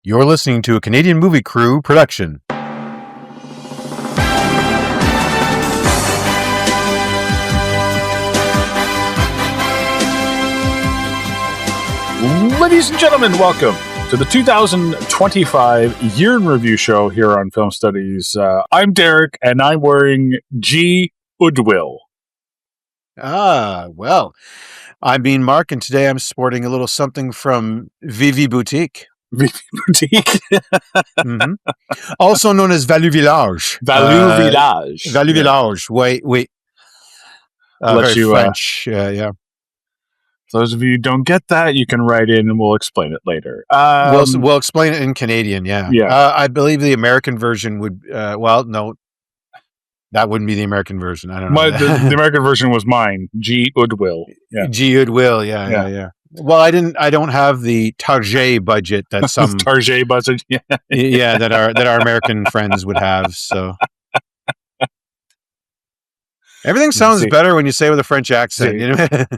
You're listening to a Canadian Movie Crew production. Ladies and gentlemen, welcome to the 2025 Year in Review show here on Film Studies. I'm Derek, and I'm wearing G. Udwill. Well, I'm Bean Mark, and today I'm sporting a little something from Vivi Boutique. Vivi Boutique. Mm-hmm. Also known as Value Village. Value Village. Value Village. Wait. Let you, French. Yeah. For those of you who don't get that, you can write in and we'll explain it later. We'll explain it in Canadian, yeah. I believe the American version would, no, that wouldn't be the American version. I don't know. The American version was mine, G. Udwill. Yeah. G. Udwill, yeah. Well, I don't have the Target budget that some Target budget, that our American friends would have. So everything sounds better when you say it with a French accent. You know?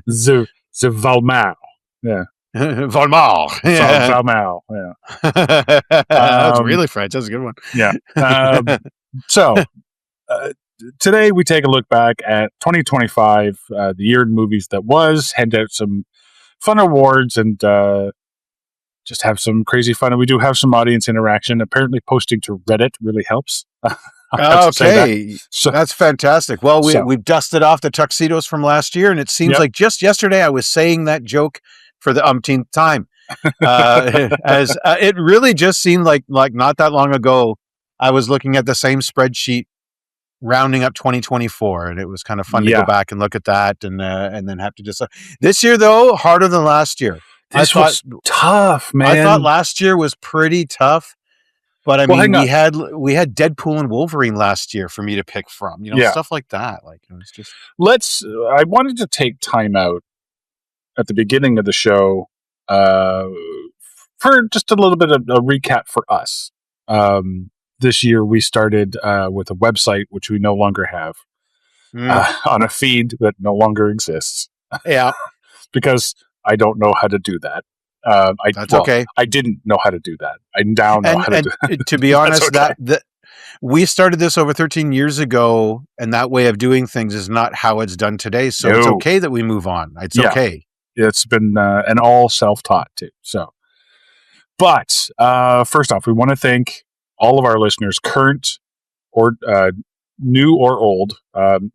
The Valmar. Yeah. Valmar. Yeah. Valmar. Yeah. That's really French. That's a good one. Yeah. So today we take a look back at 2025, the year in movies that was, hand out some fun awards, and just have some crazy fun. And we do have some audience interaction. Apparently posting to Reddit really helps. Okay, so that's fantastic. Well, we've dusted off the tuxedos from last year, and it seems like just yesterday I was saying that joke for the umpteenth time. As it really just seemed like not that long ago, I was looking at the same spreadsheet, rounding up 2024, and it was kind of fun to go back and look at that, and then have to decide. This year, though, harder than last year. This was tough, man. I thought last year was pretty tough. But I mean, we had Deadpool and Wolverine last year for me to pick from, stuff like that. Like it was just. I wanted to take time out at the beginning of the show for just a little bit of a recap for us. This year we started with a website which we no longer have on a feed that no longer exists. Yeah, because I don't know how to do that. That's okay. I didn't know how to do that. I now know how to do it. To be honest, that we started this over 13 years ago, and that way of doing things is not how it's done today. So it's okay that we move on. It's okay. It's been and all self-taught too. So, but first off, we want to thank all of our listeners, current or new or old.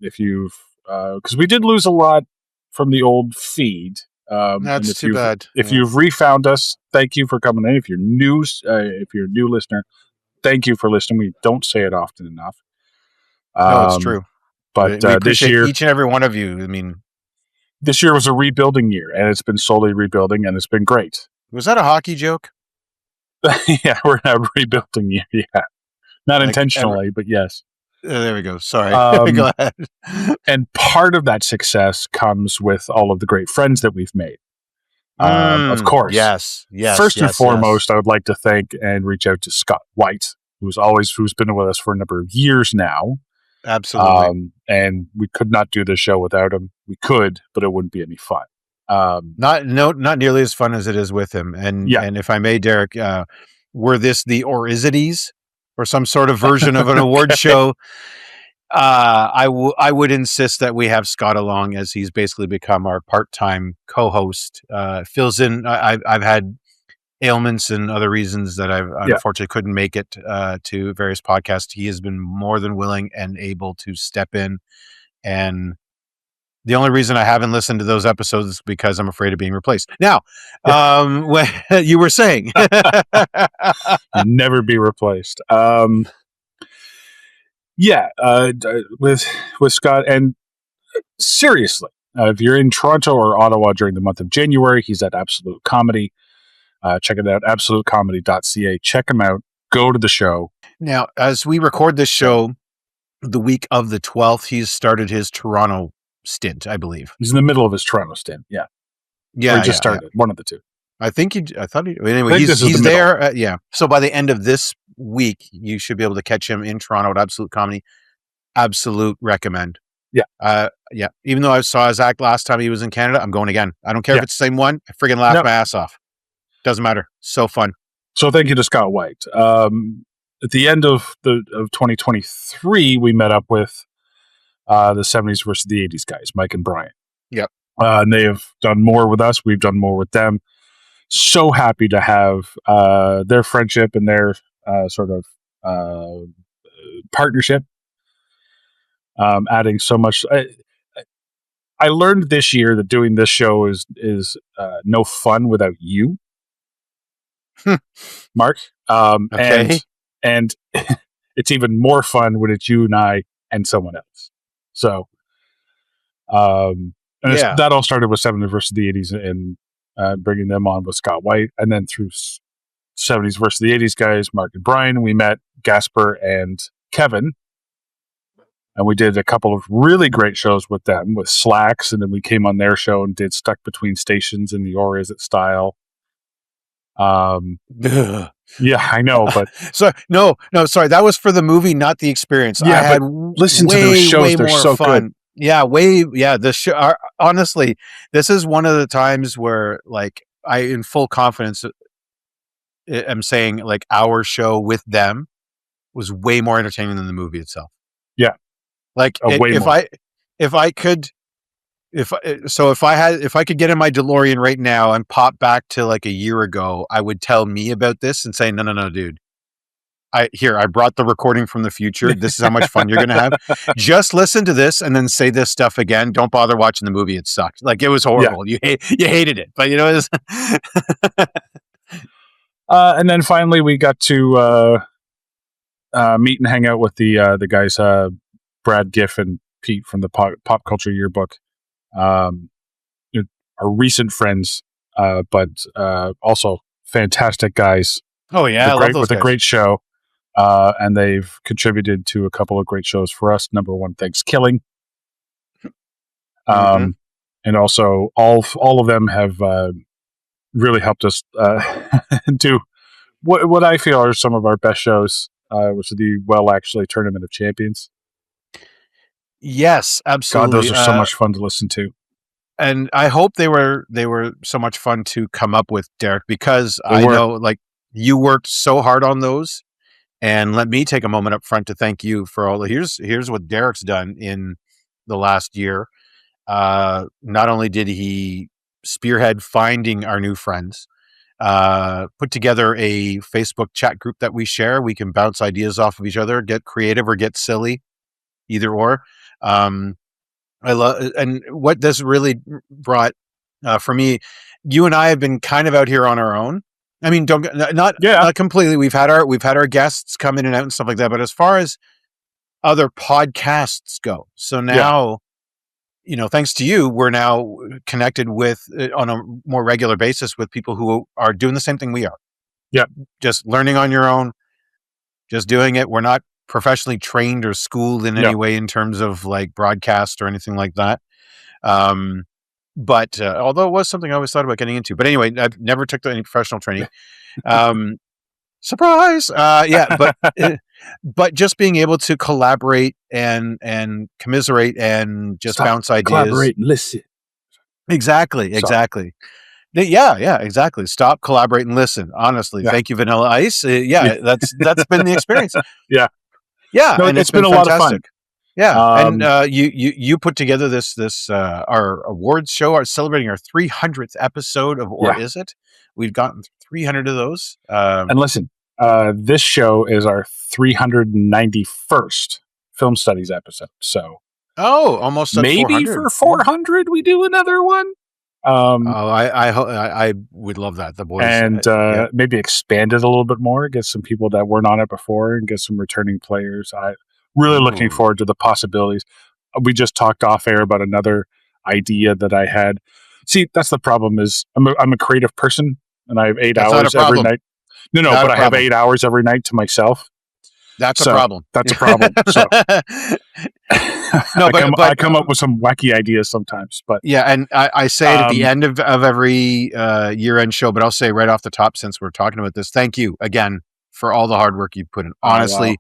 If you've because we did lose a lot from the old feed. That's too bad. If you've refound us, thank you for coming in. If you're a new listener, thank you for listening. We don't say it often enough. No, it's true. But this year, each and every one of you. I mean, this year was a rebuilding year, and it's been slowly rebuilding, and it's been great. Was that a hockey joke? Yeah, we're in a rebuilding year. Yeah, not intentionally, but yes. There we go. Sorry. Go ahead. And part of that success comes with all of the great friends that we've made. Of course. Yes. First and foremost, I would like to thank and reach out to Scott White, who's been with us for a number of years now. Absolutely. And we could not do this show without him. We could, but it wouldn't be any fun. Not nearly as fun as it is with him. And if I may, Derek, were this the Orisities? Or some sort of version of an award show, I would insist that we have Scott along, as he's basically become our part-time co-host. Fills in. I've had ailments and other reasons that I've unfortunately couldn't make it to various podcasts. He has been more than willing and able to step in. And the only reason I haven't listened to those episodes is because I'm afraid of being replaced. Now, when you were saying, never be replaced. With Scott, and seriously, if you're in Toronto or Ottawa during the month of January, he's at Absolute Comedy. Check it out, absolutecomedy.ca. Check him out. Go to the show. Now, as we record this show, the week of the 12th, he's started his Toronto stint, I believe. He's in the middle of his Toronto stint. Yeah. Or he just started. One of the two. Anyway, he's there. So by the end of this week, you should be able to catch him in Toronto at Absolute Comedy. Absolute recommend. Yeah. Even though I saw his act last time he was in Canada, I'm going again. I don't care if it's the same one. I friggin' laughed my ass off. Doesn't matter. So fun. So thank you to Scott White. At the end of 2023, we met up with the 70s versus the 80s guys, Mike and Brian. Yep. And they have done more with us. We've done more with them. So happy to have their friendship and their sort of partnership adding so much. I learned this year that doing this show is no fun without you, Mark. Okay. And it's even more fun when it's you and I and someone else. So, that all started with 70s versus the 80s and bringing them on with Scott White, and then through 70s versus the 80s guys, Mark and Brian, we met Gasper and Kevin. And we did a couple of really great shows with them, with Slacks, and then we came on their show and did Stuck Between Stations in the Or Is It style. Yeah, I know, but sorry, that was for the movie, not the experience. Yeah, I had listen to those shows; they're so fun. good. The show. Honestly, this is one of the times where, like, I, in full confidence, am saying, like, our show with them was way more entertaining than the movie itself. Yeah. Like, if I could get in my DeLorean right now and pop back to like a year ago, I would tell me about this and say, no, dude. I brought the recording from the future. This is how much fun you're going to have. Just listen to this and then say this stuff again. Don't bother watching the movie. It sucked. Like, it was horrible. Yeah. You hated it, but and then finally we got to meet and hang out with the guys, Brad Giff and Pete from the Pop Culture Yearbook, our recent friends, but also fantastic guys. Oh yeah, I love those guys. A great show, and they've contributed to a couple of great shows for us. Number one, Thanksgiving, and also all of them have really helped us do what I feel are some of our best shows, which is the Well Actually Tournament of Champions. Yes, absolutely. God, those are so much fun to listen to. And I hope they were so much fun to come up with, Derek, because I know, like, you worked so hard on those. And let me take a moment up front to thank you for all the here's what Derek's done in the last year. Not only did he spearhead finding our new friends, put together a Facebook chat group that we share. We can bounce ideas off of each other, get creative or get silly, either or. I love, and what this really brought for me, you and I have been kind of out here on our own. I mean, not completely. We've had our guests come in and out and stuff like that. But as far as other podcasts go, so now, thanks to you, we're now connected with on a more regular basis with people who are doing the same thing we are. Yeah, just learning on your own, just doing it. We're not professionally trained or schooled in any way in terms of like broadcast or anything like that. But although it was something I always thought about getting into, but anyway, I've never took any professional training. Surprise. But just being able to collaborate and commiserate and just bounce ideas. Collaborate and listen. Exactly. Yeah, exactly. Stop, collaborate, and listen. Honestly, thank you, Vanilla Ice. That's been the experience. Yeah. No, and it's been a lot of fun. Yeah, and you put together this our awards show, celebrating our 300th episode of Or Is It? We've gotten 300 of those. And listen, this show is our 391st film studies episode. So almost maybe 400. For 400 we do another one. I would love that. The boys and maybe expand it a little bit more, get some people that weren't on it before, and get some returning players. I really looking forward to the possibilities. We just talked off air about another idea that I had. See, that's the problem. Is I'm a creative person, and I have 8 hours every night. No, but I have 8 hours every night to myself. That's a problem. That's a problem. So. I come up with some wacky ideas sometimes, but and I say it at the end of every year-end show, but I'll say right off the top, since we're talking about this, thank you again for all the hard work you put in. Honestly,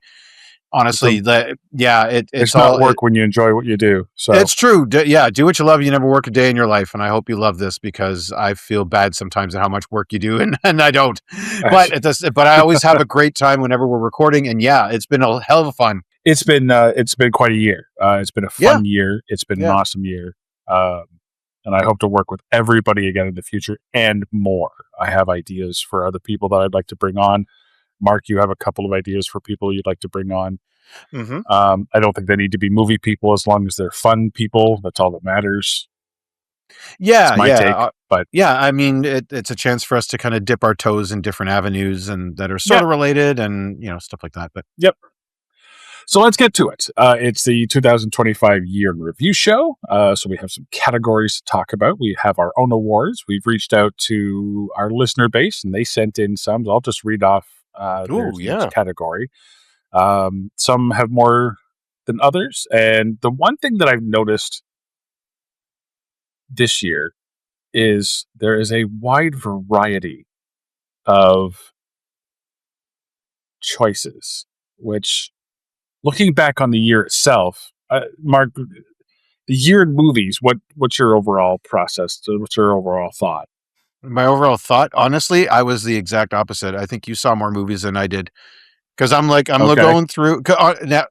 Honestly, It's it's not all. work when you enjoy what you do. So It's true. Do what you love. You never work a day in your life, and I hope you love this because I feel bad sometimes at how much work you do, and I don't. But I always have a great time whenever we're recording, and yeah, it's been a hell of fun. it's been quite a year. It's been a Yeah, fun year. It's been an yeah. awesome year. Um, and I hope to work with everybody again in the future and more. I have ideas for other people that I'd like to bring on. Mark, you have a couple of ideas for people you'd like to bring on. Mm-hmm. I don't think they need to be movie people as long as they're fun people. That's all that matters. It's Yeah, my yeah, take, but yeah. I mean, it's a chance for us to kind of dip our toes in different avenues and that are sort yeah, of related, and stuff like that. But yep. So let's get to it. It's the 2025 year in review show. So we have some categories to talk about. We have our own awards. We've reached out to our listener base and they sent in some. I'll just read off oh theirs in each yeah, category. Some have more than others. And the one thing that I've noticed this year is there is a wide variety of choices, which looking back on the year itself, Mark, the year in movies, what's your overall process? What's your overall thought? my overall thought, honestly, I was the exact opposite. I think you saw more movies than I did. Because Okay. going through now.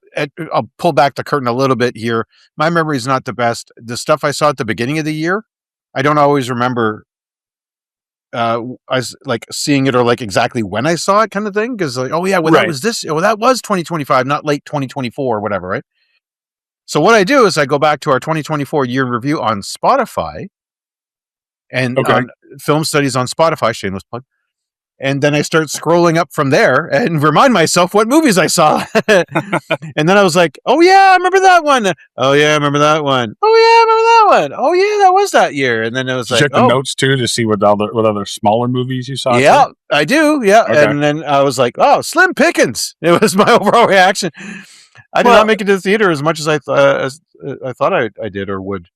I'll pull back the curtain a little bit here. My memory is not the best. The stuff I saw at the beginning of the year, I don't always remember as like seeing it or like exactly when I saw it, kind of thing. Because like, oh yeah, well that Right. was this. Well, that was 2025, not late 2024 or whatever, right? So what I do is I go back to our 2024 year in review on Spotify and Okay. on film studies on Spotify. Shameless plug. And then I start scrolling up from there and remind myself what movies I saw. And then I was like, oh yeah, I remember that one. Oh yeah, I remember that one. Oh yeah, I remember that one. Oh yeah, that was that year. And then it was Did you like, check the oh notes too to see what other smaller movies you saw too? yeah, I do. Yeah. Okay. And then I was like, oh, Slim Pickens. It was my overall reaction. I did not Well, make it to the theater as much as I thought I did or would.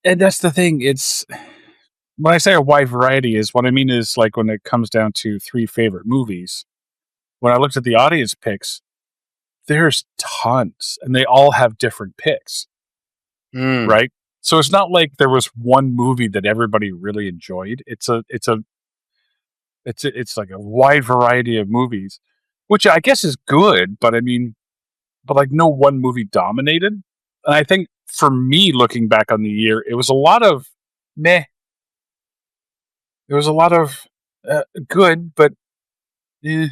and that's the thing. It's when I say a wide variety is what I mean is like when it comes down to three favorite movies. When I looked at the audience picks, there's tons, and they all have different picks, Mm. right? So it's not like there was one movie that everybody really enjoyed. It's like a wide variety of movies, which I guess is good, but I mean, but like no one movie dominated. And I think for me, looking back on the year, it was a lot of meh. There was a lot of good, but eh.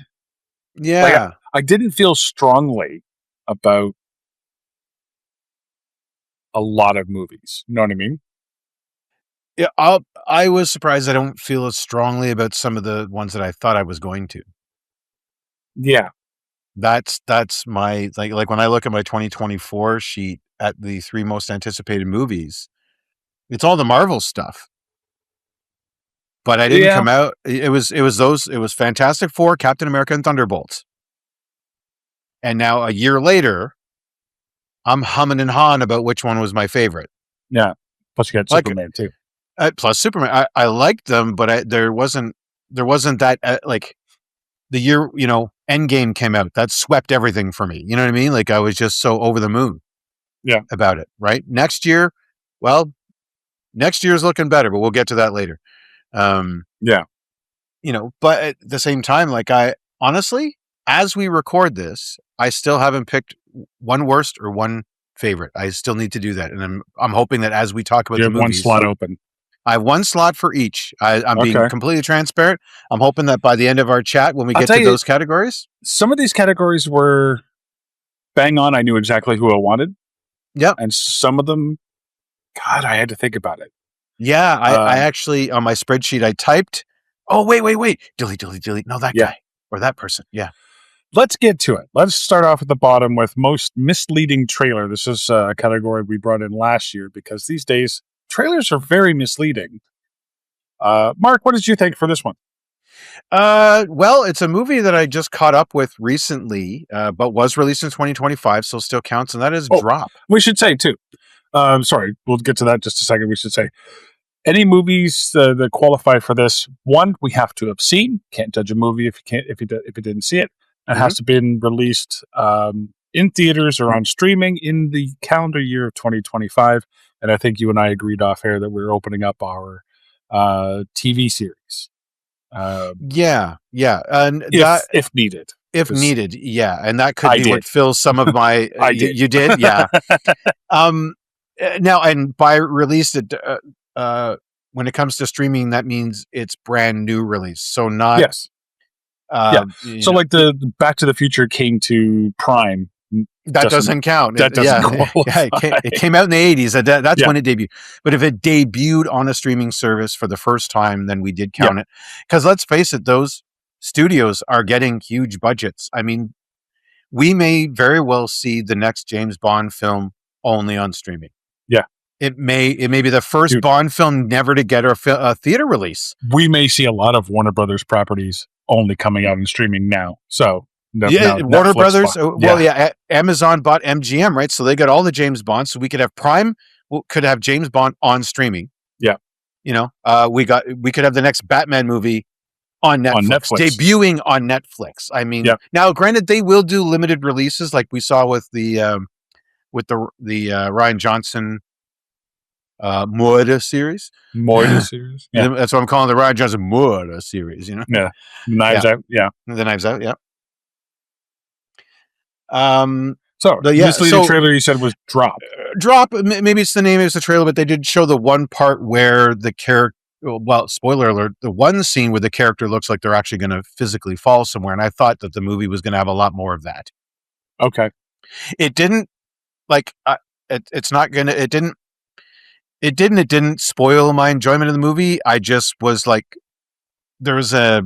Like Yeah. I didn't feel strongly about a lot of movies. You know what I mean? Yeah. I was surprised I don't feel as strongly about some of the ones that I thought I was going to. Yeah, That's my like when I look at my 2024 sheet at the three most anticipated movies, it's all the Marvel stuff. But I didn't yeah, come out. It was Fantastic Four, Captain America, and Thunderbolts. And now a year later, I'm humming and hawing about which one was my favorite. yeah. Plus, you got Like Superman too. plus Superman, I liked them, but there wasn't that like the year Endgame came out that swept everything for me. You know what I mean? Like I was just so over the moon Yeah, about it. Right next year, well, next year's looking better, but we'll get to that later. Um, yeah, but at the same time, like I honestly, as we record this, I still haven't picked one worst or one favorite. I still need to do that, and I'm hoping that as we talk about you the have one movies, slot open. I have one slot for each. I'm being Okay, completely transparent. I'm hoping that by the end of our chat, when we I'll get tell to you, those categories, some of these categories were bang on. I knew exactly who I wanted, yep, and some of them, God, I had to think about it. yeah, I Um, actually on my spreadsheet I typed. Oh wait, delete, delete, delete. No, that yeah, guy or that person. Yeah. let's get to it. Let's start off at the bottom with most misleading trailer. This is a category we brought in last year because these days trailers are very misleading. Mark, what did you think for this one? Well, it's a movie that I just caught up with recently, but was released in 2025, so still counts, and that is Oh, Drop. we should say too. Sorry, we'll get to that in just a second. We should say any movies that qualify for this. One, we have to have seen. Can't judge a movie if you can't if you didn't see it. It Hmm. has to have been released in theaters or on streaming in the calendar year of 2025. And I think you and I agreed off air that we're opening up our TV series. Yeah, and if needed. If needed, yeah, and that could I be did. what fills some of my. I did. You did, yeah. Now, and by release, when it comes to streaming, that means it's brand new release, so not. Yes. So, like the Back to the Future came to Prime. That doesn't count. That doesn't qualify. It came out in the 80s. That's when it debuted. But if it debuted on a streaming service for the first time, then we did count it. Because let's face it, those studios are getting huge budgets. I mean, we may very well see the next James Bond film only on streaming. Yeah. It may be the first Bond film never to get a theater release. We may see a lot of Warner Brothers properties only coming out and streaming now. So Warner Brothers. Amazon bought MGM, right? So they got all the James Bonds. So we could have Prime, could have James Bond on streaming. Yeah, we could have the next Batman movie on Netflix. Debuting on Netflix. I mean, now granted, they will do limited releases, like we saw with the Ryan Johnson Murder series. Yeah. That's what I'm calling the Ryan Johnson Murder series. Yeah, Knives Out. Yeah, the Knives Out. Yeah. Misleading trailer you said was Drop. Maybe it's the name, it's the trailer, but they did show the one part where the character. Well, spoiler alert, the one scene where the character looks like they're actually going to physically fall somewhere. And I thought that the movie was going to have a lot more of that. Okay. It didn't it didn't spoil my enjoyment of the movie. I just was like, it was a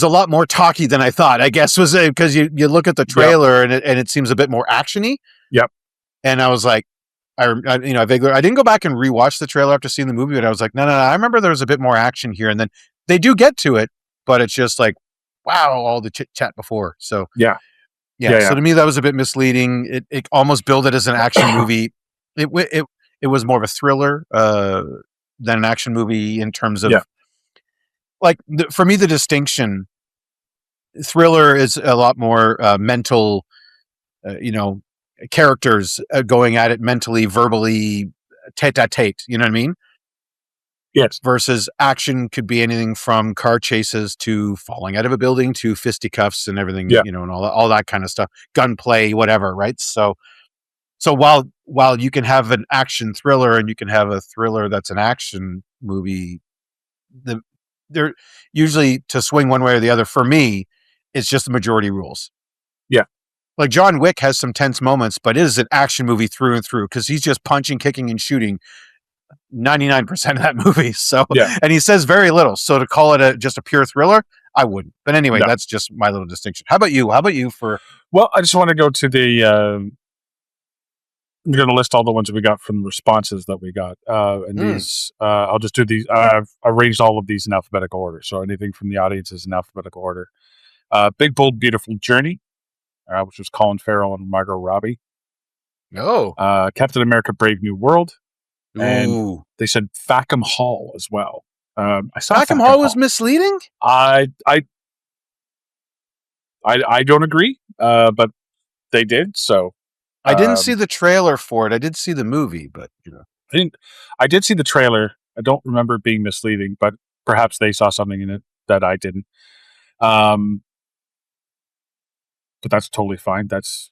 lot more talky than I thought, I guess, was it? Because you look at the trailer and it seems a bit more actiony. Yep. And I was like, I didn't go back and rewatch the trailer after seeing the movie, but I was like, no, I remember there was a bit more action here, and then they do get to it, but it's just like, wow, all the chit chat before. So yeah. So to me, that was a bit misleading. It almost billed it as an action movie. It was more of a thriller than an action movie in terms of for me, the distinction. Thriller is a lot more mental, characters going at it mentally, verbally, tete-a-tete. You know what I mean? Yes. Versus action could be anything from car chases to falling out of a building to fisticuffs and everything, and all that kind of stuff, gunplay, whatever, right? So while you can have an action thriller and you can have a thriller that's an action movie, they're usually to swing one way or the other. For me, it's just the majority rules. Yeah. Like John Wick has some tense moments, but it is an action movie through and through because he's just punching, kicking, and shooting 99% of that movie. So, and he says very little. So to call it just a pure thriller, I wouldn't. But anyway, that's just my little distinction. How about you? Well, I just want to go to the. We're going to list all the ones that we got from the responses that we got. And these, I'll just do these. I've arranged all of these in alphabetical order. So anything from the audience is in alphabetical order. Big, Bold, Beautiful Journey, which was Colin Farrell and Margot Robbie. Oh. Captain America Brave New World. And they said Fackham Hall as well. I saw Fackham Hall was misleading? I don't agree, but they did, so... I didn't see the trailer for it. I did see the movie, but I did see the trailer. I don't remember it being misleading, but perhaps they saw something in it that I didn't. But that's totally fine. That's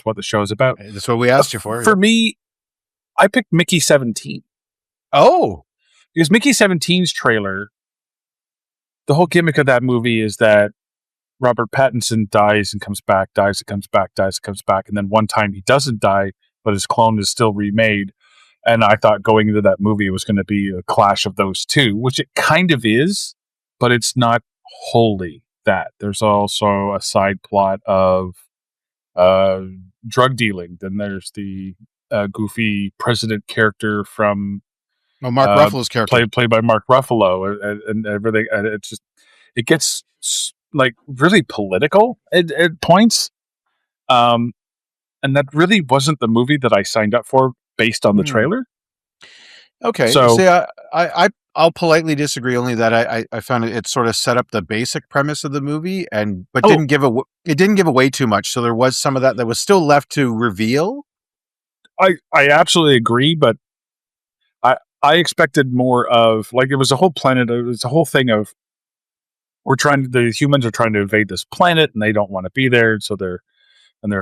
what the show is about. That's what we asked you for. For me, I picked Mickey 17. Oh, because Mickey 17's trailer, the whole gimmick of that movie is that Robert Pattinson dies and comes back, dies and comes back, dies and comes back. And then one time he doesn't die, but his clone is still remade. And I thought going into that movie it was going to be a clash of those two, which it kind of is, but it's not wholly that. There's also a side plot of drug dealing. Then there's the goofy president character from Mark Ruffalo's character, played by Mark Ruffalo, and everything. And it gets like really political at points, and that really wasn't the movie that I signed up for based on the trailer. Okay, so see, I'll politely disagree. Only that I found it sort of set up the basic premise of the movie, but Oh, didn't give away too much. So there was some of that was still left to reveal. I absolutely agree, but I expected more of, like, it was a whole planet. It was a whole thing of, the humans are trying to invade this planet and they don't want to be there, so they're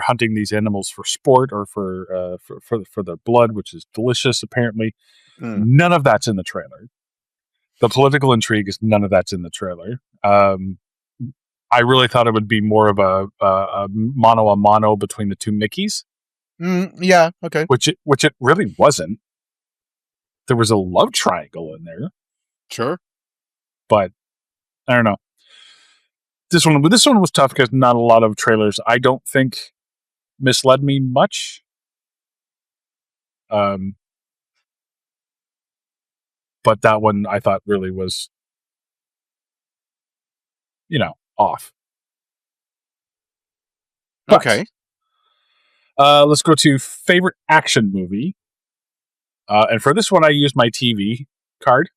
hunting these animals for sport or for the blood, which is delicious apparently. Mm. None of that's in the trailer. The political intrigue is none of that's in the trailer. I really thought it would be more of a mano a mano between the two Mickeys, Yeah. Okay. which it really wasn't. There was a love triangle in there, Sure. but I don't know. This one was tough because not a lot of trailers, I don't think, misled me much. Um, but that one I thought really was, off. But Okay. let's go to favorite action movie. And for this one, I used my TV card.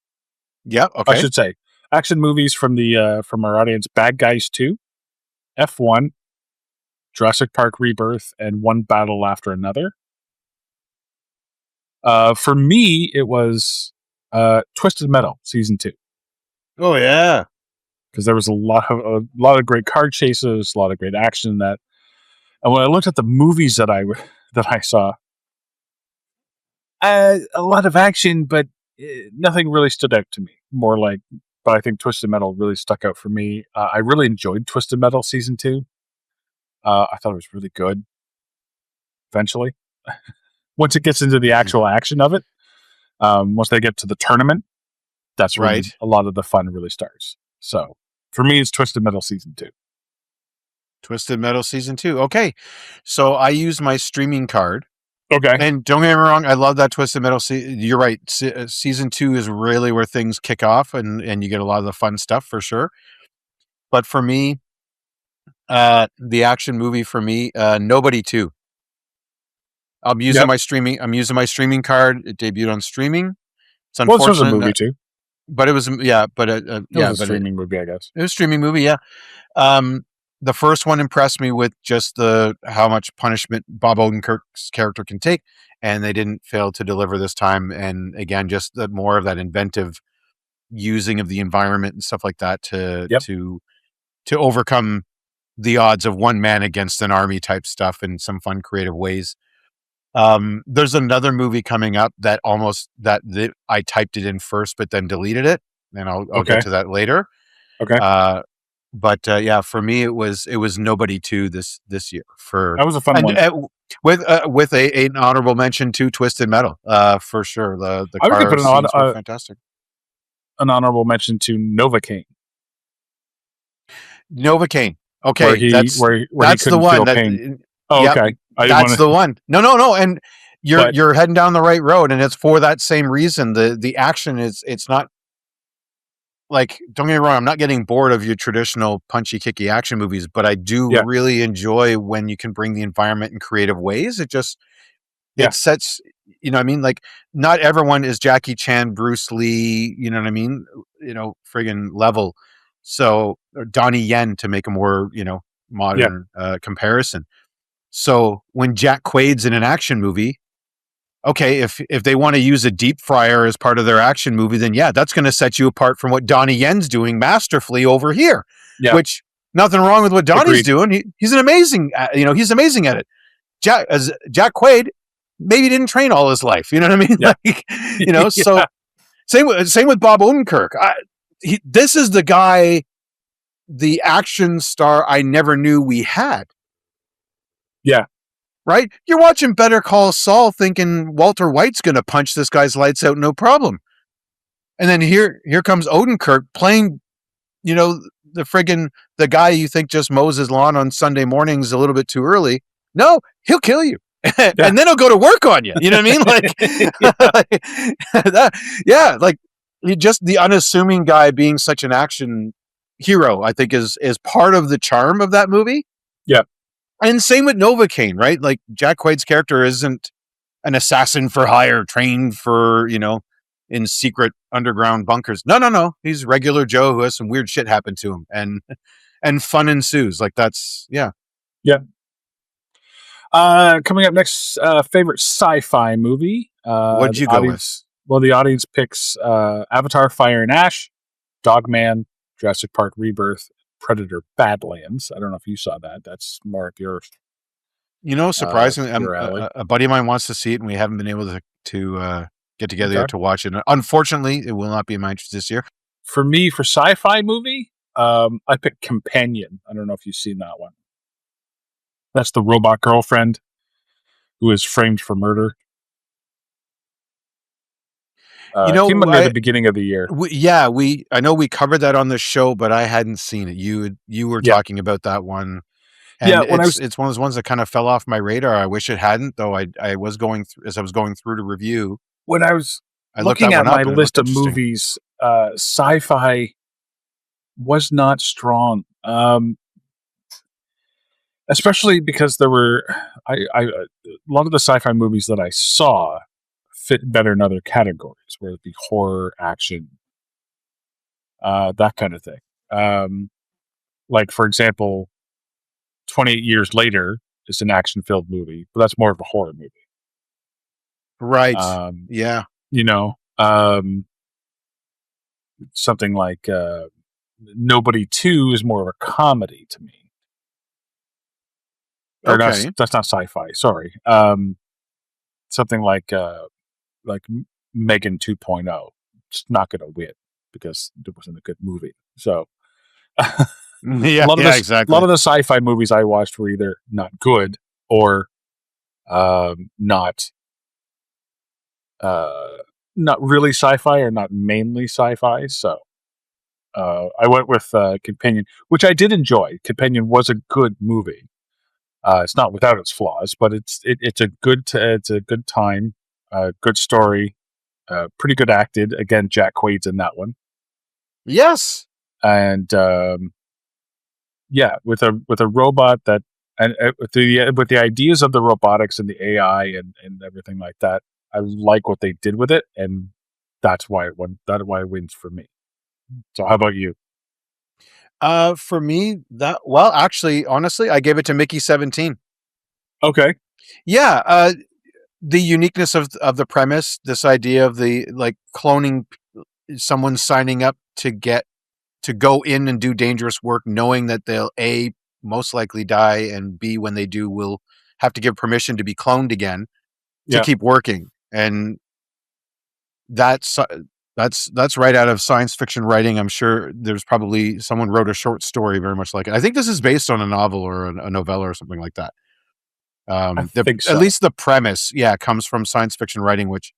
Yeah. I Okay. should say action movies from our audience: Bad Guys 2, F1, Jurassic Park Rebirth, and One Battle After Another. For me, it was Twisted Metal Season 2, Oh yeah. because there was a lot of great car chases, a lot of great action in that. And when I looked at the movies that I saw, a lot of action, but nothing really stood out to me. But I think Twisted Metal really stuck out for me. I really enjoyed Twisted Metal Season 2. I thought it was really good. Eventually, once it gets into the actual action of it, once they get to the tournament, that's when Right. a lot of the fun really starts. So for me, it's Twisted Metal Season 2. Twisted Metal Season 2. Okay. So I used my streaming card. Okay. And don't get me wrong, I love that Twisted Metal. You're right. Season 2 is really where things kick off, and you get a lot of the fun stuff for sure. But for me, the action movie for me, Nobody 2. Yep. I'm using my streaming card. It debuted on streaming. It's Well, this was a unfortunate movie that, too. but it was It was a streaming movie, I guess. it was a streaming movie. Yeah. The first one impressed me with just the how much punishment Bob Odenkirk's character can take, and they didn't fail to deliver this time. And again, just the more of that inventive using of the environment and stuff like that Yep. to overcome the odds of one man against an army type stuff in some fun creative ways. There's another movie coming up that I typed it in first, but then deleted it, and I'll Okay. get to that later. Okay. But yeah, for me it was Nobody 2 this year for That was a fun one. With an honorable mention to Twisted Metal, for sure. The I would car put scenes were fantastic. an honorable mention to Novocaine, Novocaine. where Okay, he that's where he that's the couldn't one feel that. pain. Oh, Yep, okay. I didn't that's want the to, one. No, and but you're heading down the right road, and it's for that same reason. The action is it's not like, don't get me wrong, I'm not getting bored of your traditional punchy kicky action movies, but I do yeah, really enjoy when you can bring the environment in creative ways. yeah, It sets, you know what I mean? Like, not everyone is Jackie Chan, Bruce Lee, you know what I mean? Friggin' level. So, or Donnie Yen, to make a more, yeah, modern comparison. So when Jack Quaid's in an action movie, okay, if they want to use a deep fryer as part of their action movie, then yeah, that's going to set you apart from what Donnie Yen's doing masterfully over here. yeah. Which, nothing wrong with what Donnie's Agreed. doing. He's an amazing, he's amazing at it. Jack Quaid maybe didn't train all his life. You know what I mean? Yeah. Like, Yeah. so same with Bob Odenkirk. This is the guy, the action star I never knew we had. Yeah. Right? You're watching Better Call Saul thinking Walter White's going to punch this guy's lights out, no problem. And then here comes Odenkirk playing, the guy you think just mows his lawn on Sunday mornings a little bit too early. No, he'll kill you. Yeah. And then he'll go to work on you. You know what I mean? Like just the unassuming guy being such an action hero, I think is part of the charm of that movie. Yeah. And same with Novocaine, right? Like, Jack Quaid's character isn't an assassin for hire, trained for, in secret underground bunkers. No. He's regular Joe who has some weird shit happen to him, and fun ensues. Like that's yeah. Coming up next, favorite sci-fi movie. What'd you go with? Well, the audience picks Avatar: Fire and Ash, Dogman, Jurassic Park: Rebirth, Predator: Badlands. I don't know if you saw that. That's more of your surprisingly, your alley. a buddy of mine wants to see it, and we haven't been able to get together yet to watch it. Unfortunately, it will not be in my interest this year. For me, for sci-fi movie, I picked Companion. I don't know if you've seen that one. That's the robot girlfriend who is framed for murder. Came out near the beginning of the year. I know we covered that on the show, but I hadn't seen it. You were talking about that one, and it's one of those ones that kind of fell off my radar. I wish it hadn't, though. I was going through as I was going through to review. When I was looking at my list of movies, sci-fi was not strong, especially because there were a lot of the sci-fi movies that I saw fit better in other categories, whether it be horror, action, that kind of thing. Like, for example, 28 Years Later is an action-filled movie, but that's more of a horror movie. Right. Yeah. Something like Nobody 2 is more of a comedy to me. Or okay. That's not sci-fi. Sorry. Something like Megan 2.0. It's not going to win because it wasn't a good movie. So exactly. A lot of the sci-fi movies I watched were either not good or not really sci-fi or not mainly sci-fi. So I went with Companion, which I did enjoy. Companion was a good movie. It's not without its flaws, but it's a good time, good story, pretty good acted. Again, Jack Quaid's in that one. Yes, and with a robot that and with the ideas of the robotics and the AI and everything like that, I like what they did with it, and that's why it won. That's why it wins for me. So, how about you? For me, actually, honestly, I gave it to Mickey 17. Okay. Yeah. The uniqueness of the premise, this idea of the cloning, someone signing up to go in and do dangerous work, knowing that they'll A, most likely die, and B, when they do, will have to give permission to be cloned again to keep working. And that's right out of science fiction writing. I'm sure there's probably someone wrote a short story very much like it. I think this is based on a novel or a novella or something like that. I think so. At least the premise, comes from science fiction writing, which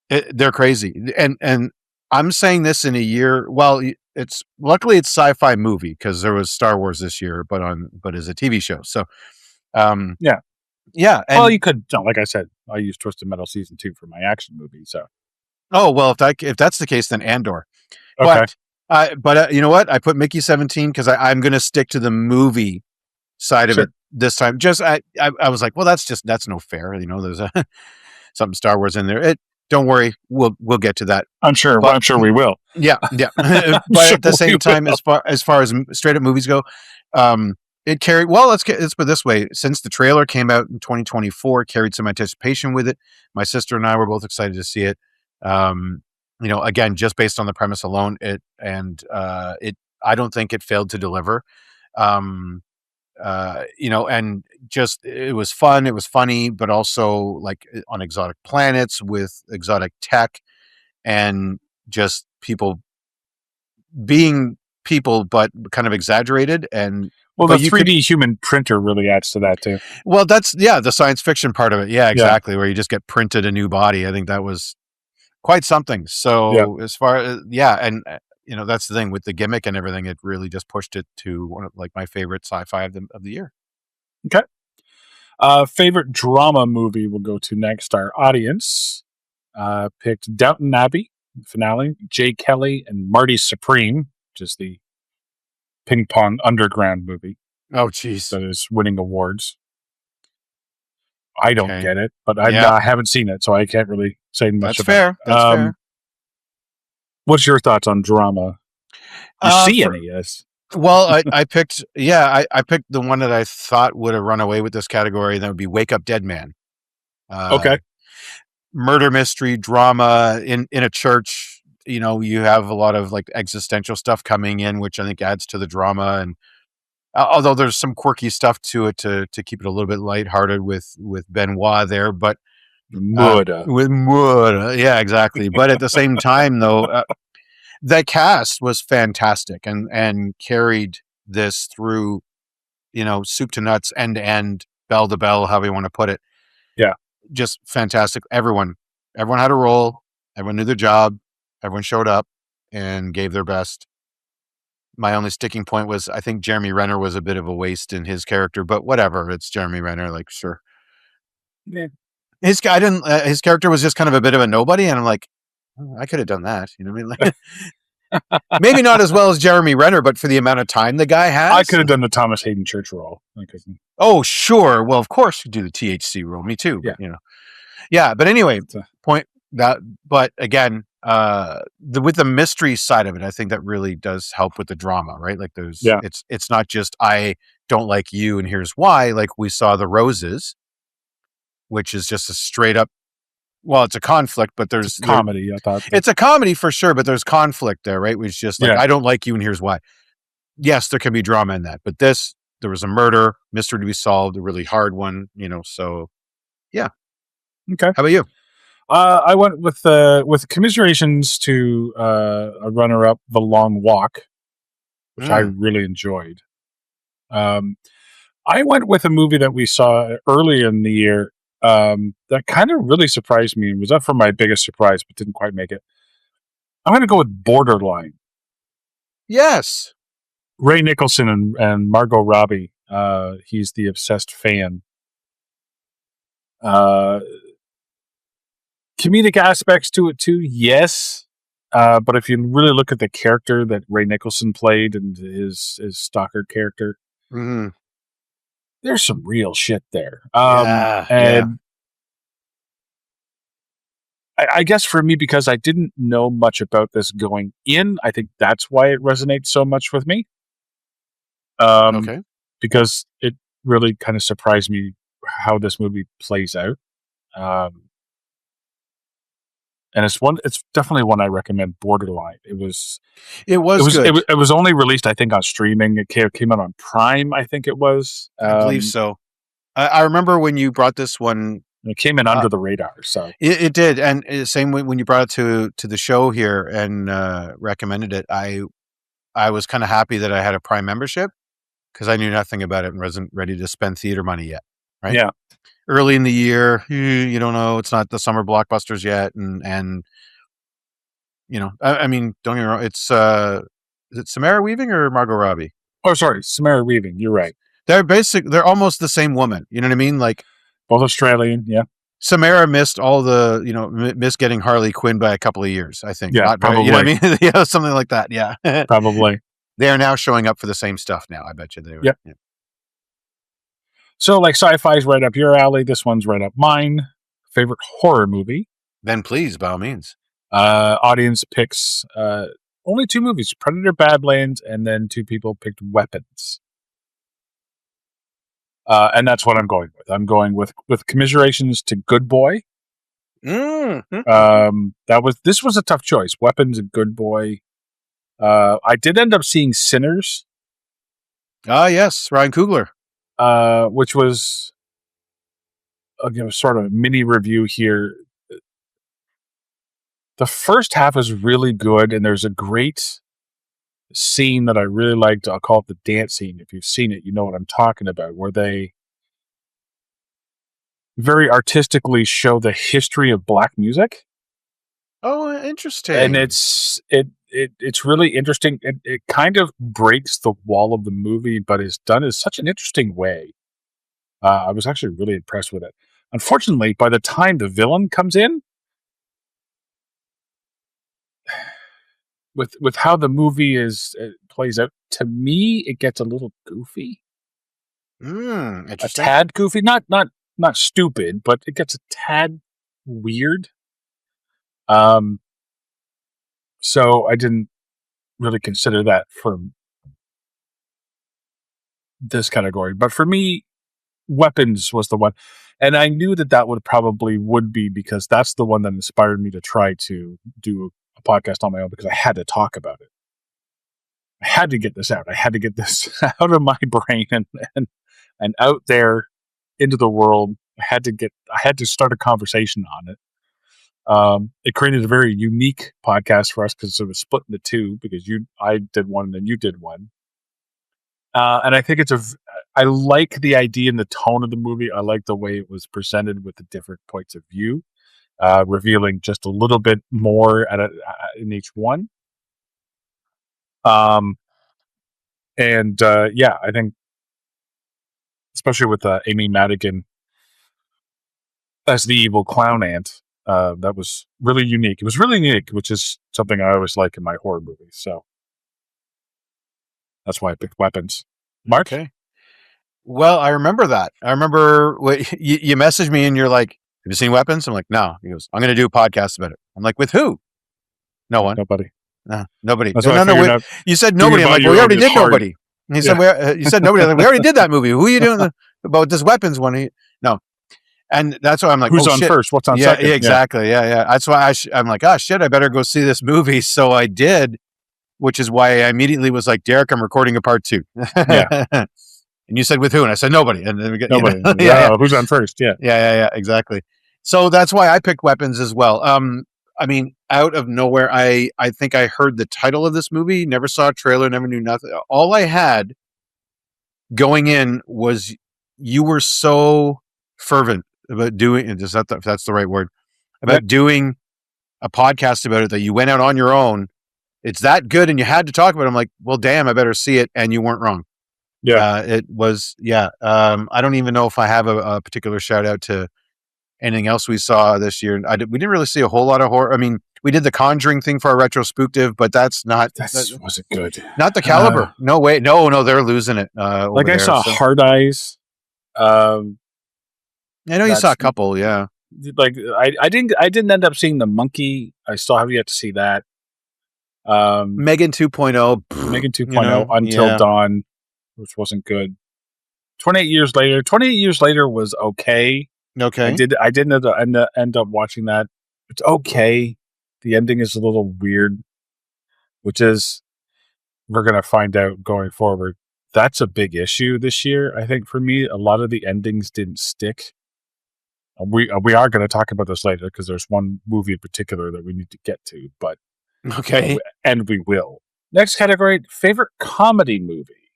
they're crazy. And I'm saying this in a year. Well, luckily it's sci-fi movie because there was Star Wars this year, but as a TV show. So, yeah. And, well, you could, like I said, I use Twisted Metal season 2 for my action movie. So, oh well, if that's the case, then Andor. Okay. But you know what? I put Mickey 17 because I'm going to stick to the movie side of it this time. Just I was like, well, that's no fair. There's something Star Wars in there. Don't worry, we'll get to that. I'm sure we will. Yeah. But at the same time, as far as straight up movies go, it carried. Well, let's put it this way: since the trailer came out in 2024, carried some anticipation with it. My sister and I were both excited to see it. Again, just based on the premise alone, I don't think it failed to deliver. And just it was fun, it was funny, but also like on exotic planets with exotic tech and just people being people, but kind of exaggerated. And well, the 3D human printer really adds to that too. Well, that's the science fiction part of it. Yeah, exactly. Where you just get printed a new body. I think that was quite something. So as far as and that's the thing with the gimmick and everything. It really just pushed it to one of my favorite sci-fi of the year. Okay. Favorite drama movie will go to next. Our audience picked Downton Abbey finale, Jay Kelly and Marty Supreme, which is the ping pong underground movie. Oh, jeez, that is winning awards. I don't get it, but I haven't seen it, so I can't really saying much That's about fair. That's it. fair. What's your thoughts on drama? You see For any? Yes. well, I picked I picked the one that I thought would have run away with this category. That would be Wake Up Dead Man. Okay. Murder mystery drama in a church. You know, you have a lot of like existential stuff coming in, which I think adds to the drama. And although there's some quirky stuff to it to keep it a little bit lighthearted with Benoit there, but Murder. with mud, yeah, exactly. But at the same time, though, the cast was fantastic and carried this through, you know, soup to nuts, end to end, bell to bell, however you want to put it. Yeah. Just fantastic. Everyone had a role. Everyone knew their job. Everyone showed up and gave their best. My only sticking point was I think Jeremy Renner was a bit of a waste in his character, but whatever. It's Jeremy Renner. Like, sure. Yeah. His guy didn't. His character was just kind of a bit of a nobody, and I'm like, oh, I could have done that. You know what I mean? Like, maybe not as well as Jeremy Renner, but for the amount of time the guy I has. could have done the Thomas Hayden Church role. Oh, sure. Well, of course you do the THC role. Me too. But, Yeah. you know. Yeah. But anyway, point that. But again, with the mystery side of it, I think that really does help with the drama, right? Like it's not just I don't like you and here's why. Like we saw The Roses, which is just a straight up. Well, it's a conflict, but there's comedy. I thought it's a comedy for sure, but there's conflict there, right? Which just like I don't like you and here's why. Yes, there can be drama in that, but there was a murder, mystery to be solved, a really hard one, you know. So, yeah. Okay. How about you? I went with commiserations to a runner-up, The Long Walk, which I really enjoyed. I went with a movie that we saw early in the year that kind of really surprised me. It was up for my biggest surprise, but didn't quite make it. I'm going to go with Borderline. Yes. Ray Nicholson and Margot Robbie. He's the obsessed fan. Comedic aspects to it too, yes. But if you really look at the character that Ray Nicholson played and his stalker character, there's some real shit there. And I guess for me, because I didn't know much about this going in, I think that's why it resonates so much with me. Okay. Because it really kind of surprised me how this movie plays out. And it's definitely one I recommend. Borderline. It was good. It was only released, I think, on streaming. It came out on Prime, I think it was. I believe so. I remember when you brought this one. It came in under the radar. So it did, and same when you brought it to the show here and recommended it. I was kind of happy that I had a Prime membership because I knew nothing about it and wasn't ready to spend theater money yet. Right? Yeah. Early in the year, you don't know. It's not the summer blockbusters yet, and you know, I mean, don't get me wrong. It's is it Samara Weaving or Margot Robbie? Oh, sorry, Samara Weaving. You're right. They're almost the same woman. You know what I mean? Like both Australian. Yeah. Samara missed all the, you know, missed getting Harley Quinn by a couple of years. I think. Yeah, probably. You know what I mean? Yeah, something like that. Yeah, probably. They are now showing up for the same stuff now. I bet you they were. Yep. Yeah. So, like, sci-fi's right up your alley. This one's right up mine. Favorite horror movie? Then please, by all means. Audience picks only 2 movies: Predator, Badlands, and then 2 people picked Weapons. And that's what I'm going with. I'm going with commiserations to Good Boy. This was a tough choice. Weapons and Good Boy. I did end up seeing Sinners. Yes, Ryan Coogler. Which was, I'll give a sort of mini review here. The first half is really good, and there's a great scene that I really liked. I'll call it the dance scene. If you've seen it, you know what I'm talking about, where they very artistically show the history of black music. Oh, interesting. And it's really interesting. It kind of breaks the wall of the movie, but it's done in such an interesting way. I was actually really impressed with it. Unfortunately, by the time the villain comes in, with how the movie plays out, to me, it gets a little goofy. Interesting. A tad goofy, not stupid, but it gets a tad weird. So I didn't really consider that for this category. But for me, Weapons was the one. And I knew that would be because that's the one that inspired me to try to do a podcast on my own because I had to talk about it. I had to get this out. I had to get this out of my brain and out there into the world. I had to start a conversation on it. It created a very unique podcast for us because it was split into two because I did one and then you did one. And I think I like the idea and the tone of the movie. I like the way it was presented with the different points of view, revealing just a little bit more in each one. I think especially with Amy Madigan as the evil clown aunt, that was really unique. It was really unique, which is something I always like in my horror movies. So that's why I picked Weapons. Mark? Okay. Well, I remember that. I remember you messaged me and you're like, "Have you seen Weapons?" I'm like, "No." He goes, "I'm going to do a podcast about it." I'm like, "With who?" No one. Nobody. Nobody. That's No. You said nobody. I'm like, "Well, we already did Nobody." And he said, "You said nobody." I'm like, "We already did that movie. Who are you doing about this Weapons one?" No. And that's why I'm like, who's oh, on shit. first? What's on second? Yeah, exactly. Yeah. That's why I'm like, oh shit, I better go see this movie. So I did, which is why I immediately was like, Derek, I'm recording a part 2. Yeah. And you said with who? And I said nobody. And then we got nobody. Yeah. Who's on first? Yeah. Yeah. Exactly. So that's why I picked Weapons as well. I mean, out of nowhere, I think I heard the title of this movie, never saw a trailer, never knew nothing. All I had going in was you were so fervent about doing, if that's the right word, about doing a podcast about it that you went out on your own. It's that good, and you had to talk about it. I'm like, well, damn, I better see it, and you weren't wrong. Yeah, it was. Yeah, I don't even know if I have a particular shout out to anything else we saw this year. We didn't really see a whole lot of horror. I mean, we did the Conjuring thing for our retro spooktive, but that wasn't good. Not the caliber. No way. No, they're losing it. Like I saw Hard Eyes. I know you saw a couple, yeah. Like I didn't end up seeing The Monkey. I still have yet to see that. Megan 2.0. Megan 2.0 Until Dawn, which wasn't good. 28 Years Later was okay. Okay. I didn't end up watching that. It's okay. The ending is a little weird, which is we're going to find out going forward. That's a big issue this year, I think, for me. A lot of the endings didn't stick. We are going to talk about this later because there's one movie in particular that we need to get to, but okay, and we will. Next category: favorite comedy movie.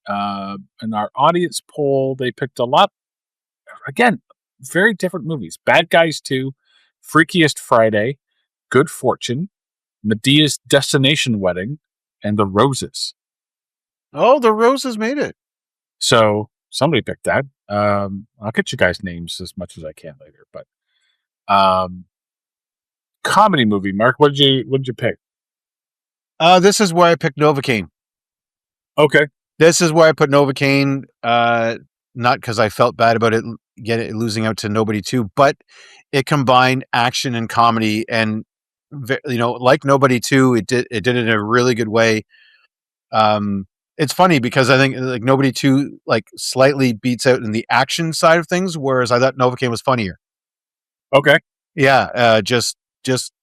In our audience poll, they picked a lot. Again, very different movies: Bad Guys 2, Freakiest Friday, Good Fortune, Medea's Destination Wedding, and The Roses. Oh, The Roses made it. So somebody picked that. I'll get you guys names as much as I can later, but comedy movie. Mark, what did you pick? This is why I picked Novocaine. Okay, this is why I put Novocaine. Not because I felt bad about it losing out to Nobody 2, but it combined action and comedy, and like Nobody 2, it did it in a really good way. It's funny because I think like Nobody 2 like slightly beats out in the action side of things, whereas I thought Novocaine was funnier. Okay. Yeah. Just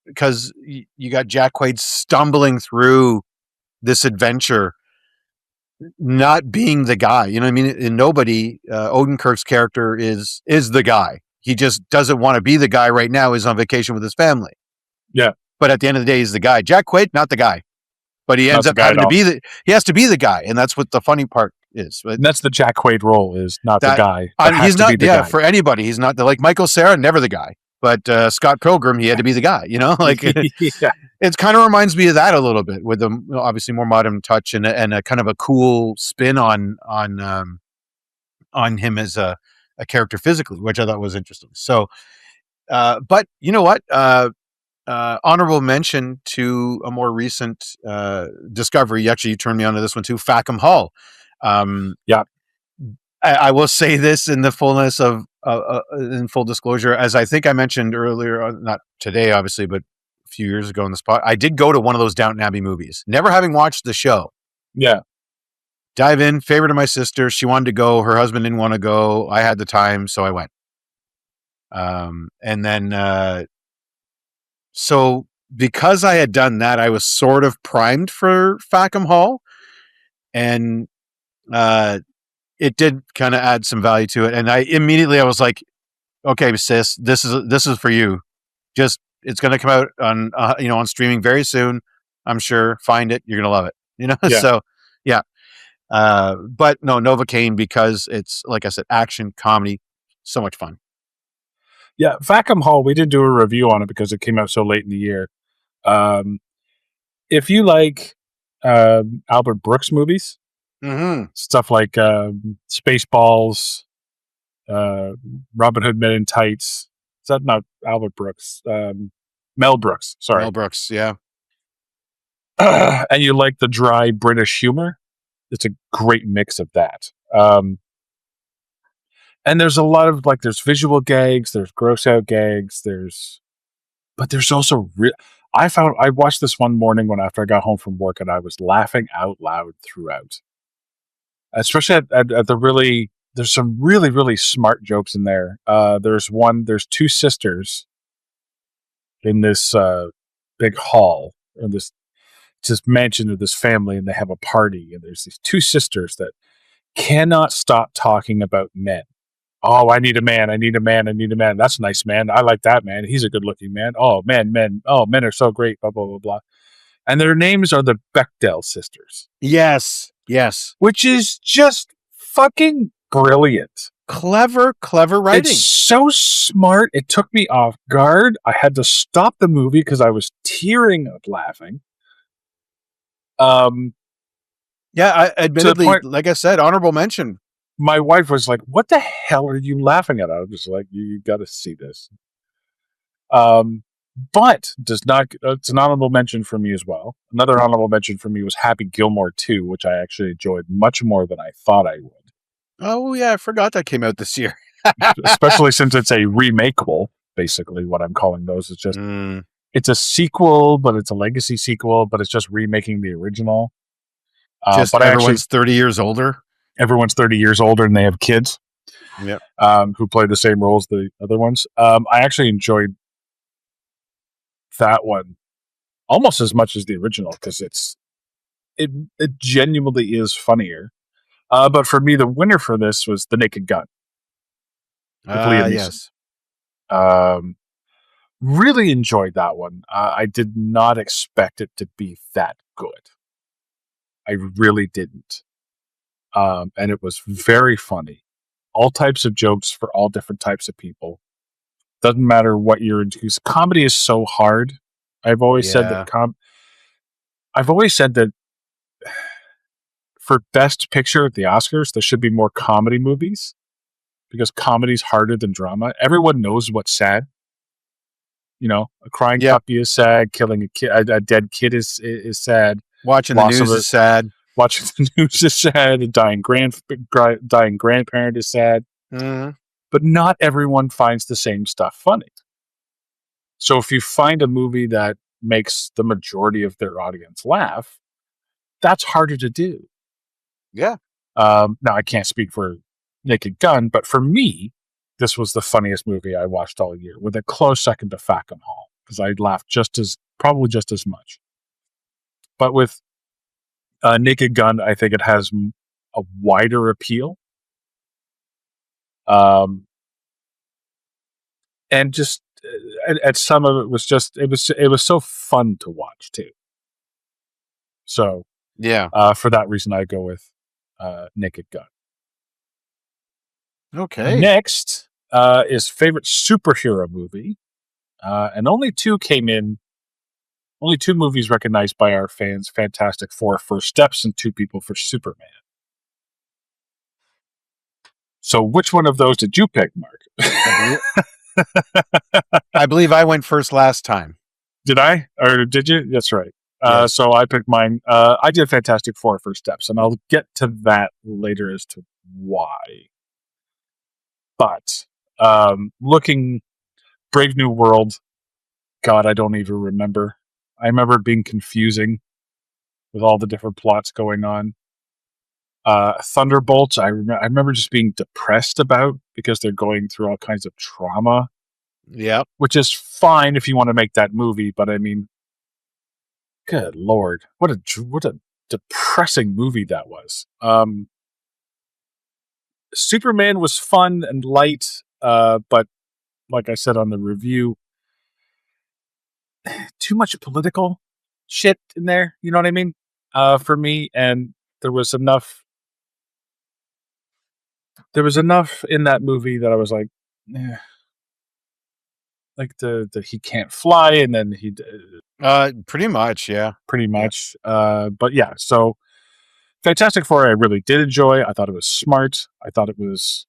because you got Jack Quaid stumbling through this adventure, not being the guy. You know what I mean? In Nobody, Odenkirk's character is the guy. He just doesn't want to be the guy right now. He's on vacation with his family. Yeah. But at the end of the day, he's the guy. Jack Quaid, not the guy. But he ends up having to be he has to be the guy, and that's what the funny part is. And that's the Jack Quaid role, is not the guy. He's not. Yeah, guy. For anybody, he's not like Michael Cera, never the guy. But Scott Pilgrim, he had to be the guy. Like yeah. It kind of reminds me of that a little bit, with a obviously more modern touch and a kind of a cool spin on him as a character physically, which I thought was interesting. So, but you know what? Honorable mention to a more recent discovery. Actually, you turned me on to this one too. Fackham Hall. Yeah, I will say this in the fullness of in full disclosure, as I think I mentioned earlier, not today, obviously, but few years ago in the spot. I did go to one of those Downton Abbey movies, never having watched the show. Yeah. Dive in, favorite of my sister. She wanted to go. Her husband didn't want to go. I had the time, so I went. And then, so because I had done that, I was sort of primed for Fackham Hall, and it did kind of add some value to it. And I was like, okay, sis, this is for you. Just it's going to come out on on streaming very soon. I'm sure. Find it. You're going to love it. Yeah. So yeah. But no, Novocaine, because it's, like I said, action, comedy, so much fun. Yeah, Fackham Hall, we did do a review on it because it came out so late in the year. If you like Albert Brooks movies, stuff like Spaceballs, Robin Hood Men in Tights. Is that not Albert Brooks? Mel Brooks, sorry. Mel Brooks, yeah. And you like the dry British humor, it's a great mix of that. And there's a lot of there's visual gags, there's gross out gags, but there's also I watched this one morning when after I got home from work, and I was laughing out loud throughout. Especially at the there's some really, really smart jokes in there. There's two sisters in this big hall, in this mansion of this family, and they have a party, and there's these two sisters that cannot stop talking about men. Oh, I need a man. I need a man. I need a man. That's a nice man. I like that man. He's a good looking man. Oh, men. Oh, men are so great. Blah, blah, blah, blah. And their names are the Bechdel sisters. Yes. Which is just fucking brilliant. Clever writing. It's so smart. It took me off guard. I had to stop the movie because I was tearing up laughing. Yeah, admittedly, like I said, honorable mention. My wife was like, "What the hell are you laughing at?" I was just like, "You got to see this." But does not. It's an honorable mention for me as well. Another honorable mention for me was Happy Gilmore 2, which I actually enjoyed much more than I thought I would. Oh yeah, I forgot that came out this year. Especially since it's a remakeable. Basically, what I'm calling those is just it's a sequel, but it's a legacy sequel, but it's just remaking the original. But everyone's 30 years older. Everyone's 30 years older, and they have kids. Yep. Who play the same roles the other ones. I actually enjoyed that one almost as much as the original because it genuinely is funnier. But for me, the winner for this was The Naked Gun. Yes. Really enjoyed that one. I did not expect it to be that good. I really didn't. And it was very funny. All types of jokes for all different types of people. Doesn't matter what you're into. Comedy is so hard. I've always said that for Best Picture at the Oscars, there should be more comedy movies because comedy's harder than drama. Everyone knows what's sad. A crying puppy is sad. Killing a dead kid is sad. Watching the news is sad. Watching the news is sad. A dying grandparent is sad. Mm-hmm. But not everyone finds the same stuff funny. So if you find a movie that makes the majority of their audience laugh, that's harder to do. Yeah. Now, I can't speak for Naked Gun, but for me, this was the funniest movie I watched all year, with a close second to Fackham Hall, because I laughed probably just as much. But with Naked Gun, I think it has a wider appeal. And just at some of it was just it was so fun to watch too. So yeah, for that reason, I go with Naked Gun. Okay. Next is favorite superhero movie, and only two came in. Only two movies recognized by our fans: Fantastic Four, First Steps, and Two People for Superman. So, which one of those did you pick, Mark? I believe I went first last time. Did I? Or did you? That's right. Yes. So I picked mine. I did Fantastic Four, First Steps, and I'll get to that later as to why. But looking Brave New World, God, I don't even remember. I remember it being confusing with all the different plots going on. Thunderbolts, I remember just being depressed about because they're going through all kinds of trauma, Yeah. which is fine if you want to make that movie, but I mean, good lord, what a depressing movie that was. Superman was fun and light, but like I said on the review, too much political shit in there. You know what I mean? For me, and there was enough. There was enough in that movie that I was eh, like the he can't fly, and then Pretty much, yeah. pretty much. But yeah, so Fantastic Four, I really did enjoy. I thought it was smart. I thought it was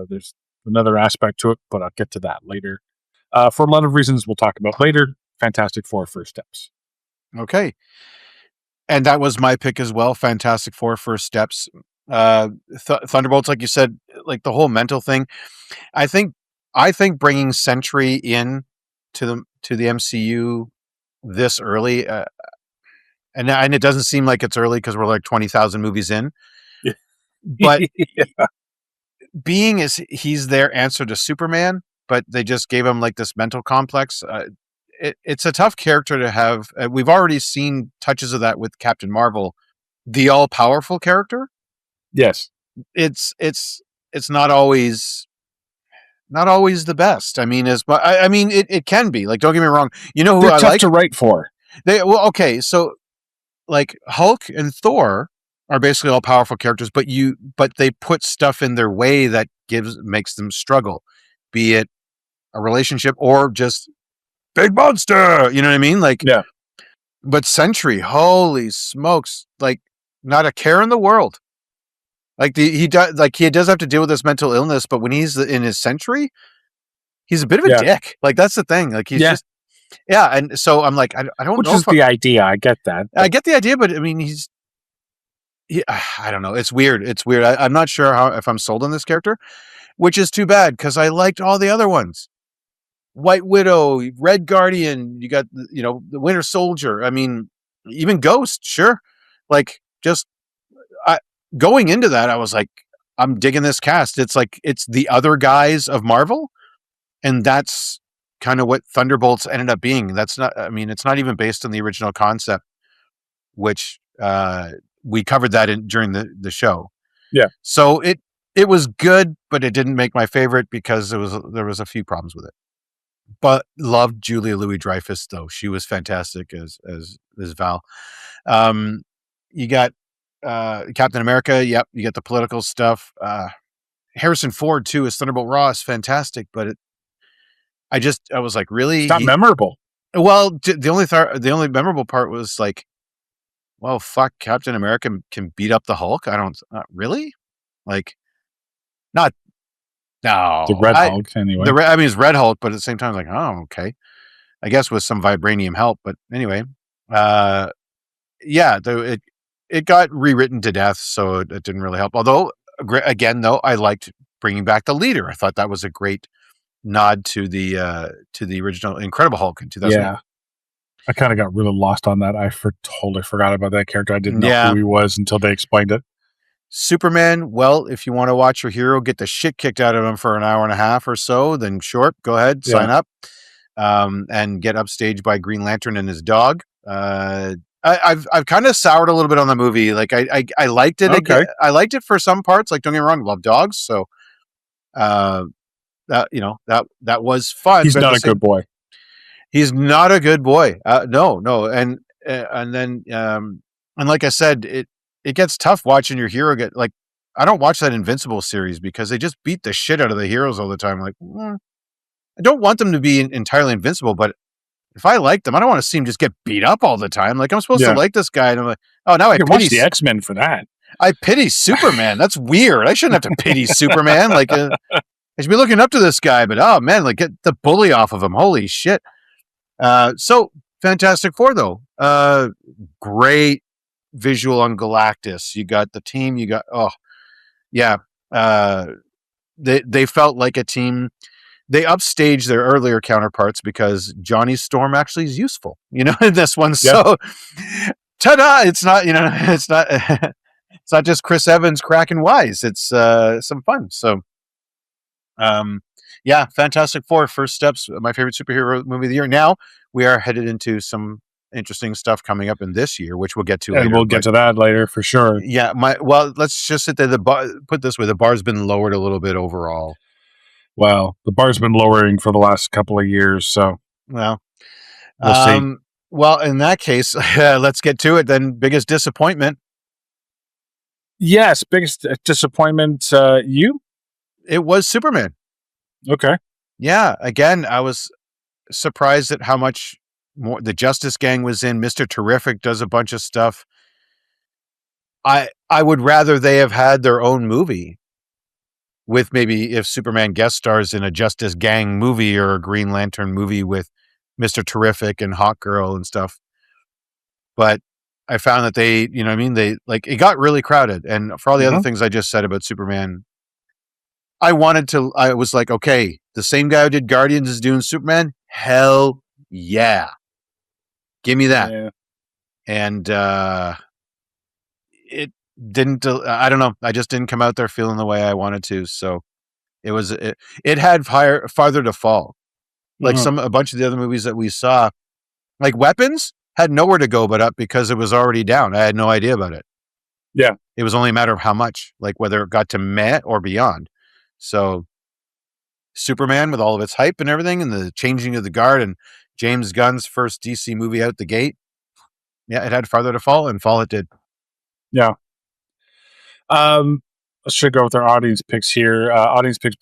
there's another aspect to it, but I'll get to that later. For a lot of reasons we'll talk about later. Fantastic Four First Steps. Okay. And that was my pick as well. Fantastic Four First Steps. Thunderbolts, like you said, like the whole mental thing. I think bringing Sentry in to the MCU this early, and it doesn't seem like it's early because we're like 20,000 movies in. But Yeah. being as he's their answer to Superman, but they just gave him like this mental complex. It's a tough character to have. We've already seen touches of that with Captain Marvel, the all powerful character. Yes. It's not always the best. I mean, I mean, it can be. Like, don't get me wrong. You know who They're I tough like? to write for. Okay, so like Hulk and Thor are basically all powerful characters, but they put stuff in their way that makes them struggle, be it a relationship or just big monster. You know what I mean? Like, Yeah. but Sentry, holy smokes, like not a care in the world. Like he does have to deal with this mental illness, but when he's in his Sentry, he's a bit of a dick. Like that's the thing. Like he's just and so I'm like I don't Which know is the idea. I get that. I get the idea, but I mean I don't know. It's weird. It's weird. I'm not sure if I'm sold on this character, which is too bad because I liked all the other ones. White Widow, Red Guardian. You got the Winter Soldier. I mean, even Ghost. Sure, like just going into that, I was like, I'm digging this cast. It's like it's the other guys of Marvel, and that's kind of what Thunderbolts ended up being. That's not. I mean, it's not even based on the original concept, which we covered that during the show. Yeah. So it was good, but it didn't make my favorite because there was a few problems with it. But loved Julia Louis-Dreyfus though; she was fantastic as Val. You got Captain America. Yep, you get the political stuff. Harrison Ford too as Thunderbolt Ross, fantastic. But I was like, really? It's not memorable. Well, the only memorable part was like, well, fuck, Captain America can beat up the Hulk. I don't really like, not no. The Red Hulk, anyway. I mean, it's Red Hulk, but at the same time, like, oh, okay. I guess with some vibranium help, but anyway, yeah, it got rewritten to death, so it didn't really help. Although, again, though, I liked bringing back the leader. I thought that was a great nod to the original Incredible Hulk in 2008. Yeah, I kind of got really lost on that. I totally forgot about that character. I didn't know who he was until they explained it. Superman, well, if you want to watch your hero get the shit kicked out of him for an hour and a half or so, then sure, go ahead, sign up, and get upstaged by Green Lantern and his dog. I've kind of soured a little bit on the movie. Like I liked it. Okay. I liked it for some parts. Like don't get me wrong, I love dogs. So that was fun. He's not a good boy. He's not a good boy. No, and then and like I said, it gets tough watching your hero get like. I don't watch that Invincible series because they just beat the shit out of the heroes all the time. Like, I don't want them to be entirely invincible, but if I like them, I don't want to see him just get beat up all the time. Like I'm supposed to like this guy, and I'm like, oh, now I can watch the X-Men for that. I pity Superman. That's weird. I shouldn't have to pity Superman. Like I should be looking up to this guy, but oh man, like get the bully off of him. Holy shit. So Fantastic Four though, great visual on Galactus. You got the team. You got they felt like a team they upstage their earlier counterparts because Johnny Storm actually is useful, in this one. Yeah. So, ta-da! It's not, it's not, it's not just Chris Evans cracking wise. It's some fun. So, yeah, Fantastic Four, first steps, my favorite superhero movie of the year. Now we are headed into some interesting stuff coming up in this year, which we'll get to And later. we'll get to that later for sure. Yeah, let's just sit there. Put this way, the bar's been lowered a little bit overall. Well, the bar's been lowering for the last couple of years, so well, we'll see. Well, in that case, let's get to it then. Biggest disappointment? Yes, biggest disappointment. You? It was Superman. Okay. Yeah, again, I was surprised at how much more the Justice Gang was in. Mr. Terrific does a bunch of stuff. I would rather they have had their own movie with maybe if Superman guest stars in a Justice Gang movie or a Green Lantern movie with Mr. Terrific and Hawkgirl and stuff. But I found that they, it got really crowded. And for all the other things I just said about Superman, I was like, okay, the same guy who did Guardians is doing Superman. Hell yeah. Give me that. Yeah. And it didn't, I don't know. I just didn't come out there feeling the way I wanted to. So it had farther to fall. Like a bunch of the other movies that we saw, like Weapons had nowhere to go but up because it was already down. I had no idea about it. Yeah. It was only a matter of how much, like whether it got to meh or beyond. So Superman with all of its hype and everything and the changing of the guard and James Gunn's first DC movie out the gate. Yeah, it had farther to fall and fall it did. Yeah. Let's should go with our audience picks here. Audience picks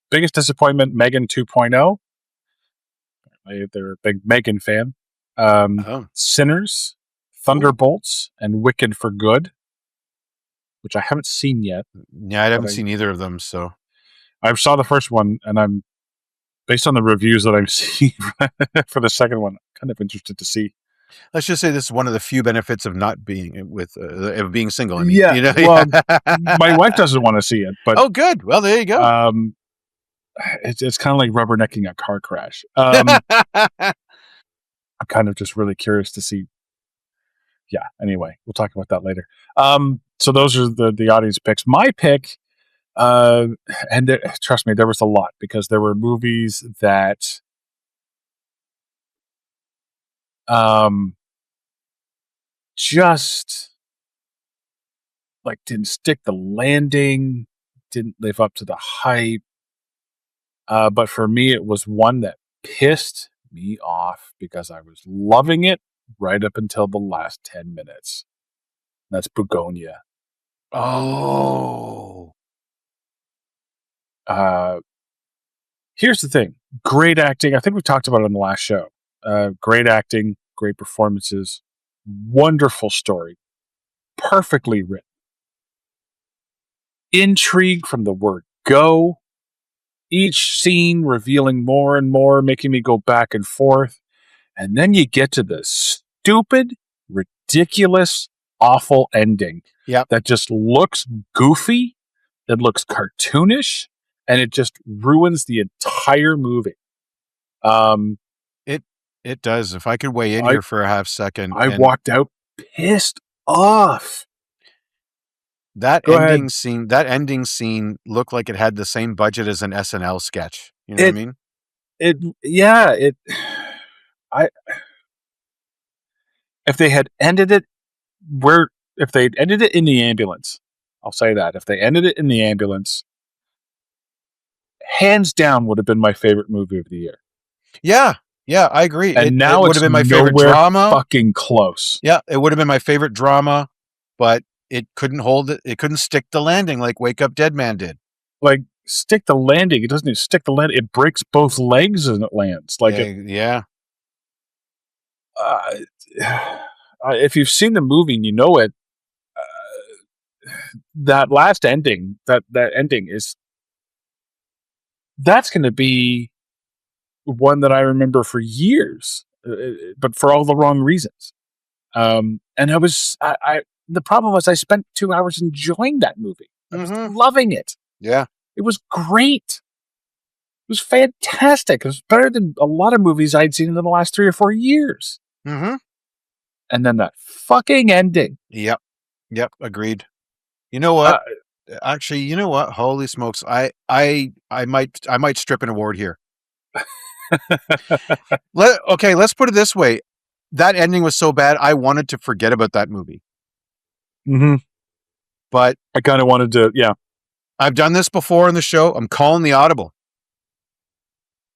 biggest disappointment, Megan 2.0. They're a big Megan fan. Sinners, Thunderbolts, and Wicked for Good, which I haven't seen yet. Yeah, I haven't seen either of them. So I saw the first one, and I'm based on the reviews that I've seen for the second one, kind of interested to see. Let's just say this is one of the few benefits of not being of being single. I mean, yeah. Well, my wife doesn't want to see it, but good. Well, there you go. It's kind of like rubbernecking a car crash. I'm kind of just really curious to see. Yeah. Anyway, we'll talk about that later. So those are the audience picks. My pick, and trust me, there was a lot because there were movies that, just like didn't stick the landing, didn't live up to the hype. But for me, it was one that pissed me off because I was loving it right up until the last 10 minutes. That's Begonia. Oh. Here's the thing. Great acting. I think we talked about it on the last show. Great acting, great performances, wonderful story, perfectly written. Intrigue from the word go. Each scene revealing more and more, making me go back and forth. And then you get to the stupid, ridiculous, awful ending. Yep. That just looks goofy. It looks cartoonish. And it just ruins the entire movie. It does. If I could weigh in here for a half second. I walked out pissed off. That ending scene looked like it had the same budget as an SNL sketch. You know what I mean? If they had ended it if they'd ended it in the ambulance, I'll say that. If they ended it in the ambulance, hands down would have been my favorite movie of the year. Yeah, I agree. And now it would have been my favorite drama. Fucking close. Yeah, it would have been my favorite drama, but it couldn't hold it. It couldn't stick the landing like Wake Up Dead Man did. Like stick the landing. It doesn't even stick the landing. It breaks both legs and it lands. Like if you've seen the movie and you know it, that last ending, that ending that's going to be one that I remember for years, but for all the wrong reasons. And the problem was I spent 2 hours enjoying that movie. I was loving it. Yeah. It was great. was fantastic. It was better than a lot of movies I'd seen in the last 3 or 4 years. Mm-hmm. And then that fucking ending. Yep. Agreed. You know what? Actually, you know what? Holy smokes! I might strip an award here. Let's put it this way: that ending was so bad, I wanted to forget about that movie. Mm-hmm. But I kind of wanted to, yeah. I've done this before in the show. I'm calling the audible.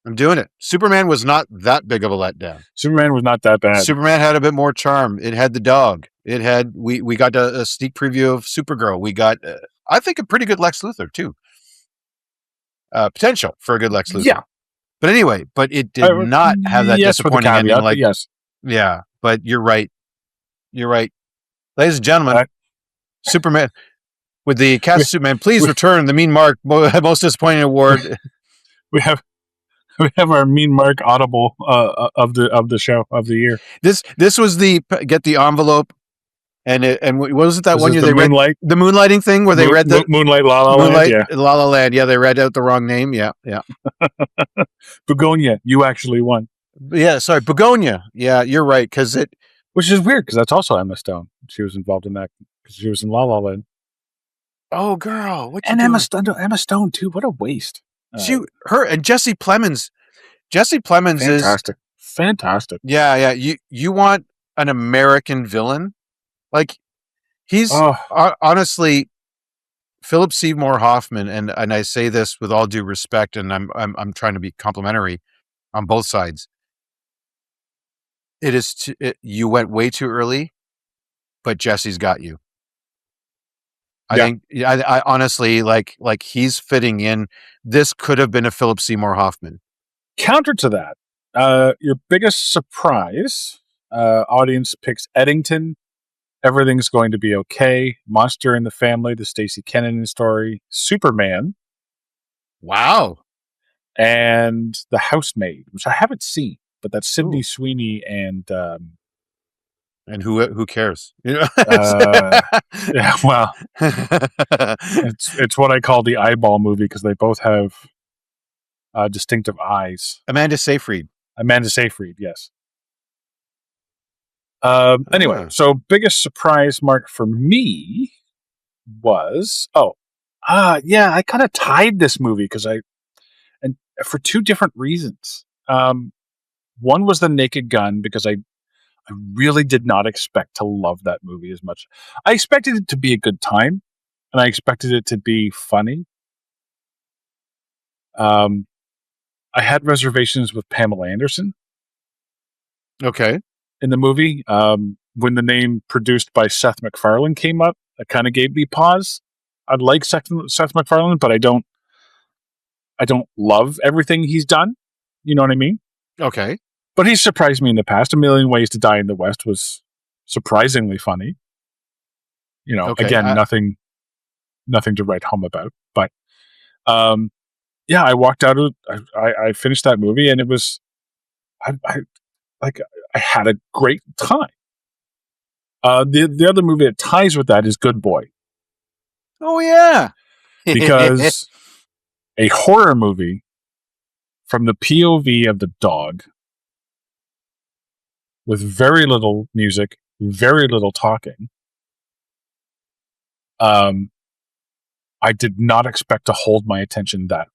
I'm doing it. Superman was not that big of a letdown. Superman was not that bad. Superman had a bit more charm. It had the dog. It had we got a sneak preview of Supergirl. We got I think a pretty good Lex Luthor too. Potential for a good Lex Luthor. Yeah. But anyway, it did not have that disappointing ending. Like, yes. Yeah, but you're right. You're right. Ladies and gentlemen, Superman, with the cast of Superman, please return the Mean Mark Most Disappointing Award. We have our Mean Mark audible of the show of the year. This was the get the envelope. And what was it that one year they read the moonlighting thing where they read the Moonlight La La Land? Yeah. La La Land. Yeah, they read out the wrong name. Yeah. Begonia, you actually won. Yeah, sorry, Begonia. Yeah, you're right which is weird because that's also Emma Stone. She was involved in that because she was in La La Land. Oh, girl, Emma Stone too. What a waste. Her and Jesse Plemons. Jesse Plemons fantastic. Fantastic. Yeah. You want an American villain? Like, he's honestly Philip Seymour Hoffman, and I say this with all due respect, and I'm trying to be complimentary on both sides. You went way too early, but Jesse's got you. I think I honestly like he's fitting in. This could have been a Philip Seymour Hoffman. Counter to that, your biggest surprise, audience picks Eddington. Everything's Going to Be Okay. Monster in the Family, the Stacey Kennedy story. Superman. Wow. And The Housemaid, which I haven't seen, but that's Sydney Sweeney and who cares? Yeah, well, it's what I call the eyeball movie because they both have distinctive eyes. Amanda Seyfried, yes. Anyway, so biggest surprise mark for me was I kind of tied this movie and for two different reasons. One was The Naked Gun because I really did not expect to love that movie as much. I expected it to be a good time, and I expected it to be funny. I had reservations with Pamela Anderson. Okay. In the movie, when the name produced by Seth MacFarlane came up, that kind of gave me pause. I like Seth MacFarlane, but I don't love everything he's done. You know what I mean? Okay. But he's surprised me in the past. A Million Ways to Die in the West was surprisingly funny. You know, again, nothing to write home about. But I walked out of I finished that movie and it was I had a great time. The other movie that ties with that is Good Boy. Oh yeah. Because a horror movie from the POV of the dog with very little music, very little talking. I did not expect to hold my attention that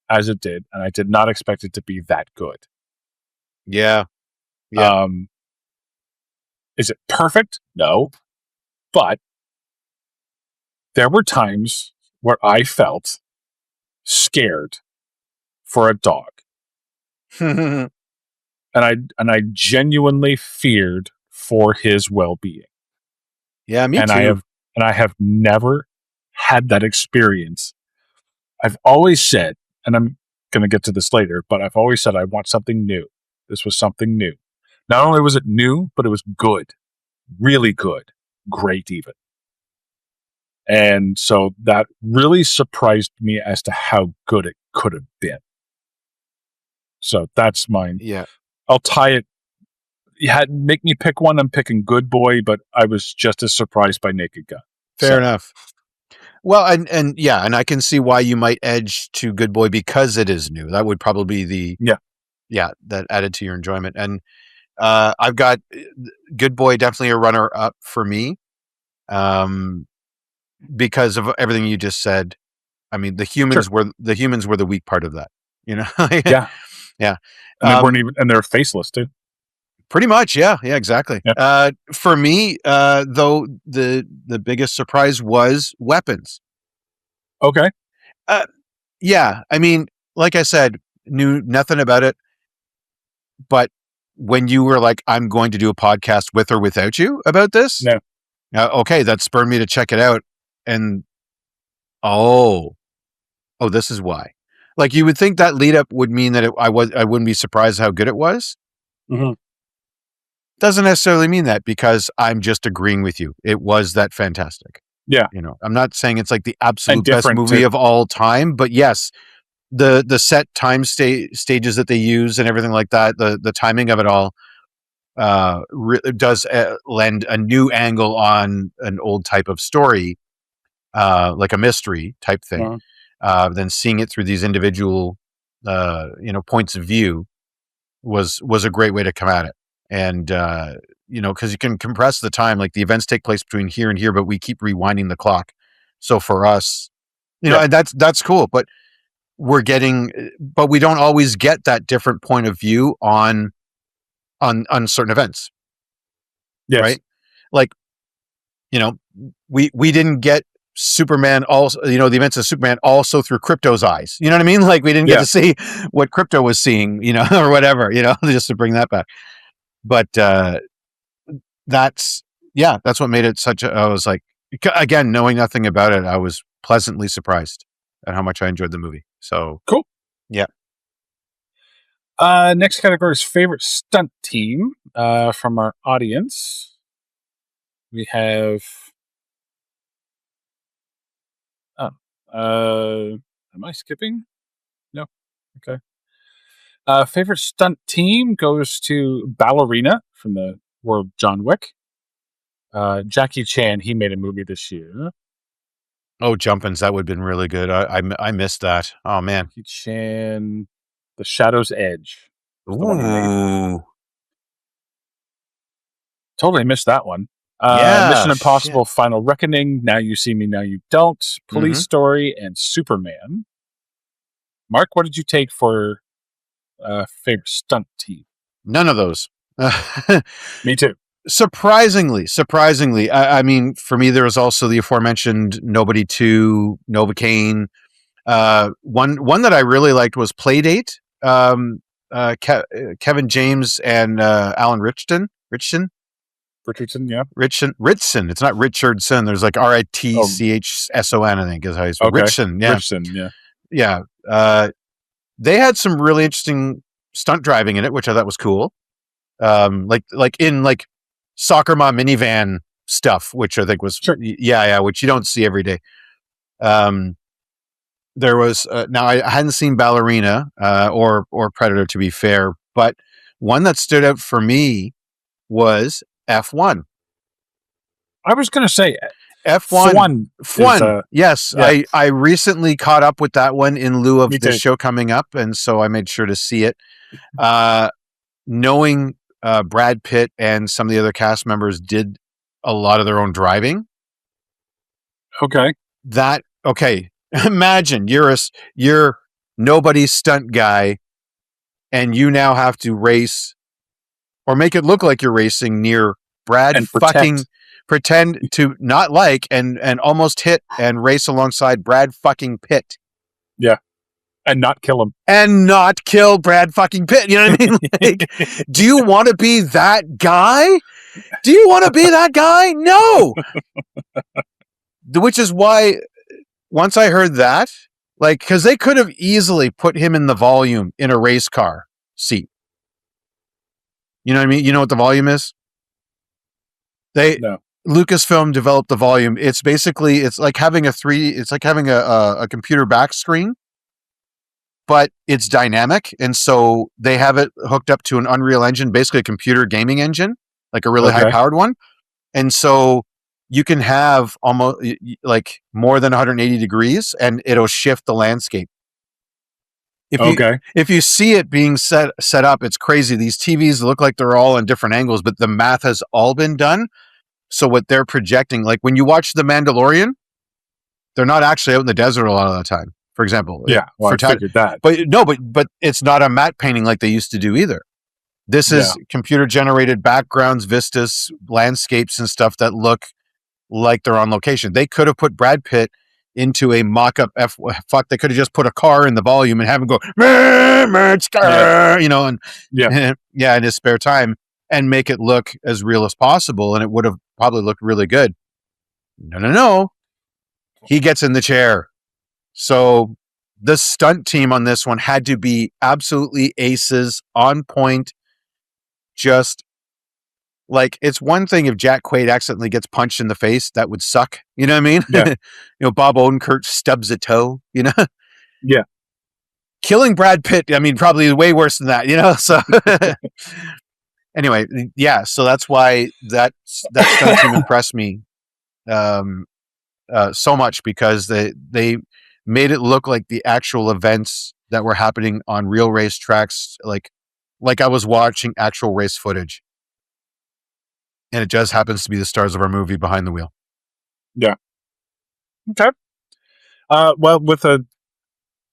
as it did, and I did not expect it to be that good. Yeah. Is it perfect? No. But there were times where I felt scared for a dog. And I genuinely feared for his well-being. Yeah, me too. I have never had that experience. I've always said, and I'm going to get to this later, but I've always said I want something new. This was something new. Not only was it new, but it was good. Really good. Great even. And so that really surprised me as to how good it could have been. So that's mine. Yeah. I'll tie it. You had make me pick one. I'm picking Good Boy, but I was just as surprised by Naked Gun. Fair enough. Well, and yeah, and I can see why you might edge to Good Boy because it is new. That would probably be that added to your enjoyment. And I've got Good Boy definitely a runner up for me, because of everything you just said. I mean, the humans were the weak part of that. You know, Yeah, yeah, and they weren't even, and they're faceless too. pretty much. Yeah, exactly. Yeah. For me, though, the biggest surprise was weapons. Okay. Yeah, I mean, like I said, knew nothing about it, but when you were like, "I'm going to do a podcast with or without you about this," No. okay, that spurred me to check it out. And oh, this is why. Like you would think that lead up would mean that I wouldn't be surprised how good it was. Mm-hmm. Doesn't necessarily mean that, because I'm just agreeing with you. It was that fantastic. Yeah. You know, I'm not saying it's like the absolute best different movie too. of all time, but yes, the set time stages that they use and everything like that, the timing of it all does lend a new angle on an old type of story, like a mystery type thing. Then seeing it through these individual points of view was a great way to come at it. And because you can compress the time, like the events take place between here and here, but we keep rewinding the clock. So for us, and that's cool, but we don't always get that different point of view on certain events. Yes. Right? Like, we didn't get Superman also, the events of Superman also through Crypto's eyes. You know what I mean? Like we didn't get to see what Crypto was seeing, or whatever, just to bring that back. But that's what made it I was like, again, knowing nothing about it, I was pleasantly surprised at how much I enjoyed the movie. So cool. Yeah. Next category is favorite stunt team from our audience. We have. Am I skipping? No. Okay. Favorite stunt team goes to Ballerina from the world John Wick. Jackie Chan, he made a movie this year. Oh, Jumpins, that would have been really good. I missed that. Oh man. Jackie Chan, The Shadow's Edge. Ooh. Totally missed that one. Yeah. Mission Impossible: Final Reckoning, Now You See Me, Now You Don't, Police Story, and Superman. Mark, what did you take for favorite stunt team? None of those. Me too. Surprisingly, I mean, for me, there was also the aforementioned Nobody 2, Novocaine. One that I really liked was Playdate. Kevin James and Alan Richardson. Richardson, yeah. Ritson. It's not Richardson. There's like Ritchson, I think is how you spell Richardson. Yeah. Richardson, yeah. Yeah. They had some really interesting stunt driving in it, which I thought was cool. Like in like soccer mom minivan stuff, which I think was which you don't see every day. There was now I hadn't seen Ballerina or Predator, to be fair, but one that stood out for me was F1. I was going to say F1. Yes, yeah. I recently caught up with that one in lieu of this show coming up, and so I made sure to see it. Knowing Brad Pitt and some of the other cast members did a lot of their own driving. Okay. Imagine you're nobody's stunt guy, and you now have to race or make it look like you're racing near Brad and pretend to not like and almost hit and race alongside Brad fucking Pitt. Yeah. And not kill him. And not kill Brad fucking Pitt. You know what I mean? Like, do you want to be that guy? Do you want to be that guy? No. Which is why once I heard that, like, because they could have easily put him in the volume in a race car seat. You know what I mean? You know what the volume is? Lucasfilm developed the volume. It's basically, it's like having a computer back screen, but it's dynamic. And so they have it hooked up to an Unreal Engine, basically a computer gaming engine, like a really high powered one. And so you can have almost like more than 180 degrees, and it'll shift the landscape. If you see it being set up, it's crazy. These TVs look like they're all on different angles, but the math has all been done. So what they're projecting, like when you watch The Mandalorian, they're not actually out in the desert a lot of the time. For example, I figured that. But it's not a matte painting like they used to do either. This is computer generated backgrounds, vistas, landscapes, and stuff that look like they're on location. They could have put Brad Pitt into a mock-up they could have just put a car in the volume and have him go in his spare time and make it look as real as possible, and it would have probably looked really good. No, he gets in the chair. So the stunt team on this one had to be absolutely aces, on point. Just like, it's one thing if Jack Quaid accidentally gets punched in the face, that would suck. You know what I mean? Yeah. Bob Odenkirk stubs a toe, Yeah. Killing Brad Pitt, I mean, probably way worse than that, so anyway, yeah, so that's why that stunt team impressed me so much, because they made it look like the actual events that were happening on real race tracks, like I was watching actual race footage. And it just happens to be the stars of our movie behind the wheel. Yeah. Okay. Well, with a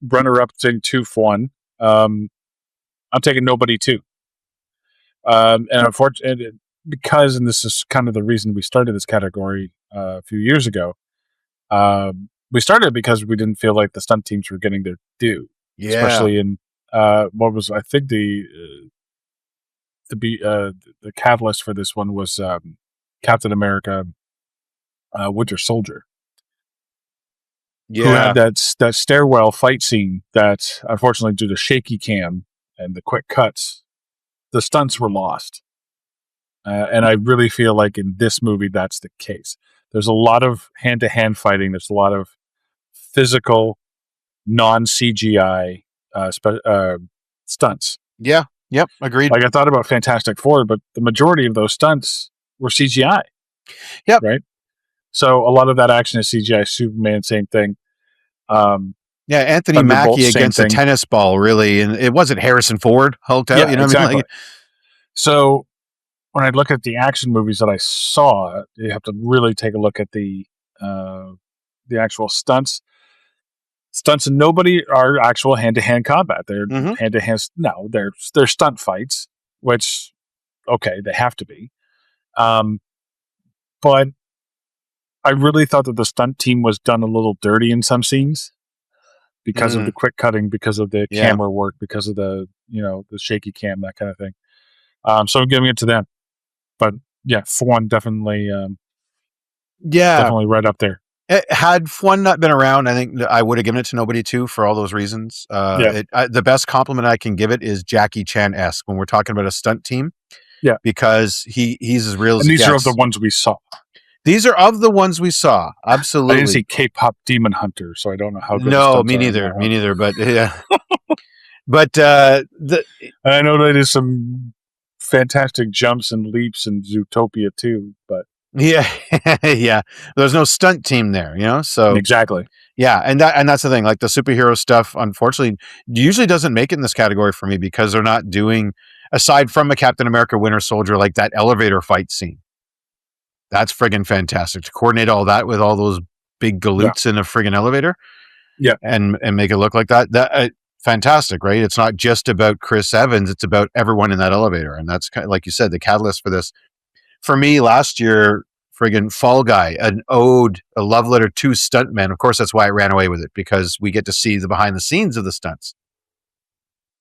runner-up thing 2 for 1, I'm taking Nobody 2. And unfortunately, because, and this is kind of the reason we started this category a few years ago, we started because we didn't feel like the stunt teams were getting their due. Yeah. Especially in what was, I think, the catalyst for this one was Captain America, Winter Soldier. Yeah. Who had that stairwell fight scene that, unfortunately, due to shaky cam and the quick cuts, the stunts were lost. And I really feel like in this movie, that's the case. There's a lot of hand-to-hand fighting. There's a lot of physical, non-CGI stunts. Yeah. Yep. Agreed. Like, I thought about Fantastic Four, but the majority of those stunts were CGI. Yep. Right? So a lot of that action is CGI. Superman, same thing. Anthony Mackie against a tennis ball, really, and it wasn't Harrison Ford hulked out. Exactly. I mean? So when I look at the action movies that I saw, you have to really take a look at the actual stunts. Stunts in Nobody are actual hand-to-hand combat. They're hand-to-hand. No, they're stunt fights, which, okay, they have to be. But I really thought that the stunt team was done a little dirty in some scenes because of the quick cutting, because of the camera work, because of the the shaky cam, that kind of thing. So I'm giving it to them. But yeah, F1 definitely, definitely right up there. Had F1 not been around, I think I would have given it to Nobody 2 for all those reasons. The best compliment I can give it is Jackie Chan-esque when we're talking about a stunt team. Yeah, because he's as real as he gets. And these are of the ones we saw. These are of the ones we saw. Absolutely. I didn't see K-pop Demon Hunter, so I don't know how good. No, me neither. Me neither. But yeah, but I know they did some fantastic jumps and leaps in Zootopia too. But yeah, there's no stunt team there, So exactly. Yeah, and that's the thing. Like, the superhero stuff, unfortunately, usually doesn't make it in this category for me, because they're not doing, aside from a Captain America Winter Soldier, like that elevator fight scene. That's friggin' fantastic to coordinate all that with all those big galoots in a friggin' elevator. Yeah. And make it look like that. That fantastic, right? It's not just about Chris Evans, it's about everyone in that elevator. And that's kind of, like you said, the catalyst for this. For me, last year, friggin' Fall Guy, a love letter to stuntmen. Of course, that's why I ran away with it, because we get to see the behind the scenes of the stunts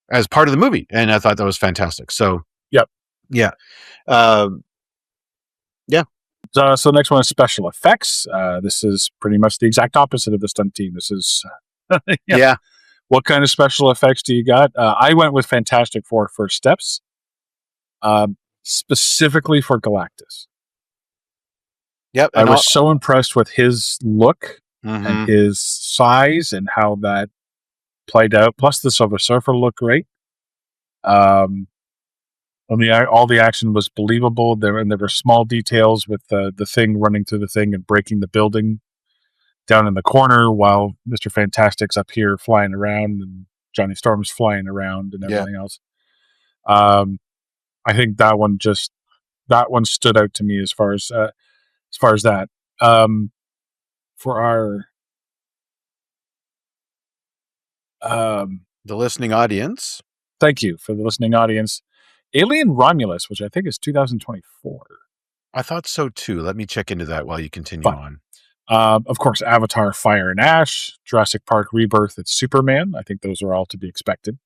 as part of the movie. And I thought that was fantastic. So, yep. Yeah. Yeah. So next one is special effects. This is pretty much the exact opposite of the stunt team. This is yeah. What kind of special effects do you got? I went with Fantastic Four First Steps, specifically for Galactus. Yep. I was so impressed with his look and his size and how that played out. Plus, the Silver Surfer looked great. All the action was believable. There were small details with the thing running through the thing and breaking the building down in the corner while Mr. Fantastic's up here flying around and Johnny Storm's flying around and everything else. I think that one stood out to me as far as that. For our the listening audience. Thank you for the listening audience. Alien Romulus, which I think is 2024. I thought so too. Let me check into that while you continue on. Of course, Avatar, Fire and Ash, Jurassic Park Rebirth, it's Superman. I think those are all to be expected.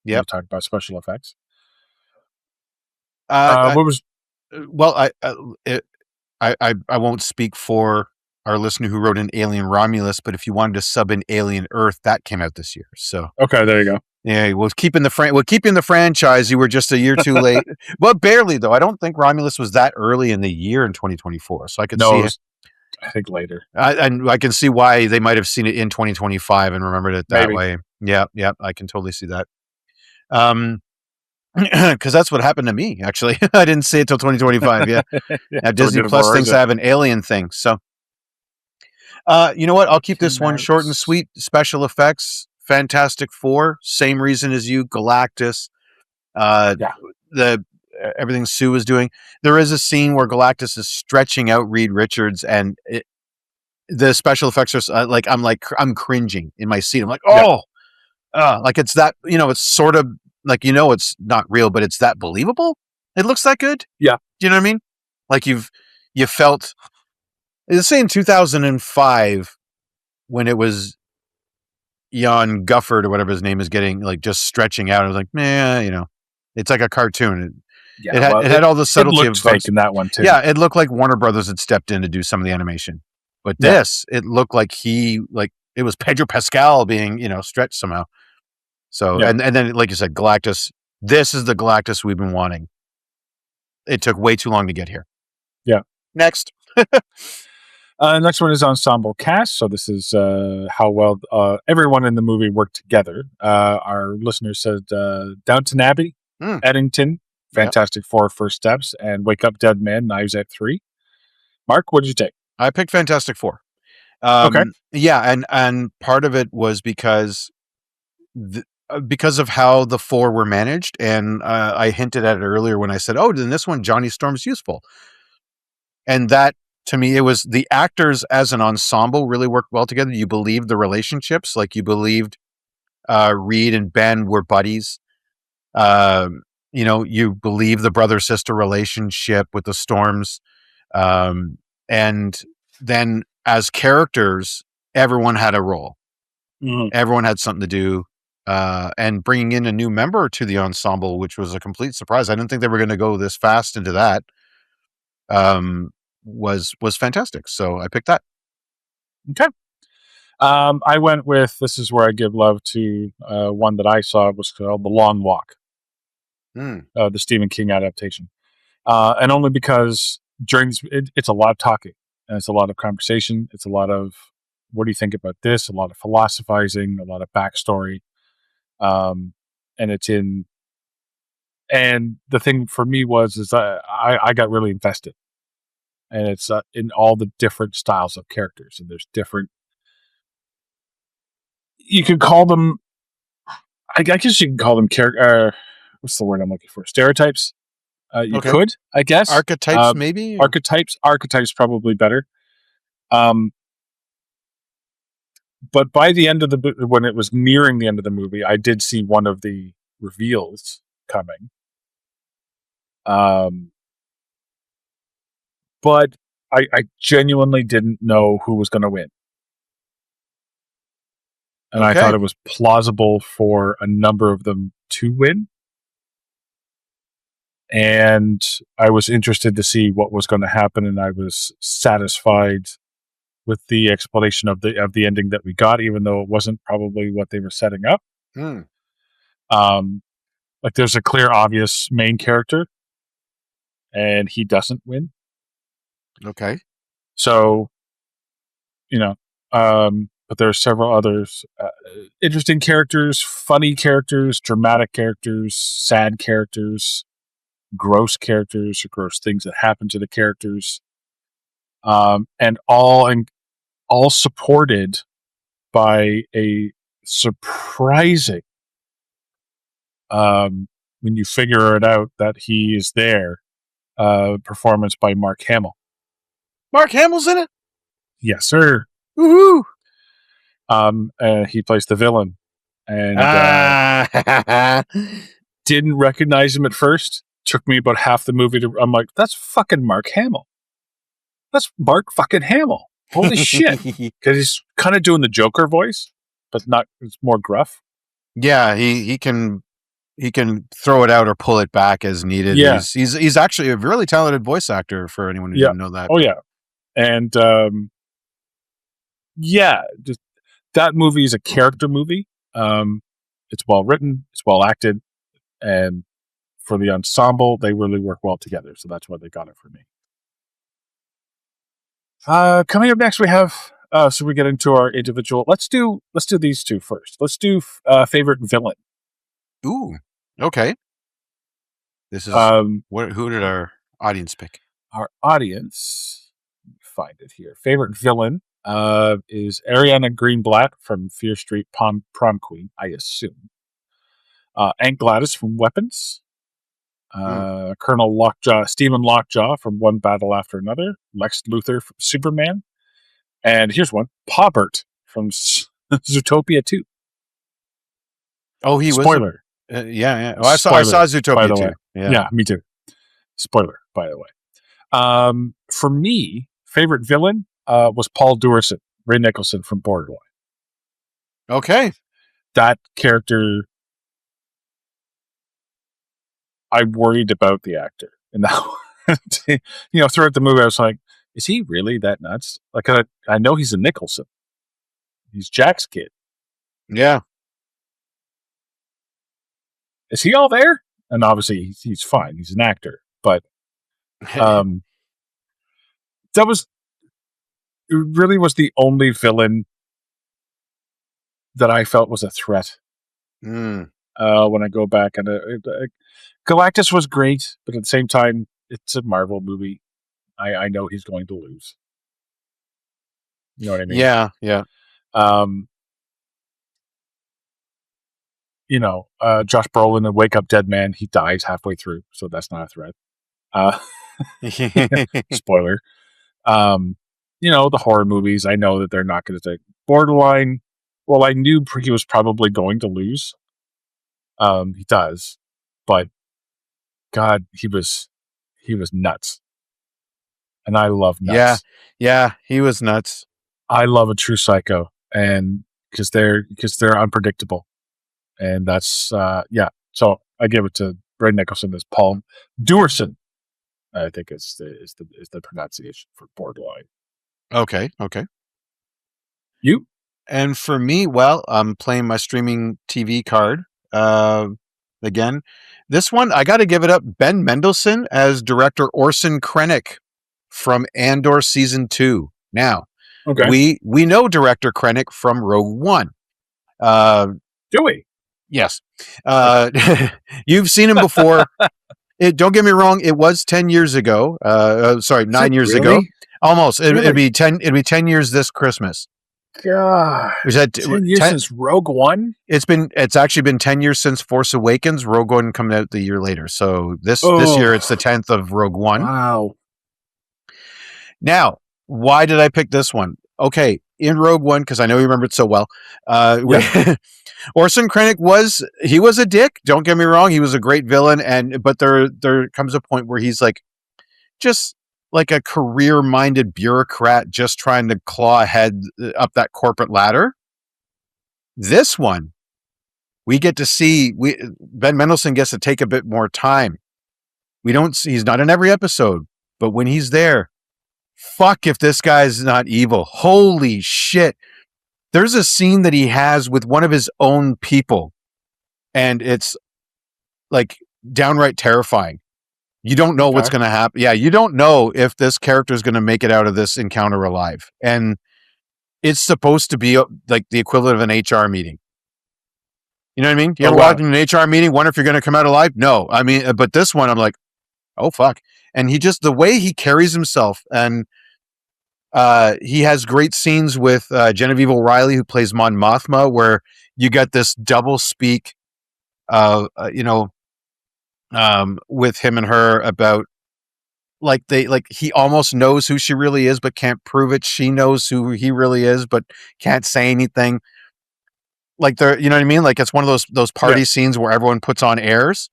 Yeah. Talk about special effects. What was? Well, I won't speak for our listener who wrote in Alien Romulus, but if you wanted to sub in Alien Earth, that came out this year. So okay, there you go. Yeah, well, keeping the franchise. You were just a year too late. Well, barely though. I don't think Romulus was that early in the year in 2024, so I could see it. I think later. And I can see why they might have seen it in 2025 and remembered it that way. Yeah, I can totally see that. Because that's what happened to me. Actually, I didn't see it till 2025. Yeah, now Disney Plus thinks I have an alien thing. So, you know what? I'll keep this one short and sweet. Special effects, Fantastic Four. Same reason as you, Galactus. The everything Sue was doing. There is a scene where Galactus is stretching out Reed Richards, and the special effects are I'm cringing in my seat. I'm like, like it's that, it's sort of like, it's not real, but it's that believable. It looks that good. Yeah. Do you know what I mean? Like you felt, let's say in 2005 when it was Jan Gufford or whatever his name is getting like just stretching out. I was like, it's like a cartoon. It had all the subtlety of fake in that one too. Yeah, it looked like Warner Brothers had stepped in to do some of the animation. But it looked like it was Pedro Pascal being, stretched somehow. So, and then, like you said, Galactus, this is the Galactus we've been wanting. It took way too long to get here. Yeah. Next. Next one is ensemble cast. So this is how well everyone in the movie worked together. Our listener said Downton Abbey, Eddington, Fantastic Four, First Steps, and Wake Up Dead Men, Knives Out 3. Mark, what did you take? I picked Fantastic Four. Okay. Yeah, and part of it was because of how the four were managed, and I hinted at it earlier when I said, "Oh, in this one, Johnny Storm's useful," and that to me, it was the actors as an ensemble really worked well together. You believed the relationships, like you believed Reed and Ben were buddies. You believe the brother-sister relationship with the Storms. And then as characters, everyone had a role. Mm-hmm. Everyone had something to do. And bringing in a new member to the ensemble, which was a complete surprise. I didn't think they were going to go this fast into that. Was fantastic. So I picked that. Okay. I went with, this is where I give love to one that I saw, was called The Long Walk. The Stephen King adaptation. And only because during this, it's a lot of talking and it's a lot of conversation. It's a lot of, what do you think about this? A lot of philosophizing, a lot of backstory. And the thing for me is I got really invested, and it's in all the different styles of characters, and there's different, you could call them, I guess you can call them what's the word I'm looking for? Stereotypes. You could, I guess. Archetypes, maybe? Archetypes probably better. But by the end of when it was nearing the end of the movie, I did see one of the reveals coming. But I genuinely didn't know who was going to win. And I thought it was plausible for a number of them to win. And I was interested to see what was going to happen, and I was satisfied with the explanation of the ending that we got, even though it wasn't probably what they were setting up. Like there's a clear, obvious main character, and he doesn't win. Okay. So, but there are several others, interesting characters, funny characters, dramatic characters, sad characters, gross characters or gross things that happen to the characters, and all supported by a surprising, when you figure it out that he is there, performance by Mark Hamill. Mark Hamill's in it? Yes, sir. Woohoo! He plays the villain, and didn't recognize him at first. Took me about half the movie to. I'm like, that's fucking Mark Hamill. That's Mark fucking Hamill. Holy shit! Because he's kind of doing the Joker voice, but not. It's more gruff. Yeah, he can throw it out or pull it back as needed. Yeah. He's actually a really talented voice actor for anyone who didn't know that. Oh yeah, and just that movie is a character movie. It's well written, it's well acted, and for the ensemble, they really work well together. So that's why they got it for me. Coming up next, we have so we get into our individual. Let's do these two first. Let's do favorite villain. Ooh, okay. This is who did our audience pick? Our audience, let me find it here. Favorite villain is Ariana Greenblatt from Fear Street Prom Queen, I assume. Aunt Gladys from Weapons. Colonel Lockjaw, Stephen Lockjaw from One Battle After Another. Lex Luthor from Superman. And here's one, Paubert from Zootopia 2. Oh, he Spoiler. was. Yeah. Oh, I saw Zootopia by the 2. Way. Yeah, me too. Spoiler, by the way. For me, favorite villain was Paul Dewarson, Ray Nicholson from Borderline. Okay. That character, I worried about the actor. And now, throughout the movie, I was like, is he really that nuts? Like, I know he's a Nicholson. He's Jack's kid. Yeah. Is he all there? And obviously, he's fine. He's an actor. But it really was the only villain that I felt was a threat. When I go back, and Galactus was great, but at the same time, it's a Marvel movie. I know he's going to lose. You know what I mean? Yeah. Josh Brolin in Wake Up Dead Man, he dies halfway through, so that's not a threat. Spoiler. The horror movies, I know that they're not going to take Borderline. Well, I knew he was probably going to lose. He does, but God, he was nuts, and I love nuts. Yeah, he was nuts. I love a true psycho, and because they're unpredictable, and that's So I give it to Ray Nicholson as Paul Dewarson. I think is the pronunciation for Borderline. Okay. You? And for me, well, I'm playing my streaming TV card again. This one, I got to give it up. Ben Mendelsohn as director Orson Krennic from Andor Season 2. Now, we know director Krennic from Rogue One. Do we? Yes. You've seen him before. Don't get me wrong. It was 10 years ago. 9 years ago. Almost. It'd be 10 years this Christmas. God. Was that 10 years since Rogue One? It's actually been 10 years since Force Awakens. Rogue One coming out the year later. So this year it's the 10th of Rogue One. Wow. Now, why did I pick this one? Okay, in Rogue One, because I know you remember it so well. Orson Krennic was a dick. Don't get me wrong; he was a great villain, but there comes a point where he's just like a career-minded bureaucrat, just trying to claw ahead up that corporate ladder. This one, we get to see. Ben Mendelsohn gets to take a bit more time. He's not in every episode, but when he's there, fuck if this guy's not evil. Holy shit. There's a scene that he has with one of his own people, and it's downright terrifying. You don't know what's going to happen. Yeah, you don't know if this character is going to make it out of this encounter alive. And it's supposed to be like the equivalent of an HR meeting. You know what I mean? You ever walk in an HR meeting, wonder if you're going to come out alive? No. I mean, but this one, I'm like, Oh fuck! And he just the way he carries himself, and he has great scenes with Genevieve O'Reilly, who plays Mon Mothma, where you get this double speak, with him and her about like he almost knows who she really is, but can't prove it. She knows who he really is, but can't say anything. Like they're, you know what I mean? Like it's one of those Yeah. party scenes where everyone puts on airs.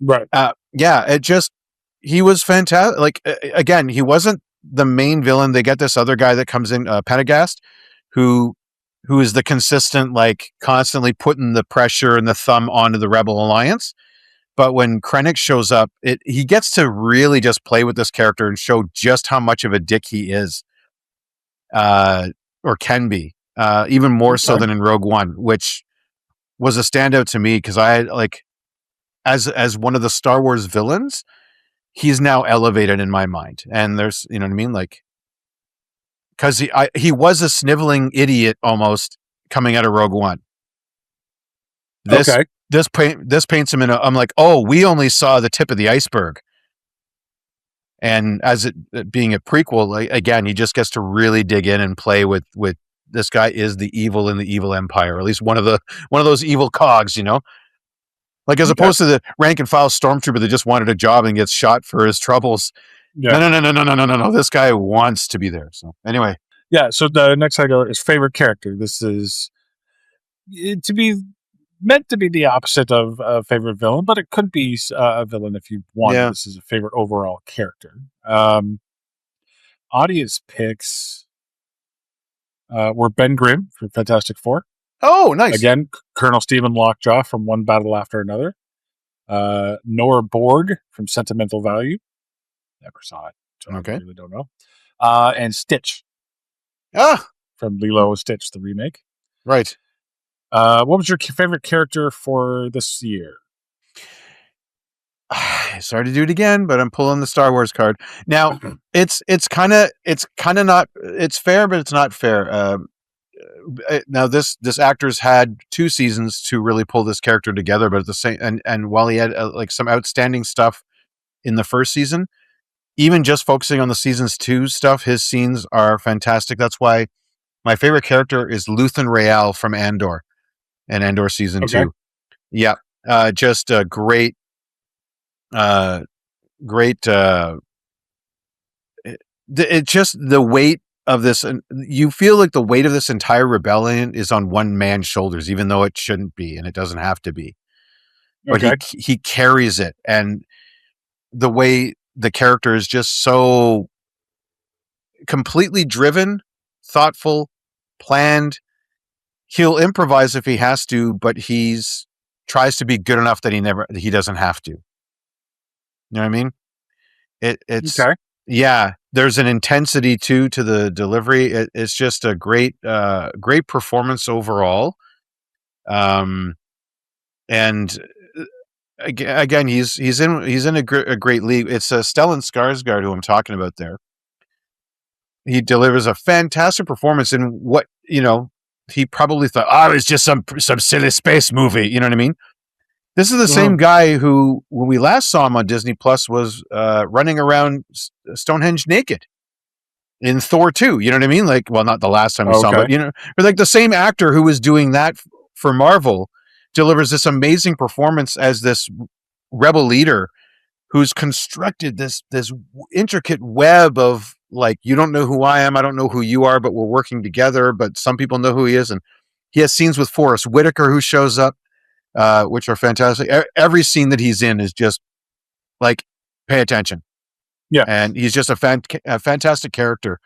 Right. Yeah, it just he was fantastic. Like again, he wasn't the main villain. They get this other guy that comes in, Pendergast, who who is the consistent, like constantly putting the pressure and the thumb onto the Rebel Alliance. But when Krennic shows up, he gets to really just play with this character and show just how much of a dick he is, uh, or can be, even more so Okay. than in Rogue One, which was a standout to me because I like as one of the Star Wars villains, he's now elevated in my mind. And there's, you know what I mean, like because he was a sniveling idiot almost coming out of Rogue One. This Okay. this paints him in a. I'm like, oh, we only saw the tip of the iceberg. And as it being a prequel, like, again, he just gets to really dig in and play with this guy is the evil in the evil empire, or at least one of those evil cogs, you know. Like as Okay. opposed to the rank and file stormtrooper that just wanted a job and gets shot for his troubles. No, Yeah. no, no, no, no, no, no, no, no. This guy wants to be there. So anyway, Yeah. So the next category is favorite character. This is to be meant to be the opposite of a favorite villain, but it could be a villain if you wanted. yeah. This is a favorite overall character. Audience picks were Ben Grimm from Fantastic Four. Oh, nice. Again, Colonel Stephen Lockjaw from One Battle After Another. Nora Borg from Sentimental Value. Never saw it, so I Okay. really don't know. And Stitch Ah, from Lilo and Stitch, the remake. right. What was your favorite character for this year? Sorry to do it again, but I'm pulling the Star Wars card now. It's kind of not. It's fair, but it's not fair. Now this actor's had 2 seasons to really pull this character together, but at the same and while he had like some outstanding stuff in the first season, even just focusing on the seasons 2 stuff, his scenes are fantastic. That's why my favorite character is Luthen Rael from Andor and Andor season Okay. 2. Yeah, just a uh, great. It just the weight of this, and you feel like the weight of this entire rebellion is on one man's shoulders, even though it shouldn't be, and it doesn't have to be. But Okay. he carries it, and the way the character is just so completely driven, thoughtful, planned. He'll improvise if he has to, but he's tries to be good enough that he doesn't have to. You know what I mean? It's Okay. yeah. There's an intensity too to the delivery. It's just a great performance overall. Um, and again, he's in a great league. It's Stellan Skarsgård who I'm talking about there. He delivers a fantastic performance in what, he probably thought, oh, it's just some silly space movie. You know what I mean? This is the same guy who, when we last saw him on Disney Plus, was running around Stonehenge naked in Thor 2. You know what I mean? Like, well, not the last time we saw him, Okay. but, or like the same actor who was doing that for Marvel delivers this amazing performance as this rebel leader who's constructed this intricate web of, like, you don't know who I am, I don't know who you are, but we're working together. But some people know who he is, and he has scenes with Forrest Whitaker who shows up, which are fantastic. Every scene that he's in is just like, pay attention. Yeah. And he's just a fantastic character,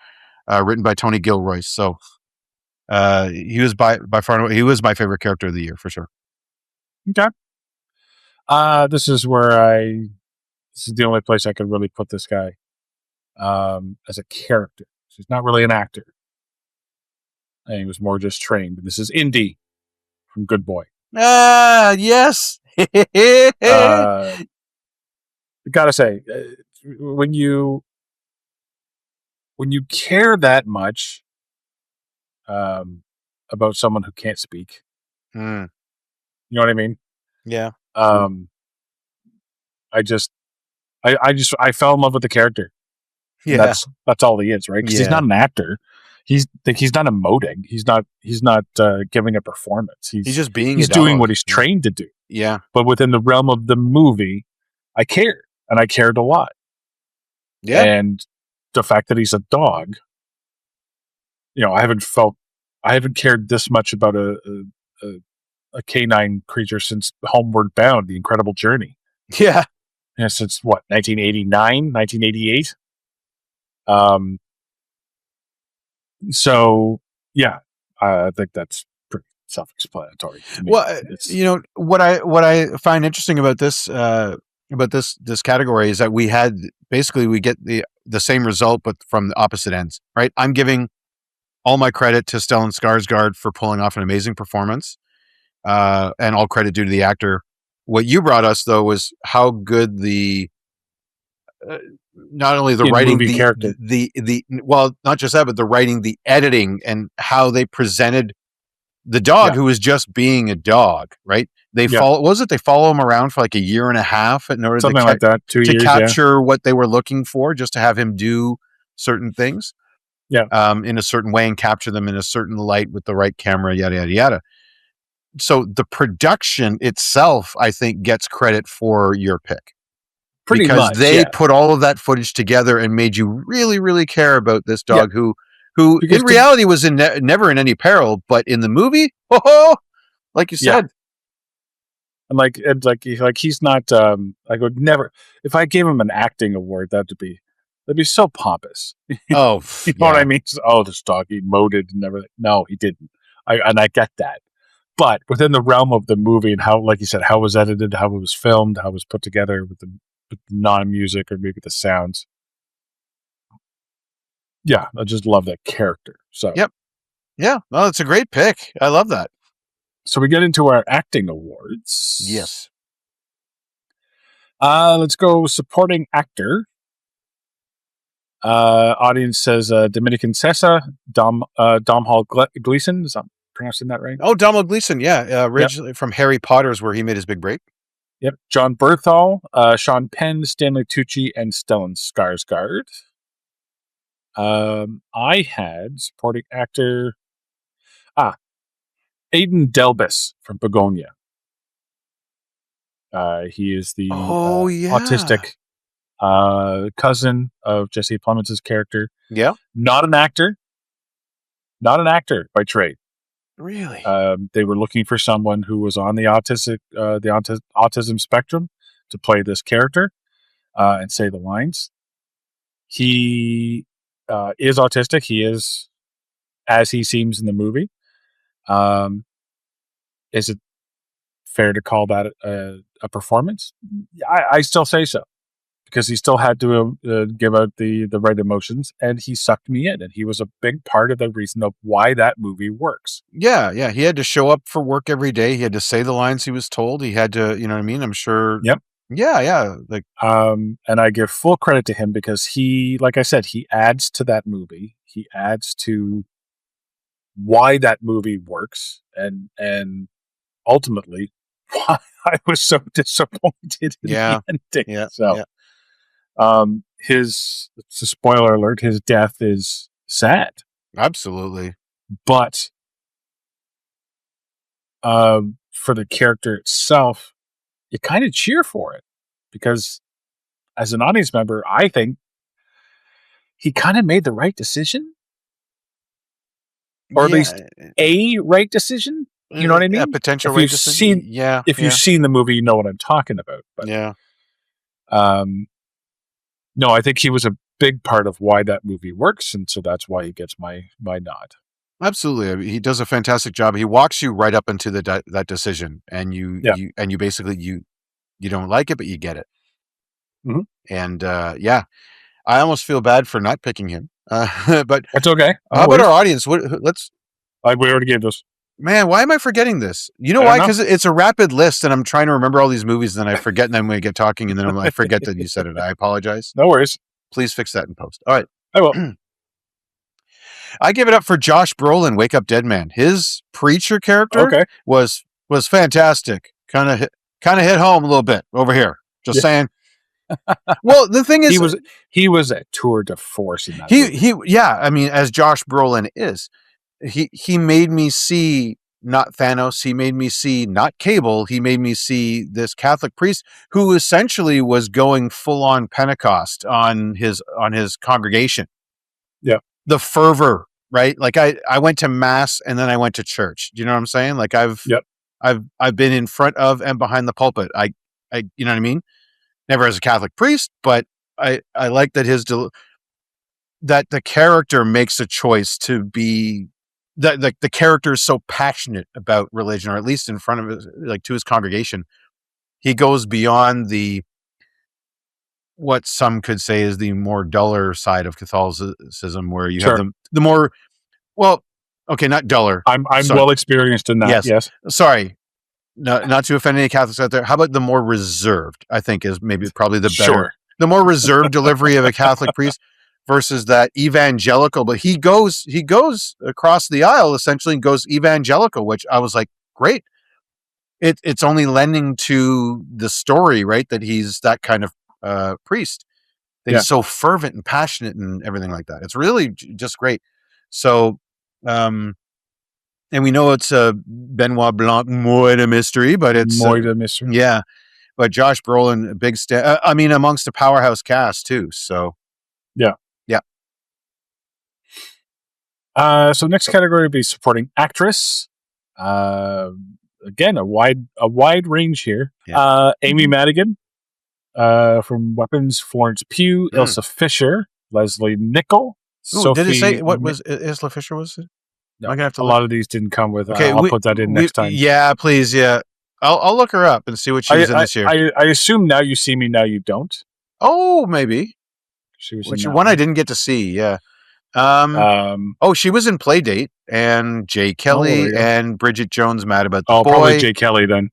written by Tony Gilroy. So he was by far he was my favorite character of the year for sure. Okay. This is where this is the only place I could really put this guy as a character. So he's not really an actor. And he was more just trained. This is Indy from Good Boy. Ah, yes. Gotta say, when you care that much about someone who can't speak, Mm, you know what I mean? yeah. Um, I just I fell in love with the character. And Yeah. that's all he is, right? Because he's Yeah. not an actor. He's not emoting. He's not giving a performance. He's just being a He's doing dog. what he's trained to do. Yeah. But within the realm of the movie, I cared, and I cared a lot. Yeah. And the fact that he's a dog, I haven't cared this much about a canine creature since Homeward Bound: The Incredible Journey. Yeah. Yeah, since what, 1989, 1988. So yeah, I think that's pretty self-explanatory to me. Well, what I find interesting about this category is that we get the same result, but from the opposite ends, right? I'm giving all my credit to Stellan Skarsgård for pulling off an amazing performance, and all credit due to the actor. What you brought us though was how good the not only the writing, character, not just that, but the writing, the editing, and how they presented the dog who was just being a dog, right? They follow him around for like a year and a half in order something like that, 2 years, capture what they were looking for, just to have him do certain things, in a certain way and capture them in a certain light with the right camera, yada yada yada. So the production itself, I think, gets credit for your pick. Because they put all of that footage together and made you really, really care about this dog who in reality was never in any peril, but in the movie, like you said. And like he's not. I would never. If I gave him an acting award, that'd be so pompous. Oh, you know what I mean? Oh, this dog, he emoted and everything. No, he didn't. I get that. But within the realm of the movie and how, like you said, how it was edited, how it was filmed, how it was put together with the non-music or maybe the sounds. Yeah, I just love that character. So yep. Yeah, well, it's a great pick. I love that. So we get into our acting awards. Yes. Let's go supporting actor. Audience says Dominican Sessa, Domhnall Gleeson. Is that pronouncing that right? Oh, Domhnall Gleeson, yeah. Originally from Harry Potter's where he made his big break. Yep. John Berthal, Sean Penn, Stanley Tucci, and Stellan Skarsgård. I had supporting actor Aidan Delbus from Begonia. He is the autistic cousin of Jesse Plemons' character. Yeah. Not an actor by trade. Really? They were looking for someone who was on the autism spectrum to play this character and say the lines. He is autistic. He is as he seems in the movie. Is it fair to call that a performance? I still say so, because he still had to give out the right emotions, and he sucked me in, and he was a big part of the reason of why that movie works. Yeah. He had to show up for work every day. He had to say the lines he was told. He had to, you know what I mean? I'm sure. Yep. Yeah. Like, and I give full credit to him because he, like I said, he adds to that movie. He adds to why that movie works, and ultimately why I was so disappointed in the ending. Yeah. So, it's a spoiler alert, his death is sad. Absolutely. But for the character itself, you kind of cheer for it, because as an audience member, I think he kind of made the right decision, or at least a right decision. You know what I mean? A potential right decision. If you've seen the movie, you know what I'm talking about. But, no, I think he was a big part of why that movie works, and so that's why he gets my nod. Absolutely. I mean, he does a fantastic job. He walks you right up into that decision, and you basically you don't like it, but you get it. Mm-hmm. And I almost feel bad for not picking him, but that's okay. How about our audience? We already gave this. Man, why am I forgetting this? You know why? Because it's a rapid list, and I'm trying to remember all these movies, and then I forget, and then we get talking, and then I forget that you said it. I apologize. No worries. Please fix that in post. All right. I will. I give it up for Josh Brolin, Wake Up Dead Man. His preacher character was fantastic. Kind of hit home a little bit over here. Just saying. Well, the thing is, he was a tour de force in that movie. Yeah. I mean, as Josh Brolin is, he made me see not Thanos. He made me see not Cable. He made me see this Catholic priest who essentially was going full on Pentecost on his congregation. Yeah, the fervor, right? Like I went to mass and then I went to church. Do you know what I'm saying? Like I've been in front of and behind the pulpit. You know what I mean? Never as a Catholic priest, but I like that that the character makes a choice to be that the character is so passionate about religion, or at least in front of his, like to his congregation. He goes beyond what some could say is the more duller side of Catholicism, where you have the more, well, okay, not duller. I'm well experienced in that. Yes. Sorry, not to offend any Catholics out there. How about the more reserved? I think is maybe probably the better, the more reserved delivery of a Catholic priest versus that evangelical. But he goes across the aisle essentially and goes evangelical, which I was like, great. It's only lending to the story, right? That he's that kind of priest. That he's so fervent and passionate and everything like that. It's really just great. So, and we know it's a Benoit Blanc more a mystery, but it's more a mystery. Yeah, but Josh Brolin, a big I mean, amongst a powerhouse cast too. So, yeah. So next category would be supporting actress. Again, a wide range here. Yeah. Amy Madigan from Weapons, Florence Pugh, Ilsa Fisher, Leslie Nichol. Did it say what was Isla Fisher? Was it? No, I'm gonna have to. A lot of these didn't come with. Okay, I'll put that in next time. Yeah, please. Yeah, I'll look her up and see what she was in this year. I assume Now You See Me, Now You Don't. Oh, maybe. She was which one I didn't get to see. Yeah. Oh, she was in Playdate and Jay Kelly and Bridget Jones Mad About the Boy. Probably Jay Kelly then.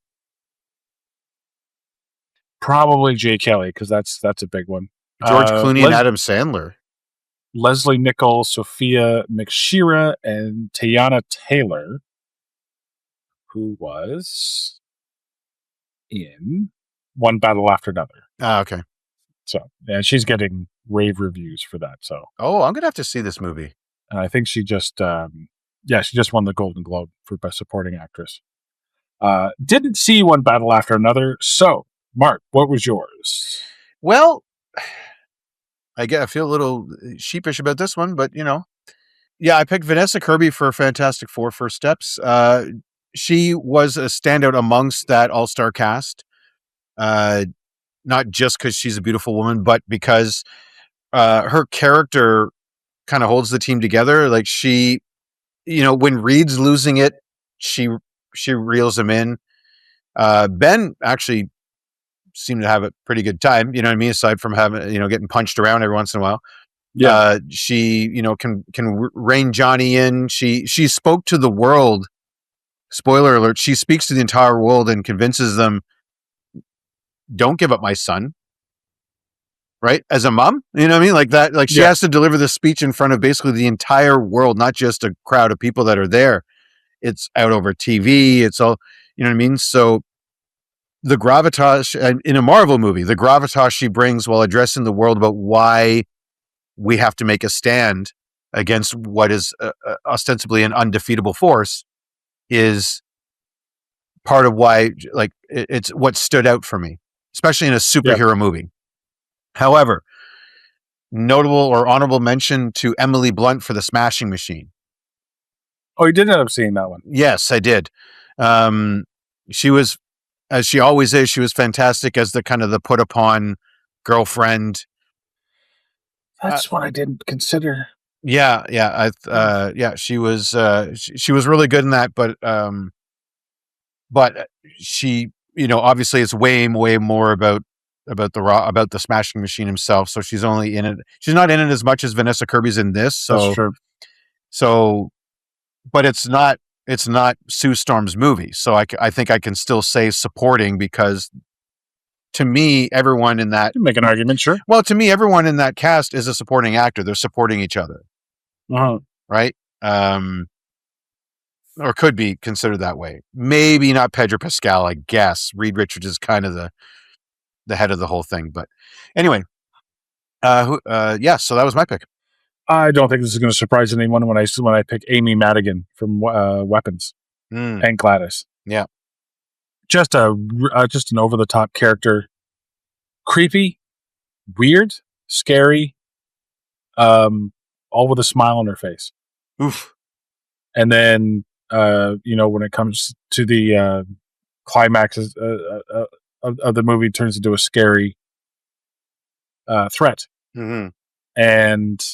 Probably Jay Kelly because that's a big one. George Clooney and Adam Sandler. Leslie Nichol, Sophia McShera, and Teyana Taylor, who was in One Battle After Another. Ah, okay. So, yeah, she's getting rave reviews for that. So, I'm gonna have to see this movie. And I think she just, she just won the Golden Globe for Best Supporting Actress. Didn't see One Battle After Another. So, Mark, what was yours? Well, I feel a little sheepish about this one, but yeah, I picked Vanessa Kirby for Fantastic Four: First Steps. She was a standout amongst that all-star cast. Not just because she's a beautiful woman, but because her character kind of holds the team together. Like she, when Reed's losing it, she reels him in. Ben actually seemed to have a pretty good time. You know what I mean? Aside from having, getting punched around every once in a while. Yeah. She, can rein Johnny in. She spoke to the world. Spoiler alert. She speaks to the entire world and convinces them, don't give up my son. Right? As a mom, you know what I mean? Like that, like she has to deliver this speech in front of basically the entire world, not just a crowd of people that are there. It's out over TV. It's all, you know what I mean? So the gravitas in a Marvel movie, the gravitas she brings while addressing the world about why we have to make a stand against what is ostensibly an undefeatable force is part of why, like, it's what stood out for me, especially in a superhero movie. However, notable or honorable mention to Emily Blunt for The Smashing Machine. Oh, you did end up seeing that one? Yes, I did. She was, as she always is, she was fantastic as the kind of the put upon girlfriend. That's what I didn't consider. Yeah, she was really good in that, but she, obviously it's way more about the Smashing Machine himself. So she's only in it. She's not in it as much as Vanessa Kirby's in this. So, that's true. So, but it's not Sue Storm's movie. So I think I can still say supporting, because to me, everyone in that, you make an argument, sure. Well, to me, everyone in that cast is a supporting actor. They're supporting each other. Right. Or could be considered that way. Maybe not Pedro Pascal, I guess. Reed Richards is kind of the head of the whole thing. But anyway, yeah. So that was my pick. I don't think this is going to surprise anyone when I pick Amy Madigan from Weapons and Gladys. Yeah, just an over the top character, creepy, weird, scary, all with a smile on her face. Oof. And then when it comes to the climax of the movie, turns into a scary threat. Mm-hmm. And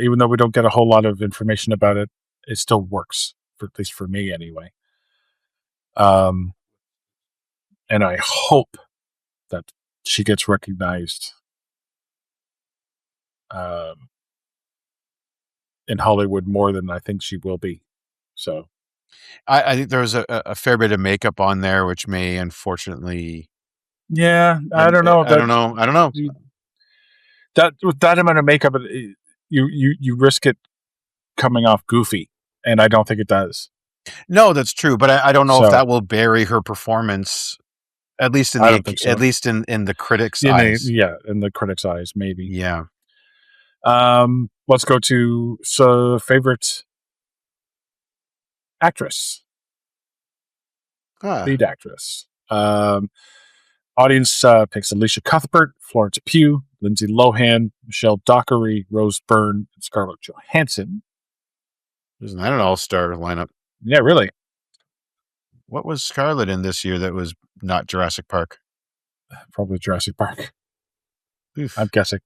even though we don't get a whole lot of information about it, it still works, at least for me anyway. And I hope that she gets recognized in Hollywood more than I think she will be. So I think there was a fair bit of makeup on there, which may unfortunately. Yeah, I don't know. I don't know. That with that amount of makeup, you risk it coming off goofy, and I don't think it does. No, that's true, but I don't know if that will bury her performance. At least in the critics' eyes. In the critics' eyes, maybe. Yeah. Let's go to favorite actress, lead actress. Audience picks Alicia Cuthbert, Florence Pugh, Lindsay Lohan, Michelle Dockery, Rose Byrne, and Scarlett Johansson. Isn't that an all-star lineup? Yeah, really. What was Scarlett in this year that was not Jurassic Park? Probably Jurassic Park. Oof. I'm guessing.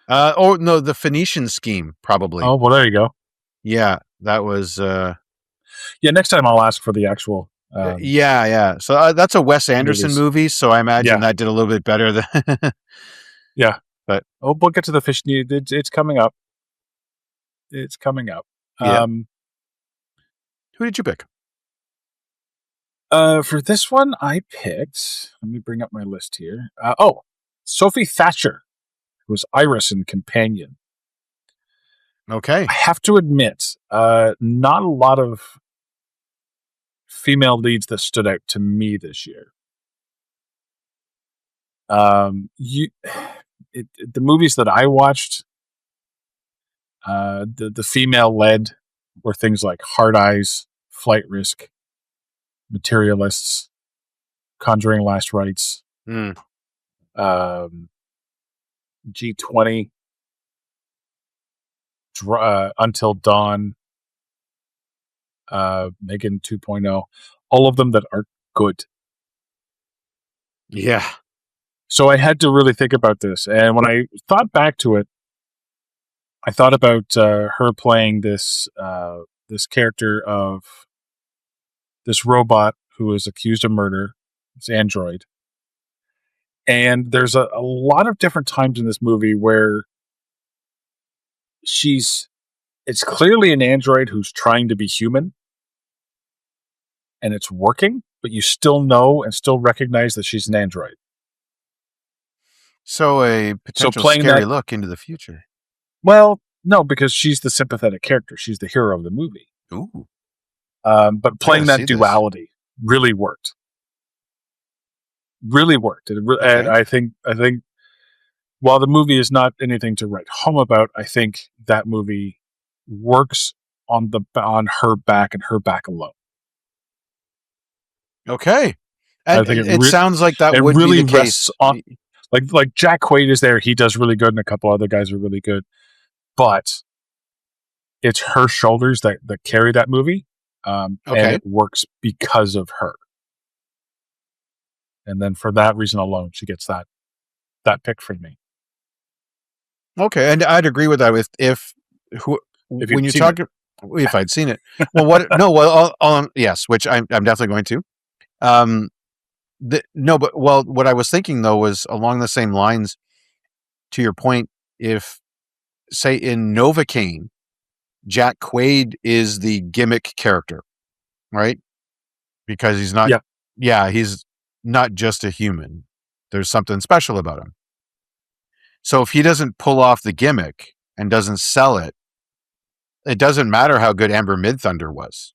Oh no, the Phoenician Scheme, probably. Oh, well, there you go. Yeah, that was. Yeah, next time I'll ask for the actual. Yeah. So that's a Wes Anderson movie, so I imagine that did a little bit better than. Yeah, but we'll get to the fish. It's coming up. It's coming up. Yeah. Who did you pick? For this one, I picked. Let me bring up my list here. Sophie Thatcher, who was Iris in Companion. Okay. I have to admit, not a lot of female leads that stood out to me this year. The movies that I watched, the female led were things like Hard Eyes, Flight Risk, Materialists, Conjuring Last Rites, G20, Until Dawn, Megan 2.0, all of them that are good. Yeah. So I had to really think about this. And when I thought back to it, I thought about her playing this character of this robot who is accused of murder, this android. And there's a lot of different times in this movie where it's clearly an android who's trying to be human, and it's working, but you still know and still recognize that she's an android. So a potential scary look into the future. Well, no, because she's the sympathetic character. She's the hero of the movie. Ooh. But playing that duality really worked. Really worked. And I think while the movie is not anything to write home about, I think that movie works on her back and her back alone. Okay. And I think it sounds like that would really be the case. Like Jack Quaid is there. He does really good, and a couple other guys are really good. But it's her shoulders that carry that movie. And it works because of her. And then for that reason alone, she gets that pick from me. Okay, and I'd agree with that. When you talk, if I'd seen it, well, what? No, well, yes, which I'm definitely going to. What I was thinking though was along the same lines. To your point, if say in Novocaine, Jack Quaid is the gimmick character, right? Because he's not. Yeah, he's not just a human. There's something special about him. So if he doesn't pull off the gimmick and doesn't sell it, it doesn't matter how good Amber Midthunder was.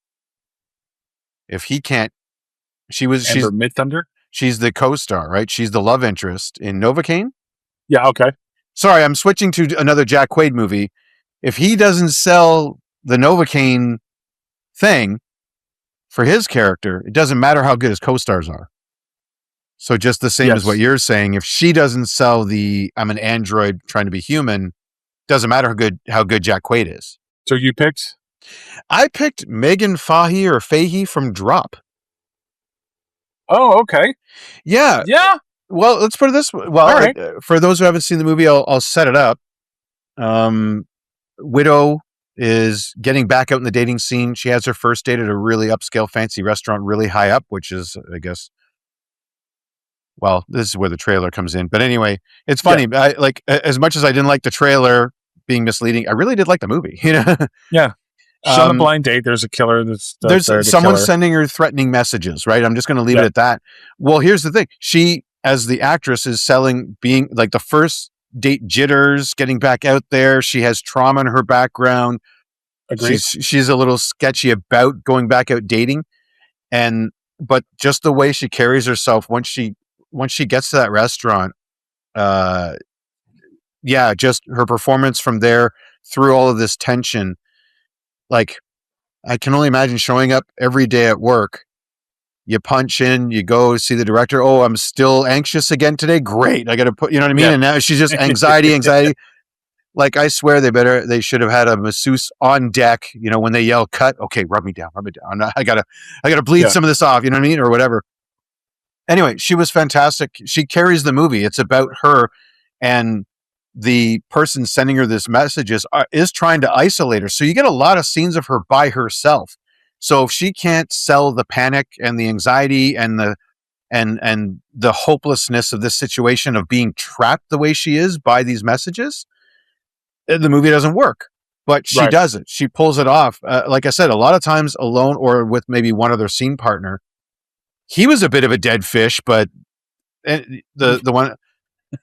If he can't, she's Midthunder. She's the co-star, right? She's the love interest in Novocaine. Yeah, okay. Sorry, I'm switching to another Jack Quaid movie. If he doesn't sell the Novocaine thing for his character, it doesn't matter how good his co-stars are. So just the same as what you're saying, if she doesn't sell the I'm an android trying to be human, doesn't matter how good Jack Quaid is. So you picked? I picked Megan Fahey from Drop. Oh, okay. Yeah. Yeah. Well, let's put it this way. Well, right. For those who haven't seen the movie, I'll set it up. Widow is getting back out in the dating scene. She has her first date at a really upscale, fancy restaurant, really high up, which is, I guess, well, this is where the trailer comes in. But anyway, it's funny. Yeah. As much as I didn't like the trailer being misleading, I really did like the movie. Yeah. She's on a blind date. There's a killer. There's someone sending her threatening messages, right? I'm just going to leave it at that. Well, here's the thing. She, as the actress, is selling being like the first date jitters, getting back out there. She has trauma in her background. Agreed. She's a little sketchy about going back out dating. But just the way she carries herself once she gets to that restaurant, just her performance from there through all of this tension. Like, I can only imagine showing up every day at work. You punch in, you go see the director. Oh, I'm still anxious again today. Great. I got to put, you know what I mean? Yeah. And now she's just anxiety. Like, I swear they should have had a masseuse on deck, when they yell cut. Okay, rub me down. I gotta bleed some of this off, you know what I mean? Or whatever. Anyway, she was fantastic. She carries the movie. It's about her, and the person sending her this messages is trying to isolate her. So you get a lot of scenes of her by herself. So if she can't sell the panic and the anxiety and the hopelessness of this situation of being trapped the way she is by these messages, the movie doesn't work. But she does it. She pulls it off. Like I said, a lot of times alone or with maybe one other scene partner. He was a bit of a dead fish, but the one...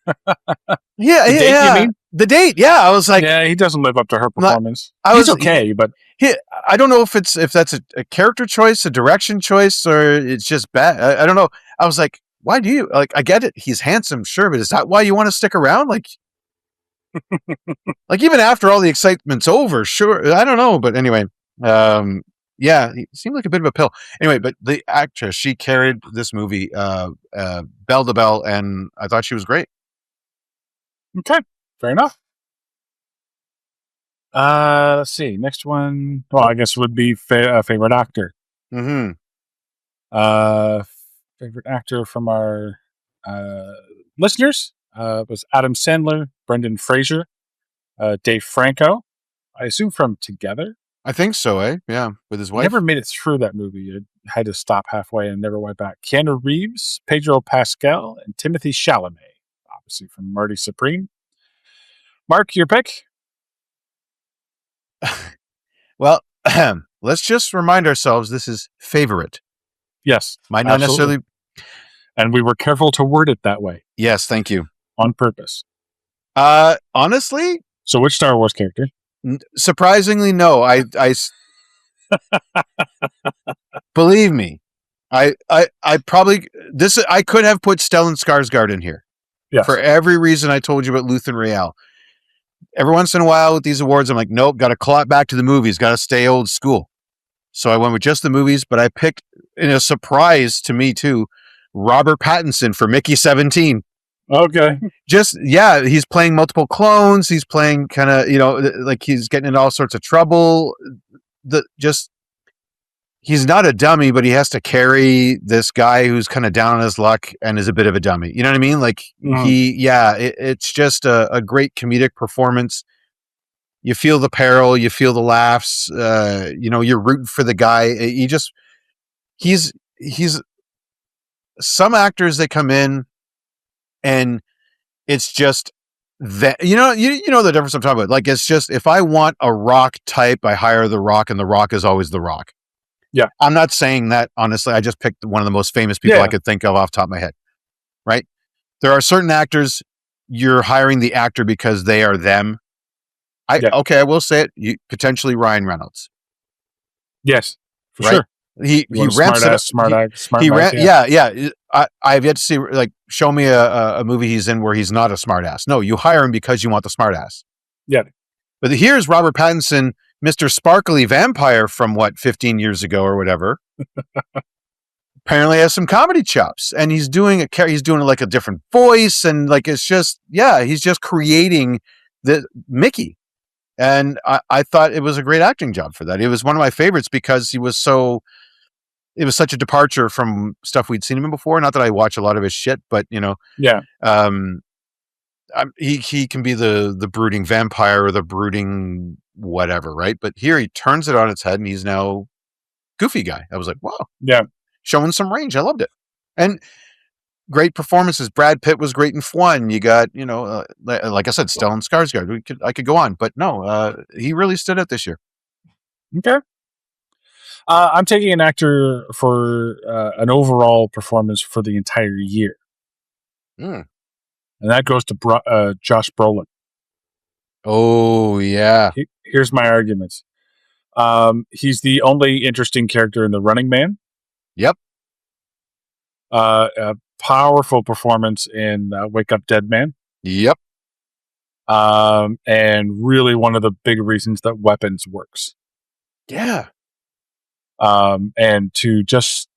The date, you mean? The date, yeah. I was like, he doesn't live up to her performance. He's okay, but I don't know if that's a character choice, a direction choice, or it's just bad. I don't know. I was like, why do you like? I get it. He's handsome, sure, but is that why you want to stick around? Like, like even after all the excitement's over, sure. I don't know, but anyway, he seemed like a bit of a pill. Anyway, but the actress, she carried this movie bell to bell, and I thought she was great. Okay, fair enough. Let's see. Next one. Well, I guess would be favorite actor. Mm-hmm. Favorite actor from our listeners was Adam Sandler, Brendan Fraser, Dave Franco. I assume from Together. I think so, Yeah, with his wife. Never made it through that movie. I had to stop halfway and never went back. Keanu Reeves, Pedro Pascal, and Timothy Chalamet. Obviously from Marty Supreme. Mark, your pick? Well, let's just remind ourselves this is favorite. Yes. Might not necessarily. And we were careful to word it that way. Yes, thank you. On purpose. Honestly? So which Star Wars character? Surprisingly, no. I believe me. I probably I could have put Stellan Skarsgård in here. Yes. For every reason I told you about Luthen Rael. Every once in a while with these awards, I'm like, nope, got to claw it back to the movies, got to stay old school. So I went with just the movies, but I picked, in a surprise to me too, Robert Pattinson for Mickey 17. Okay. He's playing multiple clones. He's playing kind of, like he's getting into all sorts of trouble. He's not a dummy, but he has to carry this guy who's kind of down on his luck and is a bit of a dummy. You know what I mean? Like it's just a great comedic performance. You feel the peril, you feel the laughs, you're rooting for the guy. He's some actors that come in and it's just that, you know the difference I'm talking about. Like, it's just, if I want a rock type, I hire the Rock, and the Rock is always the Rock. Yeah. I'm not saying that, honestly. I just picked one of the most famous people I could think of off the top of my head. Right? There are certain actors, you're hiring the actor because they are them. Okay, I will say it. Potentially Ryan Reynolds. Yes, for right? sure. He ramps it up. Smart act. Yeah. I have yet to see, like, show me a movie he's in where he's not a smartass. No, you hire him because you want the smartass. Yeah. But here's Robert Pattinson, Mr. Sparkly Vampire from 15 years ago or whatever. Apparently has some comedy chops, and he's doing like a different voice, and like it's just he's just creating the Mickey. And I thought it was a great acting job for that. It was one of my favorites because it was such a departure from stuff we'd seen him in before. Not that I watch a lot of his shit, but he can be the brooding vampire or the brooding whatever, right? But here he turns it on its head, and he's now goofy guy. I was like, wow, showing some range. I loved it, and great performances. Brad Pitt was great in F1. You got like I said, Stellan Skarsgård. I could go on, but no, he really stood out this year. Okay. I'm taking an actor for an overall performance for the entire year. And that goes to Josh Brolin. Oh, yeah. Here's my arguments. He's the only interesting character in The Running Man. Yep. A powerful performance in Wake Up Dead Man. Yep. And really one of the big reasons that Weapons works. Yeah. And to just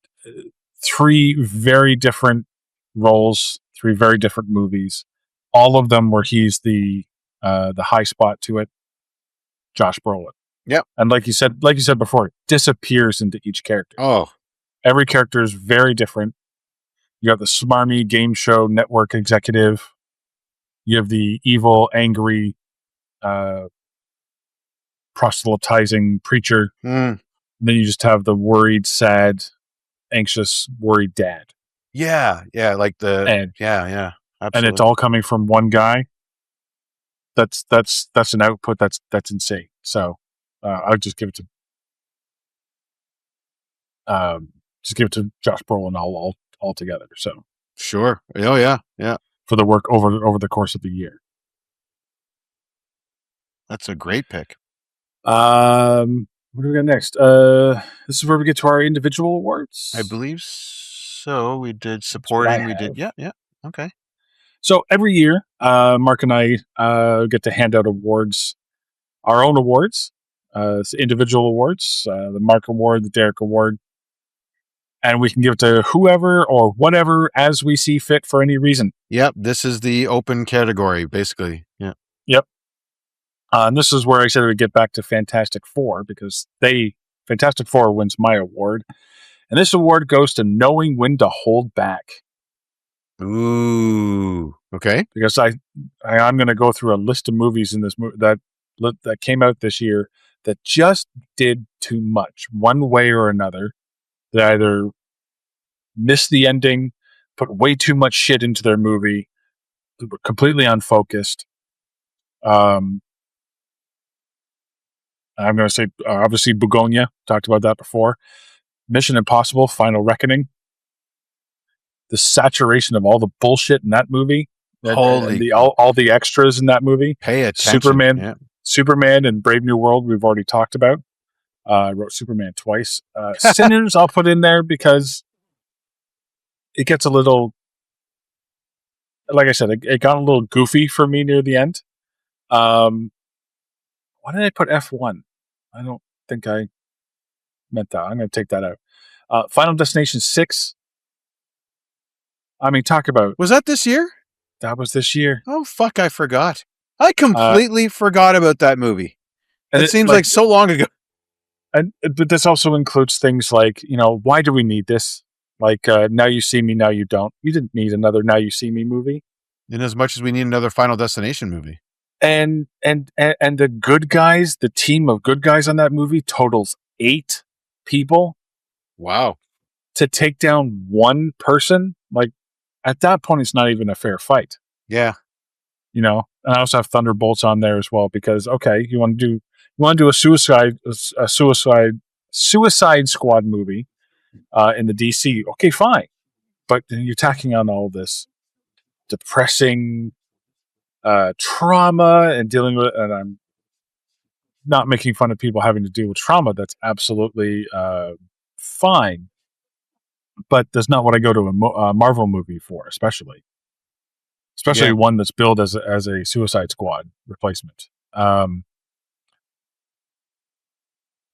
3 very different roles, 3 very different movies, all of them where he's the high spot to it. Josh Brolin. Yep. And like you said before, disappears into each character. Oh, every character is very different. You have the smarmy game show network executive. You have the evil, angry, proselytizing preacher. Then you just have the worried, sad, anxious, worried dad. Yeah, like absolutely. And it's all coming from one guy. That's an output that's insane. So I'll just give it to Josh Brolin all together. So sure. Oh yeah. For the work over the course of the year. That's a great pick. What do we got next? This is where we get to our individual awards. I believe so. We did supporting. We did. Yeah. Okay. So every year, Mark and I get to hand out awards, our own awards, individual awards, the Mark Award, the Derek Award, and we can give it to whoever or whatever as we see fit for any reason. Yep. This is the open category, basically. Yeah. Yep. And this is where I said we get back to Fantastic Four because Fantastic Four wins my award. And this award goes to knowing when to hold back. Ooh, okay. Because I'm going to go through a list of movies in this that came out this year that just did too much, one way or another. They either missed the ending, put way too much shit into their movie, were completely unfocused. I'm going to say, obviously, Begonia. Talked about that before. Mission Impossible: Final Reckoning. The saturation of all the bullshit in that movie. Holy, all the extras in that movie. Pay attention. Superman and Brave New World. We've already talked about. I wrote Superman twice. Sinners I'll put in there because it gets a little. Like I said, it got a little goofy for me near the end. Why did I put F1? I don't think I meant that. I'm going to take that out. Final Destination 6. I mean, talk about... Was that this year? That was this year. Oh, fuck, I forgot. I completely forgot about that movie. It seems like so long ago. But this also includes things like, why do we need this? Like, Now You See Me, Now You Don't. You didn't need another Now You See Me movie. In as much as we need another Final Destination movie. And the good guys, the team of good guys on that movie totals 8 people. Wow. To take down one person, like at that point, it's not even a fair fight. Yeah. And I also have Thunderbolts on there as well because you want to do a Suicide Squad movie in the DC. Okay, fine, but you're tacking on all this depressing trauma and dealing with, and I'm not making fun of people having to deal with trauma. That's absolutely fine. but that's not what I go to a Marvel movie for, especially one that's billed as a Suicide Squad replacement. But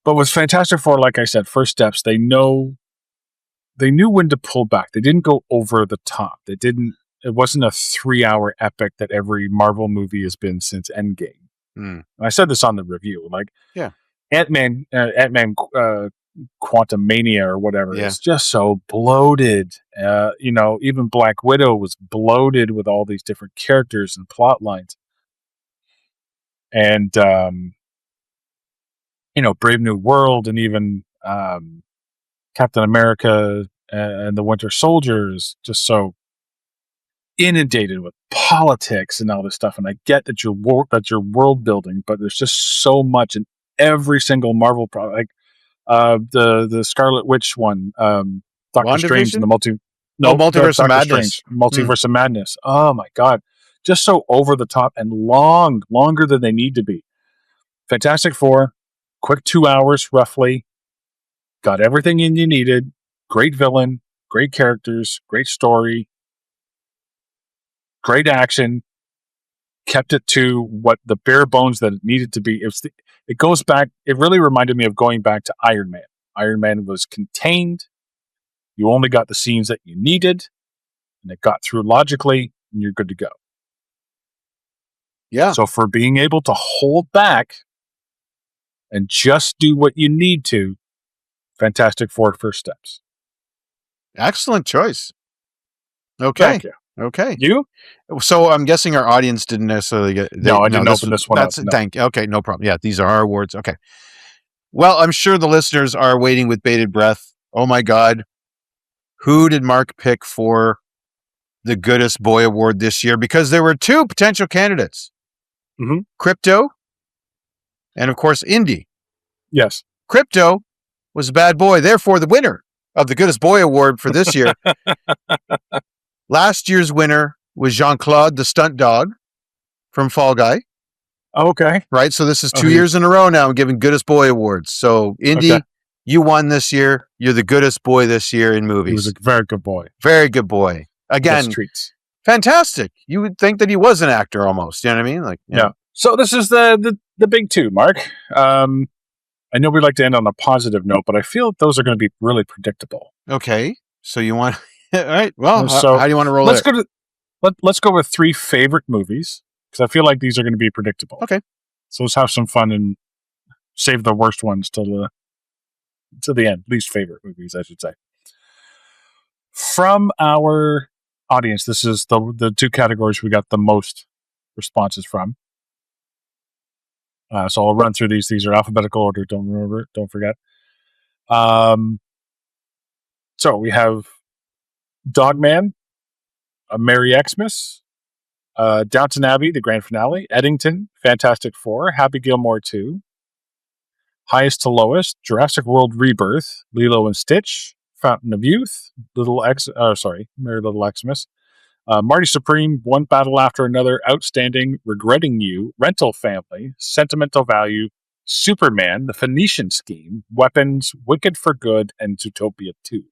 with Fantastic Four, like I said, first steps, they knew when to pull back. They didn't go over the top. It wasn't a 3-hour epic that every Marvel movie has been since Endgame. I said this on the review. Like, yeah, Ant-Man Quantumania or whatever is just so bloated. Even Black Widow was bloated with all these different characters and plot lines. And Brave New World, and even Captain America and the Winter Soldier is just so inundated with politics and all this stuff. And I get that you're world building, but there's just so much in every single Marvel product. Like the Scarlet Witch one, Doctor Strange and the Multiverse of Madness. Multiverse of Madness. Oh my god, just so over the top and longer than they need to be. Fantastic Four, quick 2 hours roughly. Got everything in you needed. Great villain, great characters, great story, great action. Kept it to what the bare bones that it needed to be. It goes back. It really reminded me of going back to Iron Man. Iron Man was contained. You only got the scenes that you needed, and it got through logically, and you're good to go. Yeah. So for being able to hold back and just do what you need to, Fantastic Four first steps. Excellent choice. Okay. Thank you. Okay. You? So I'm guessing our audience didn't necessarily get... I didn't open this one up. Okay, no problem. Yeah, these are our awards. Okay. Well, I'm sure the listeners are waiting with bated breath. Oh my God. Who did Mark pick for the Goodest Boy Award this year? Because there were 2 potential candidates. Mm-hmm. Crypto and, of course, Indy. Yes. Crypto was a bad boy. Therefore, the winner of the Goodest Boy Award for this year. Last year's winner was Jean-Claude, the stunt dog from Fall Guy. Okay. Right? So this is 2 years in a row now I'm giving Goodest Boy Awards. So, Indy, you won this year. You're the goodest boy this year in movies. He was a very good boy. Very good boy. Again, treats. Fantastic. You would think that he was an actor almost. You know what I mean? Like, yeah. So this is the big 2, Mark. I know we like to end on a positive note, but I feel those are going to be really predictable. Okay. So you want... All right. Well, how do you want to roll it? Let's go with 3 favorite movies, because I feel like these are going to be predictable. Okay. So let's have some fun and save the worst ones till the end. Least favorite movies, I should say. From our audience, this is the 2 categories we got the most responses from. So I'll run through these. These are alphabetical order. Don't forget. So we have Dogman, A Merry Xmas, Downton Abbey, the grand finale, Eddington, Fantastic Four, Happy Gilmore 2, Highest to Lowest, Jurassic World Rebirth, Lilo and Stitch, Fountain of Youth, Merry Little Xmas, Marty Supreme, One Battle After Another, Outstanding, Regretting You, Rental Family, Sentimental Value, Superman, The Phoenician Scheme, Weapons, Wicked for Good, and Zootopia 2.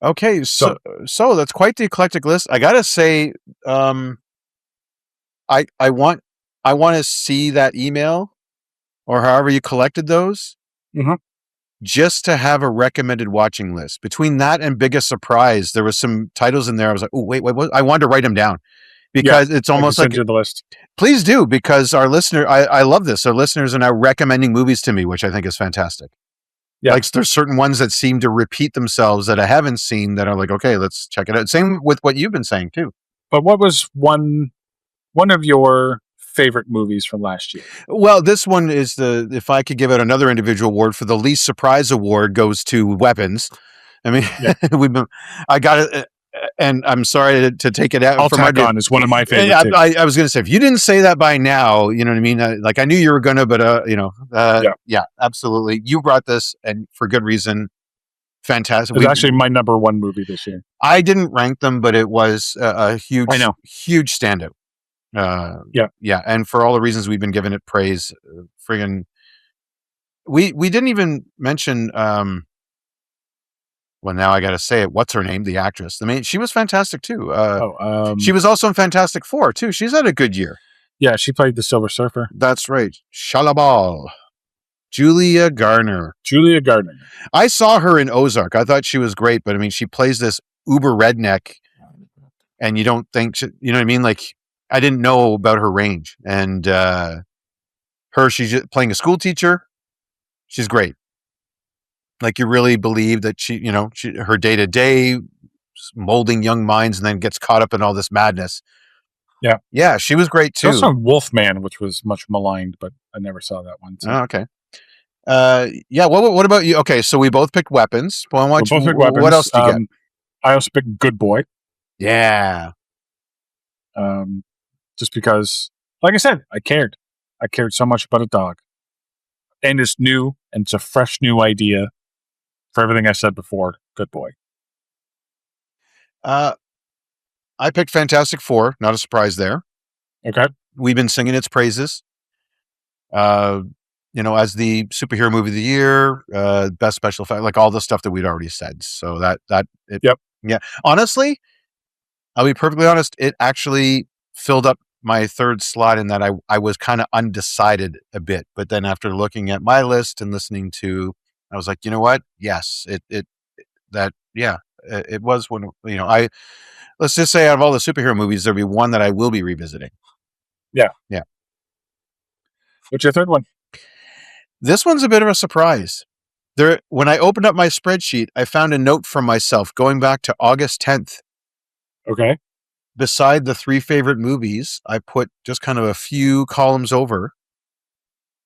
Okay, so that's quite the eclectic list. I gotta say, I want to see that email, or however you collected those, just to have a recommended watching list. Between that and Biggest Surprise, there was some titles in there. I was like, oh wait, what? I wanted to write them down because it's almost like send you the list. Please do, because our listener, I love this. Our listeners are now recommending movies to me, which I think is fantastic. Yeah. Like there's certain ones that seem to repeat themselves that I haven't seen that are like, okay, let's check it out. Same with what you've been saying too. But what was one of your favorite movies from last year? Well, this one is if I could give out another individual award for the least surprise award goes to Weapons. I mean, I got it. And I'm sorry to take it out. Is one of my favorites. I was going to say, if you didn't say that by now, you know what I mean? Like I knew you were going to, but yeah, absolutely. You brought this, and for good reason. Fantastic. It was actually my number 1 movie this year. I didn't rank them, but it was a huge standout. Yeah. And for all the reasons we've been giving it praise, friggin', we didn't even mention, Well, now I got to say it. What's her name? The actress. I mean, she was fantastic too. She She was also in Fantastic Four too. She's had a good year. yeah, she played the Silver Surfer. That's right. Shalabal. Julia Garner. Julia Gardner. I saw her in Ozark. I thought she was great, but I mean, she plays this uber redneck, and you don't think, you know what I mean? Like, I didn't know about her range. And she's just playing a school teacher. She's great. Like, you really believe that her day to day molding young minds, and then gets caught up in all this madness. Yeah, she was great too. Also, Wolfman, which was much maligned, but I never saw that one. So. Oh, okay. Yeah. What about you? Okay, so we both picked weapons. Well, We both picked weapons. What else did you get? I also picked Good Boy. Yeah. Just because, like I said, I cared. I cared so much about a dog, and it's new, and it's a fresh new idea for everything I said before. Good Boy. I picked Fantastic Four. Not a surprise there. Okay. We've been singing its praises. As the superhero movie of the year, best special effect, like all the stuff that we'd already said. So Yep. Yeah. Honestly, I'll be perfectly honest. It actually filled up my third slot in that I was kind of undecided a bit, but then after looking at my list and listening to, I was like, you know what? Yes, it was one. Let's just say out of all the superhero movies, there'll be one that I will be revisiting. Yeah. Yeah. What's your third one? This one's a bit of a surprise. When I opened up my spreadsheet, I found a note from myself going back to August 10th. Okay. Beside the 3 favorite movies, I put just kind of a few columns over.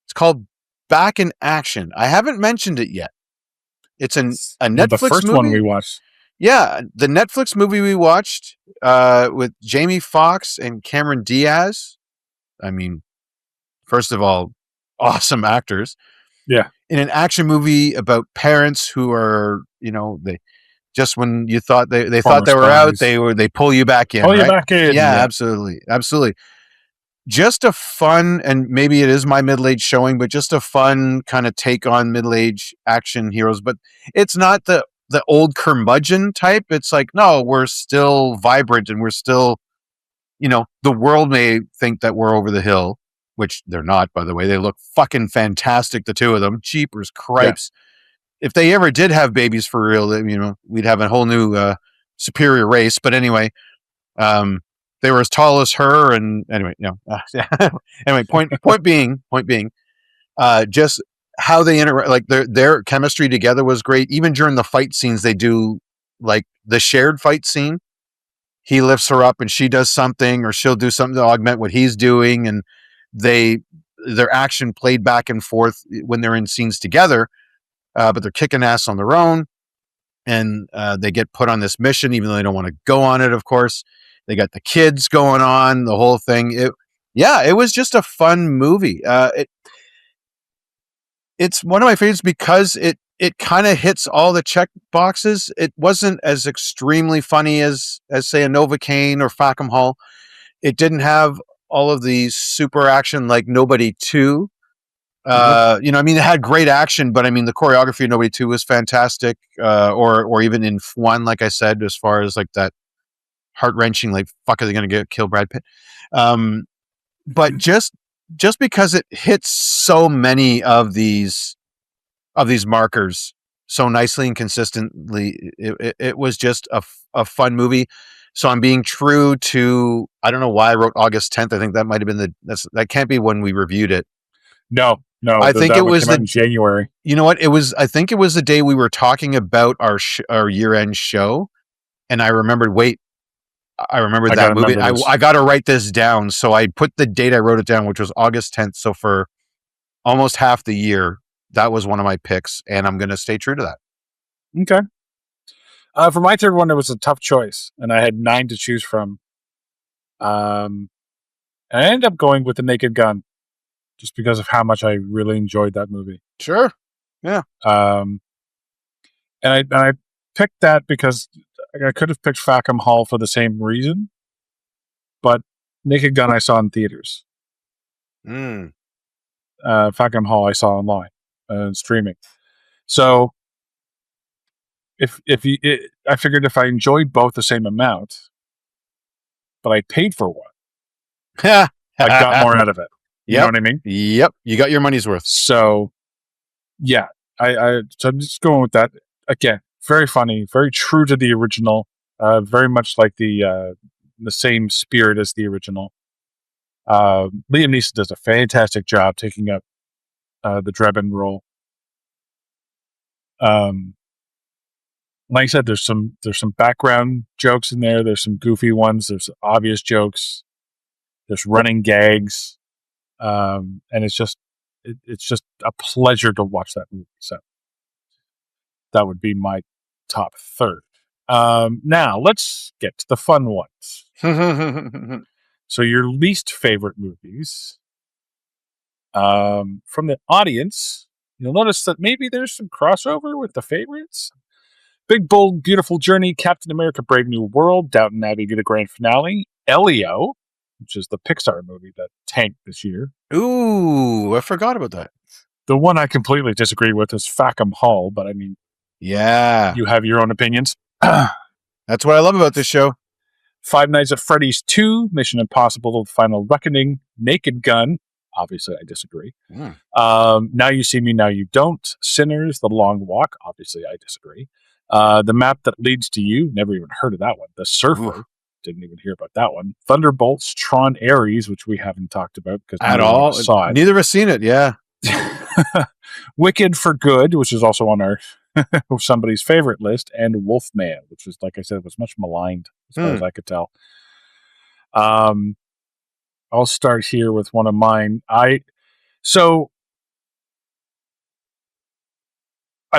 It's called Back in Action. I haven't mentioned it yet. It's a Netflix the first movie. One we watched. Yeah, the Netflix movie we watched with Jamie Foxx and Cameron Diaz. I mean, first of all, awesome actors. Yeah. In an action movie about parents who are, they just when you thought they thought they were out, they pull you back in. Pull you back in. Yeah, absolutely. Absolutely. Just a fun, and maybe it is my middle-aged showing, but just a fun kind of take on middle-aged action heroes. But it's not the old curmudgeon type. It's like, no, we're still vibrant, and we're still, the world may think that we're over the hill, which they're not, by the way. They look fucking fantastic, the two of them. Jeepers cripes. Yeah. If they ever did have babies for real, we'd have a whole new superior race. But anyway, they were as tall as her, and anyway, anyway, point being, just how they interact, like their chemistry together was great. Even during the fight scenes, they do like the shared fight scene. He lifts her up, and she does something, or she'll do something to augment what he's doing, and their action played back and forth when they're in scenes together. But they're kicking ass on their own, and they get put on this mission, even though they don't want to go on it. Of course, they got the kids going on, the whole thing. It was just a fun movie. It's one of my favorites because it kind of hits all the check boxes. It wasn't as extremely funny as say a Novocaine or Fackham Hall. It didn't have all of the super action like Nobody 2. It had great action, but I mean, the choreography of Nobody 2 was fantastic. Or even in one, like I said, as far as like that heart wrenching, like, fuck, are they going to kill Brad Pitt? But just because it hits so many of these markers so nicely and consistently, it was just a fun movie. So I'm being true to, I don't know why I wrote August 10th. I think that might have been that can't be when we reviewed it. No, I think it was in January. You know what? I think it was the day we were talking about our year-end show, and I remembered. Wait, I remembered that movie. I got to write this down, so I put the date I wrote it down, which was August 10th. So for almost half the year, that was one of my picks, and I'm going to stay true to that. Okay. For my third one, it was a tough choice, and I had 9 to choose from. And I ended up going with The Naked Gun, just because of how much I really enjoyed that movie. Sure. Yeah. And I picked that because I could have picked Fackham Hall for the same reason, but Naked Gun I saw in theaters. Fackham Hall I saw online, streaming. So I figured if I enjoyed both the same amount, but I paid for one, I got more out of it. You know what I mean? Yep. You got your money's worth. So, yeah, so I'm just going with that. Again, very funny, very true to the original, very much like the same spirit as the original. Liam Neeson does a fantastic job taking up the Drebin role. Like I said, there's some background jokes in there. There's some goofy ones. There's obvious jokes. There's running gags, and it's just a pleasure to watch that movie. So that would be my top third. Now let's get to the fun ones. So your least favorite movies, from the audience, you'll notice that maybe there's some crossover with the favorites. Big Bold Beautiful Journey, Captain America: Brave New World, Downton Abbey: The Grand Finale, Elio, which is the Pixar movie that tanked this year. Ooh, I forgot about that. The one I completely disagree with is Fackham Hall, but I mean, yeah, you have your own opinions. That's what I love about this show. Five Nights at Freddy's 2, Mission Impossible: The Final Reckoning, Naked Gun. Obviously, I disagree. Now You See Me, Now You Don't, Sinners, The Long Walk. Obviously, I disagree. The Map That Leads to You. Never even heard of that one. The Surfer. Ooh. Didn't even hear about that one. Thunderbolts, Tron Ares, which we haven't talked about because at all. Neither of us seen it. Yeah. Wicked for Good, which is also on our somebody's favorite list, and Wolfman, which was, like I said, was much maligned as far as I could tell. I'll start here with one of mine. I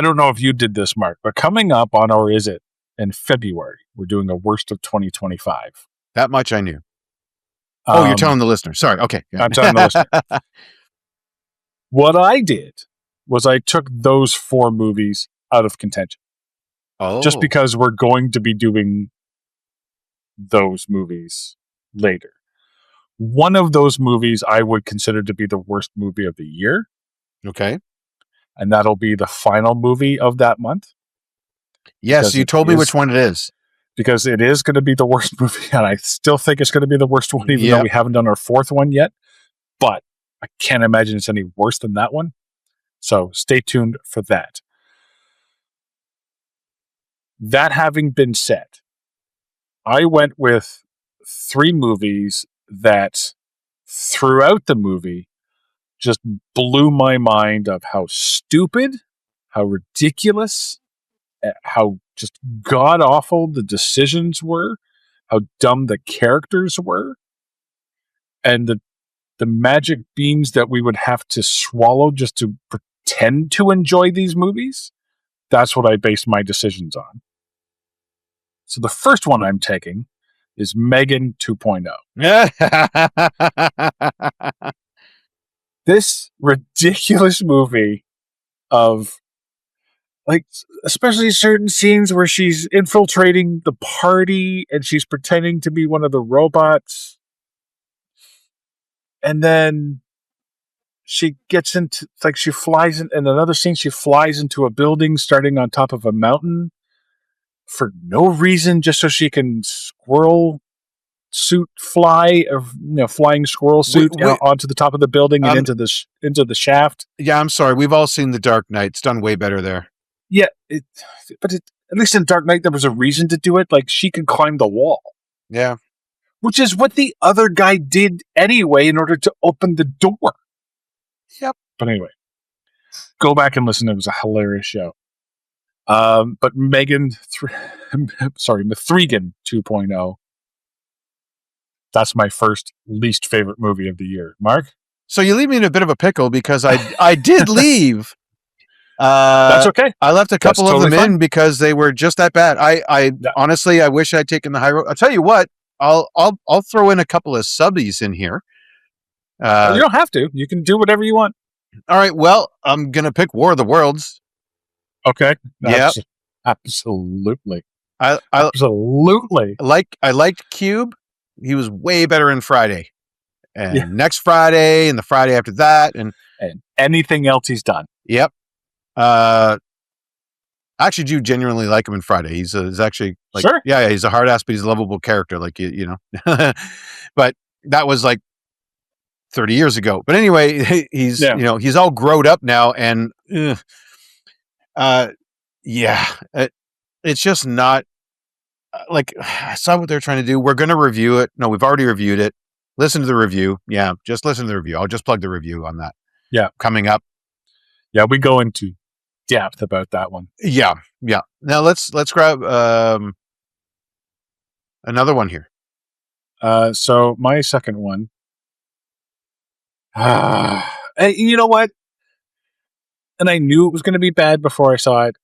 don't know if you did this, Mark, but coming up on Or Is It in February, we're doing a worst of 2025. That much I knew. You're telling the listener. Sorry. Okay. Yeah. I'm telling the listener. What I did was I took those 4 movies out of contention. Just because we're going to be doing those movies later. One of those movies I would consider to be the worst movie of the year. Okay. And that'll be the final movie of that month. Yes, you told me which one it is. Because it is going to be the worst movie, and I still think it's going to be the worst one, even though we haven't done our 4th one yet. But I can't imagine it's any worse than that one. So stay tuned for that. That having been said, I went with 3 movies that throughout the movie just blew my mind of how stupid, how ridiculous, how just god-awful the decisions were, how dumb the characters were, and the magic beans that we would have to swallow just to pretend to enjoy these movies. That's what I based my decisions on. So the first one I'm taking is Megan 2.0. This ridiculous movie of, like, especially certain scenes where she's infiltrating the party and she's pretending to be one of the robots. And then she gets into, like, she flies in another scene, she flies into a building starting on top of a mountain for no reason, just so she can squirrel suit fly, or flying squirrel suit onto the top of the building and into the shaft. Yeah, I'm sorry. We've all seen The Dark Knight. It's done way better there. Yeah, at least in Dark Knight there was a reason to do it. Like, she could climb the wall. Yeah. Which is what the other guy did anyway in order to open the door. Yep. But anyway, go back and listen. It was a hilarious show. But Mithrigan 2.0. That's my first least favorite movie of the year. Mark? So you leave me in a bit of a pickle because I did leave. That's okay. I left a couple of them in because they were just that bad. Honestly, I wish I'd taken the high road. I'll tell you what, I'll throw in a couple of subbies in here. You don't have to. You can do whatever you want. All right. Well, I'm gonna pick War of the Worlds. Okay. Yeah. Absolutely. Absolutely. I liked Cube. He was way better in Friday, and next Friday, and the Friday after that, and anything else he's done. Yep. I actually do genuinely like him in Friday. He's actually like, Sure. yeah, he's a hard ass, but he's a lovable character. Like you know, but that was like 30 years ago. But anyway, he's he's all grown up now, and yeah, it's just not like I saw what they're trying to do. We're going to review it. No, we've already reviewed it. Listen to the review. Yeah, just listen to the review. I'll just plug the review on that. Yeah, coming up. Yeah, we go into depth about that one. Yeah. Now let's grab another one here. So my second one. You know what? And I knew it was going to be bad before I saw it.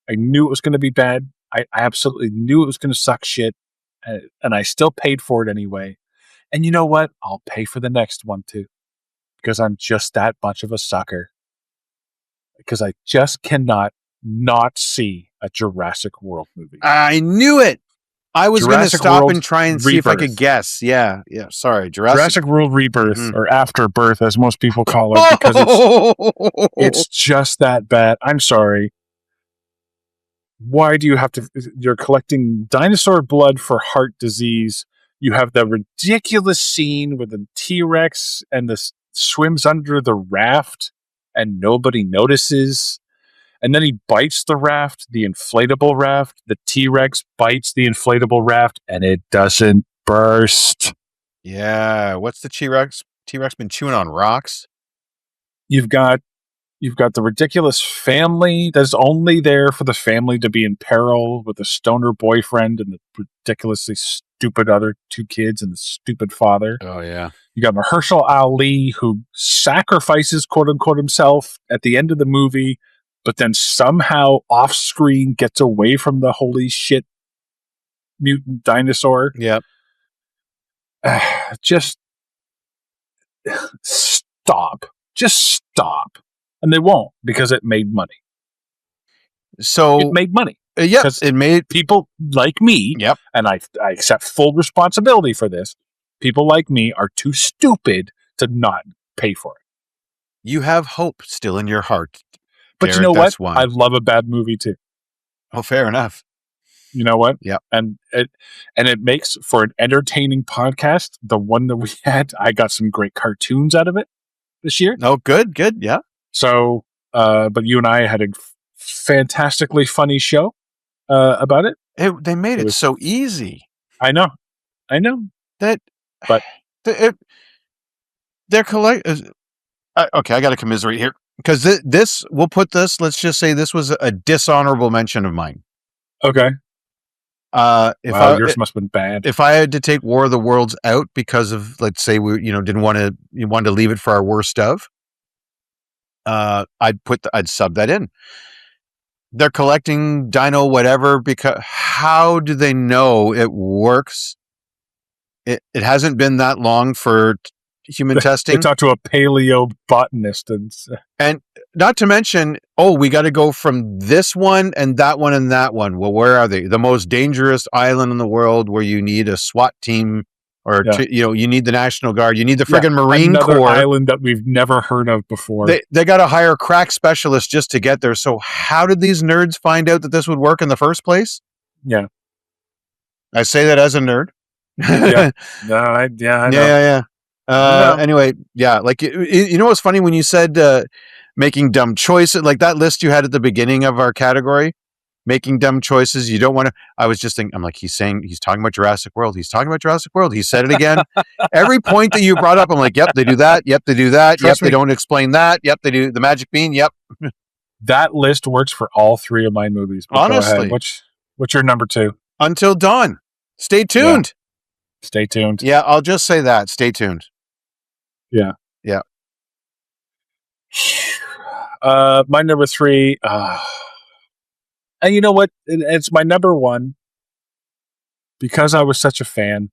I knew it was going to be bad. I absolutely knew it was going to suck shit. And I still paid for it anyway. And you know what? I'll pay for the next one too. Because I'm just that much of a sucker. Because I just cannot not see a Jurassic World movie. I knew it. I was going to stop and try and see if I could guess. Yeah. Sorry, Jurassic World Rebirth, or Afterbirth, as most people call it, because it's just that bad. I'm sorry. Why do you have to? You're collecting dinosaur blood for heart disease. You have the ridiculous scene where the T-Rex and the swims under the raft, and nobody notices. And then he bites the raft, the inflatable raft. The T-Rex bites the inflatable raft, and it doesn't burst. Yeah. What's the T-Rex? T-Rex been chewing on rocks? You've got the ridiculous family that's only there for the family to be in peril with the stoner boyfriend and the ridiculously stupid other two kids and the stupid father. Oh, yeah. You got Mahershala Ali, who sacrifices, quote unquote, himself at the end of the movie, but then somehow off screen gets away from the holy shit mutant dinosaur. Yep. Just stop. Just stop. And they won't, because it made money. So it made money. Yes, it made people like me. Yep. And I accept full responsibility for this. People like me are too stupid to not pay for it. You have hope still in your heart. But Garrett, you know what? One. I love a bad movie too. Oh, fair enough. You know what? Yeah. And it makes for an entertaining podcast. The one that we had, I got some great cartoons out of it this year. Oh, good. Yeah. So, but you and I had a fantastically funny show about it. They made it so easy. I know. That, but they're okay, I got to commiserate here because this we'll put this. Let's just say this was a dishonorable mention of mine. Okay. Yours must have been bad. If I had to take War of the Worlds out because of, let's say, we wanted to leave it for our worst of, I'd sub that in. They're collecting dino whatever because how do they know it works? It hasn't been that long for human testing. They talked to a paleobotanist and not to mention, we got to go from this one and that one and that one. Well, where are they? The most dangerous island in the world where you need a SWAT team or you need the National Guard, you need the friggin' Marine Corps. Island that we've never heard of before. They got to hire crack specialists just to get there. So how did these nerds find out that this would work in the first place? Yeah. I say that as a nerd. Yeah. No, I know. Yeah. Anyway, yeah, like you know what's funny when you said making dumb choices, like that list you had at the beginning of our category, making dumb choices. You don't want to. I was just thinking, I'm like, he's talking about Jurassic World. He's talking about Jurassic World. He said it again. Every point that you brought up, I'm like, yep, they do that. Yep, they do that. Trust me. They don't explain that. Yep, they do the magic bean. Yep. That list works for all three of my movies. But honestly, what's your number 2? Until Dawn. Stay tuned. Yeah. Stay tuned. Yeah, I'll just say that. Stay tuned. Yeah. Yeah. My number 3. And you know what? It's my number 1 because I was such a fan,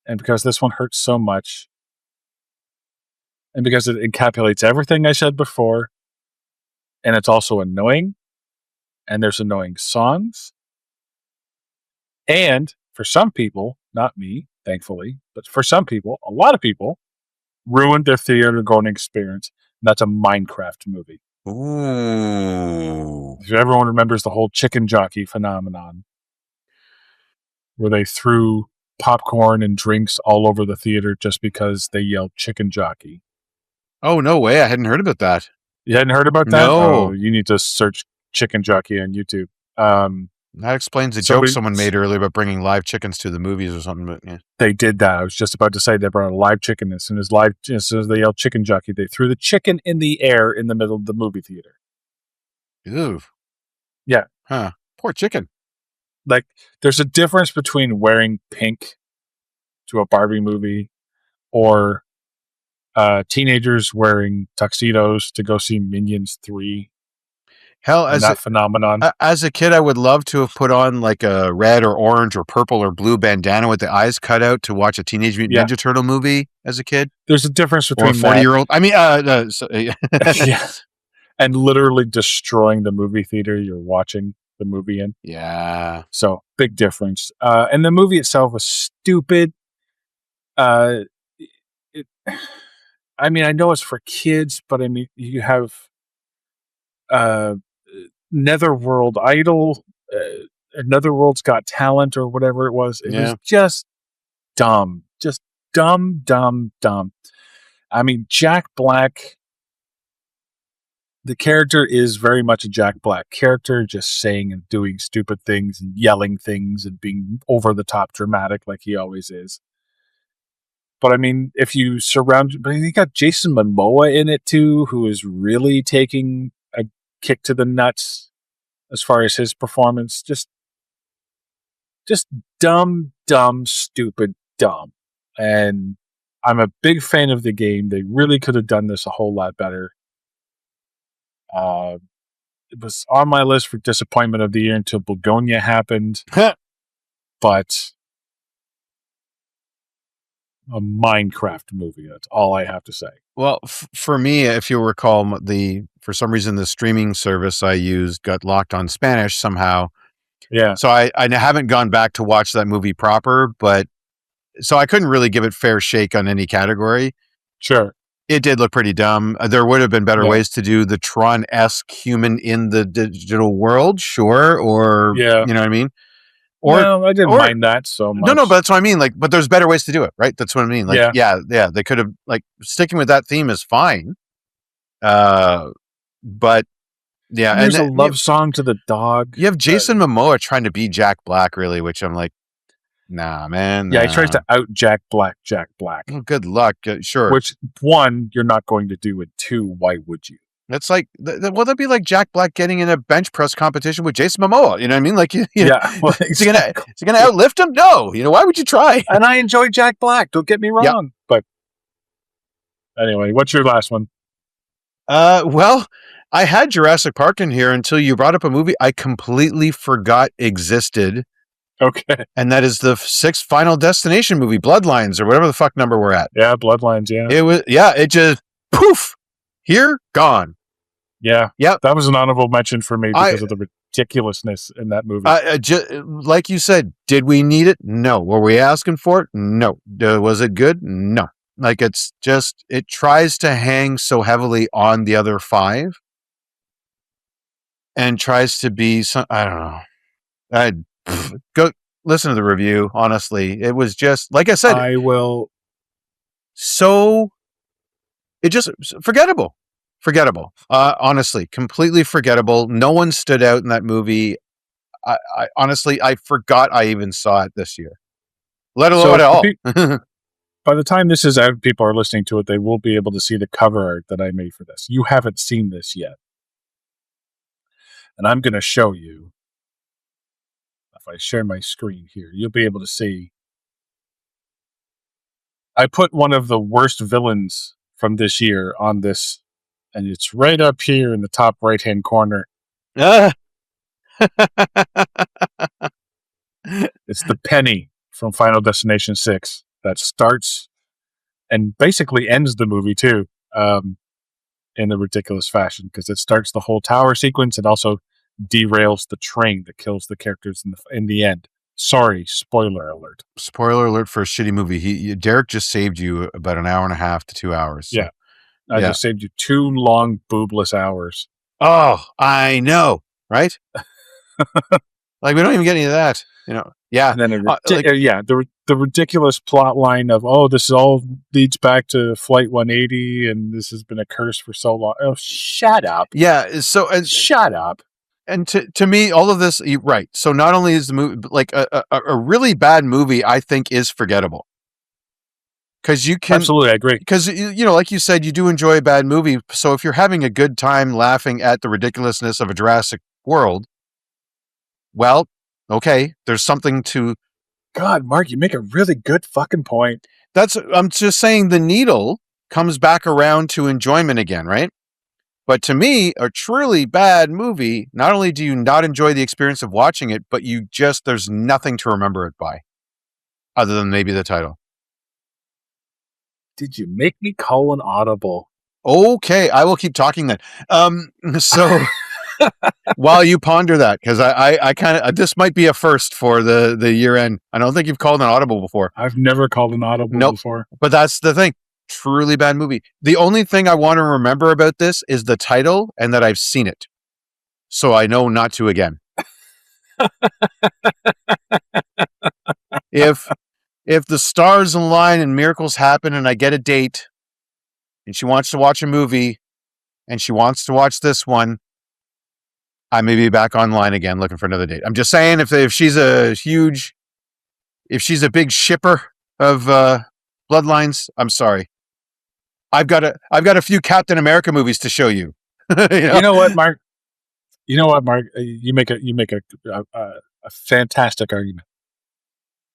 and because this one hurts so much, and because it encapsulates everything I said before, and it's also annoying, and there's annoying songs, and for some people, not me, thankfully, but for some people, a lot of people, ruined their theater going experience. And that's a Minecraft movie. Ooh. If everyone remembers the whole chicken jockey phenomenon, where they threw popcorn and drinks all over the theater just because they yelled chicken jockey. Oh, no way. I hadn't heard about that. You hadn't heard about that? Oh, No. you need to search chicken jockey on YouTube. That explains the joke someone made earlier about bringing live chickens to the movies or something. But yeah. They did that. I was just about to say they brought a live chicken. As soon as they yelled chicken jockey, they threw the chicken in the air in the middle of the movie theater. Ew. Yeah. Huh. Poor chicken. Like, there's a difference between wearing pink to a Barbie movie or teenagers wearing tuxedos to go see Minions 3. Hell, and that phenomenon. As a kid, I would love to have put on like a red or orange or purple or blue bandana with the eyes cut out to watch a Teenage Mutant Ninja Turtle movie as a kid. There's a difference between or a 40-year-old. I mean, yeah, and literally destroying the movie theater you're watching the movie in. Yeah. So big difference. And the movie itself was stupid. I mean, I know it's for kids, but I mean, you have Netherworld Idol, Netherworld's Got Talent, or whatever it was. It was just dumb. Just dumb. I mean, Jack Black, the character is very much a Jack Black character, just saying and doing stupid things and yelling things and being over the top dramatic like he always is. But I mean, if you but you got Jason Momoa in it too, who is really taking a kick to the nuts as far as his performance. Just dumb, stupid, dumb. And I'm a big fan of the game. They really could have done this a whole lot better. It was on my list for disappointment of the year until Begonia happened. But a Minecraft movie. That's all I have to say. Well, for me, if you'll recall, for some reason the streaming service I used got locked on Spanish somehow. Yeah. So I haven't gone back to watch that movie proper, but so I couldn't really give it fair shake on any category. Sure. It did look pretty dumb. There would have been better ways to do the Tron-esque human in the digital world, sure, or you know what I mean? Or no, I didn't mind that so much. No, but that's what I mean. Like, but there's better ways to do it, right? That's what I mean. Like, yeah, they could have sticking with that theme is fine. But yeah, and there's a love song to the dog. You have Jason Momoa trying to be Jack Black, really, which I'm like, nah, man. Yeah, he tries to out Jack Black. Oh, good luck. Sure. Which, one, you're not going to do, and two, why would you? That's like, that'd be like Jack Black getting in a bench press competition with Jason Momoa. You know what I mean? Like, well, is he gonna outlift him? No. Why would you try? And I enjoy Jack Black. Don't get me wrong. But anyway, what's your last one? Well, I had Jurassic Park in here until you brought up a movie I completely forgot existed. Okay. And that is the 6th Final Destination movie, Bloodlines, or whatever the fuck number we're at. Yeah, Bloodlines, yeah. It was, it just, poof, here, gone. Yeah. Yep. That was an honorable mention for me because of the ridiculousness in that movie. Like you said, did we need it? No. Were we asking for it? No. Was it good? No. Like, it's just, it tries to hang so heavily on the other 5 and tries to be some, I don't know. Go listen to the review. Honestly, it was just, like I said, I will. So it just forgettable. Honestly, completely forgettable. No one stood out in that movie. I honestly, I forgot I even saw it this year, let alone at all. By the time this is out, people are listening to it. They will be able to see the cover art that I made for this. You haven't seen this yet, and I'm going to show you. If I share my screen here, you'll be able to see. I put one of the worst villains from this year on this, and it's right up here in the top right-hand corner. It's the Penny from Final Destination 6 that starts and basically ends the movie too, in a ridiculous fashion, because it starts the whole tower sequence and also derails the train that kills the characters in the end. Sorry, spoiler alert. Spoiler alert for a shitty movie. Derek just saved you about an hour and a half to 2 hours. So. Yeah. I just saved you 2 long boobless hours. Oh, I know, right? Like, we don't even get any of that, you know? Yeah. And then the ridiculous plot line of, oh, this all leads back to Flight 180, and this has been a curse for so long. Oh, shut up! Yeah. So, shut up. And to me, all of this, right? So, not only is the movie like a really bad movie, I think is forgettable because you can absolutely, I agree. Because you know, like you said, you do enjoy a bad movie. So, if you're having a good time laughing at the ridiculousness of a Jurassic World, well, okay, there's something to. God, Mark, you make a really good fucking point. I'm just saying the needle comes back around to enjoyment again, right? But to me, a truly bad movie, not only do you not enjoy the experience of watching it, but there's nothing to remember it by, other than maybe the title. Did you make me call an audible? Okay, I will keep talking then. So while you ponder that, because I kind of this might be a first for the year end. I don't think you've called an audible before. I've never called an audible before. But that's the thing. Truly bad movie. The only thing I want to remember about this is the title and that I've seen it, so I know not to again. If the stars align and miracles happen and I get a date and she wants to watch a movie and she wants to watch this one, I may be back online again looking for another date. I'm just saying, if she's a big shipper of Bloodlines, I'm sorry. I've got a few Captain America movies to show you. You know what, Mark? You make a fantastic argument.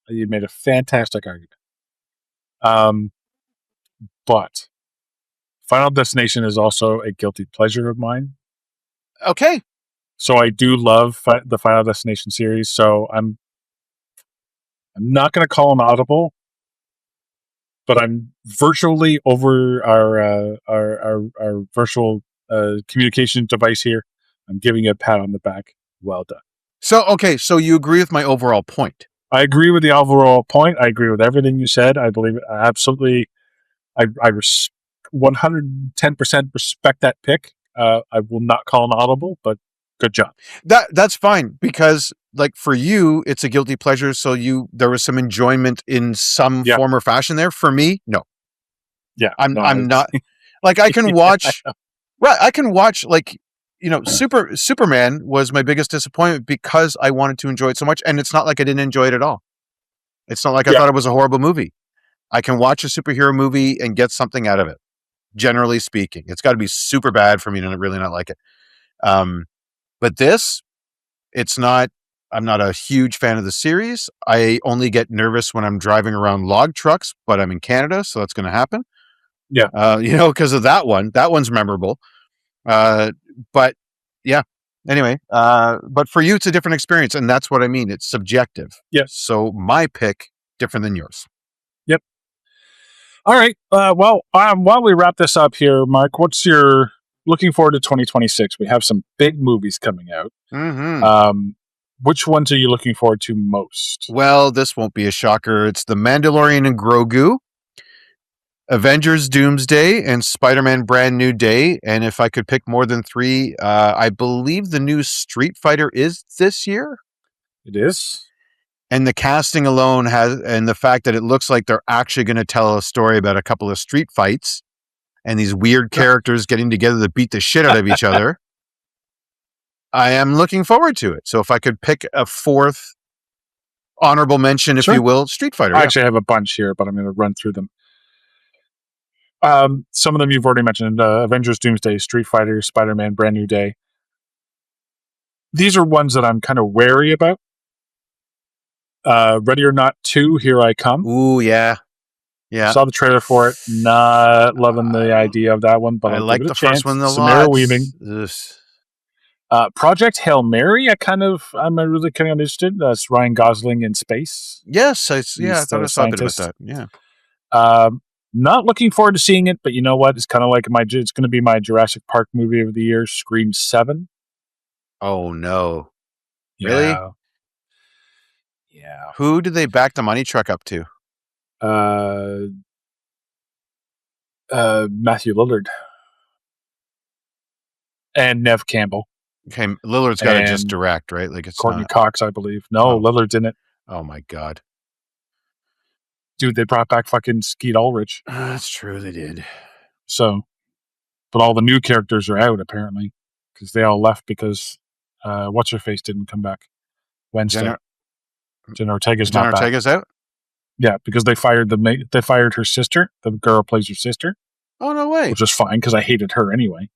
You made a fantastic argument. But Final Destination is also a guilty pleasure of mine. Okay. So I do love the Final Destination series. So I'm not going to call an audible, but I'm virtually over our virtual communication device here. I'm giving you a pat on the back. Well done. So, okay. So you agree with my overall point? I agree with the overall point. I agree with everything you said. I believe it. Absolutely. I 110% respect that pick. I will not call an audible, but good job. That's fine, because like for you, it's a guilty pleasure. So there was some enjoyment in some form or fashion there. For me, no. Yeah, I'm not like I can watch. Right, I can watch, like, you know, Superman was my biggest disappointment because I wanted to enjoy it so much, and it's not like I didn't enjoy it at all. It's not like I thought it was a horrible movie. I can watch a superhero movie and get something out of it. Generally speaking, it's got to be super bad for me to really not like it. But this, it's not. I'm not a huge fan of the series. I only get nervous when I'm driving around log trucks, but I'm in Canada, so that's going to happen. Yeah. You know, because of that one. That one's memorable. But yeah. Anyway, but for you, it's a different experience, and that's what I mean. It's subjective. Yeah. So my pick different than yours. Yep. All right. Well, while we wrap this up here, Mark, what's your looking forward to 2026? We have some big movies coming out. Mm-hmm. Which ones are you looking forward to most? Well, this won't be a shocker. It's The Mandalorian and Grogu, Avengers Doomsday, and Spider-Man Brand New Day. And if I could pick more than three, I believe the new Street Fighter is this year. It is. And the casting alone and the fact that it looks like they're actually going to tell a story about a couple of street fights and these weird characters getting together to beat the shit out of each other. I am looking forward to it. So if I could pick a fourth honorable mention, if you will, Street Fighter. I actually have a bunch here, but I'm going to run through them. Some of them you've already mentioned: Avengers Doomsday, Street Fighter, Spider-Man Brand New Day. These are ones that I'm kind of wary about. Ready or Not 2, Here I Come. Ooh, yeah. Yeah. Saw the trailer for it. Not loving the idea of that one, but I like the first one a lot. Samara Weaving. Project Hail Mary, I'm really kind of interested. That's Ryan Gosling in space. Yes, I thought I saw a bit about that. Yeah. Not looking forward to seeing it, but you know what? It's kind of like it's going to be my Jurassic Park movie of the year, Scream 7. Oh, no. Yeah. Really? Yeah. Who did they back the money truck up to? Matthew Lillard and Nev Campbell. Okay, Lillard's got to just direct, right? Like it's Courtney not Cox, I believe. No, Lillard's in it. Oh my god, dude! They brought back fucking Skeet Ulrich. That's true, they did. So, but all the new characters are out apparently because they all left because what's her face didn't come back Wednesday. Jenna Ortega's not back. Ortega's out. Yeah, because they fired her sister. The girl plays her sister. Oh no way! Which is fine because I hated her anyway.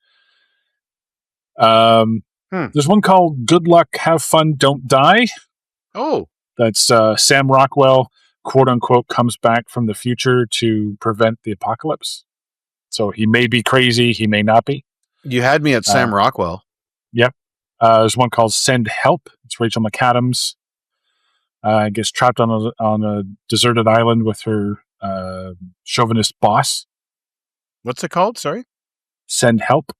There's one called "Good Luck, Have Fun, Don't Die." Oh, that's Sam Rockwell, quote unquote, comes back from the future to prevent the apocalypse. So he may be crazy, he may not be. You had me at Sam Rockwell. Yep. There's one called "Send Help." It's Rachel McAdams. Gets trapped on a deserted island with her chauvinist boss. What's it called? Sorry? Send Help.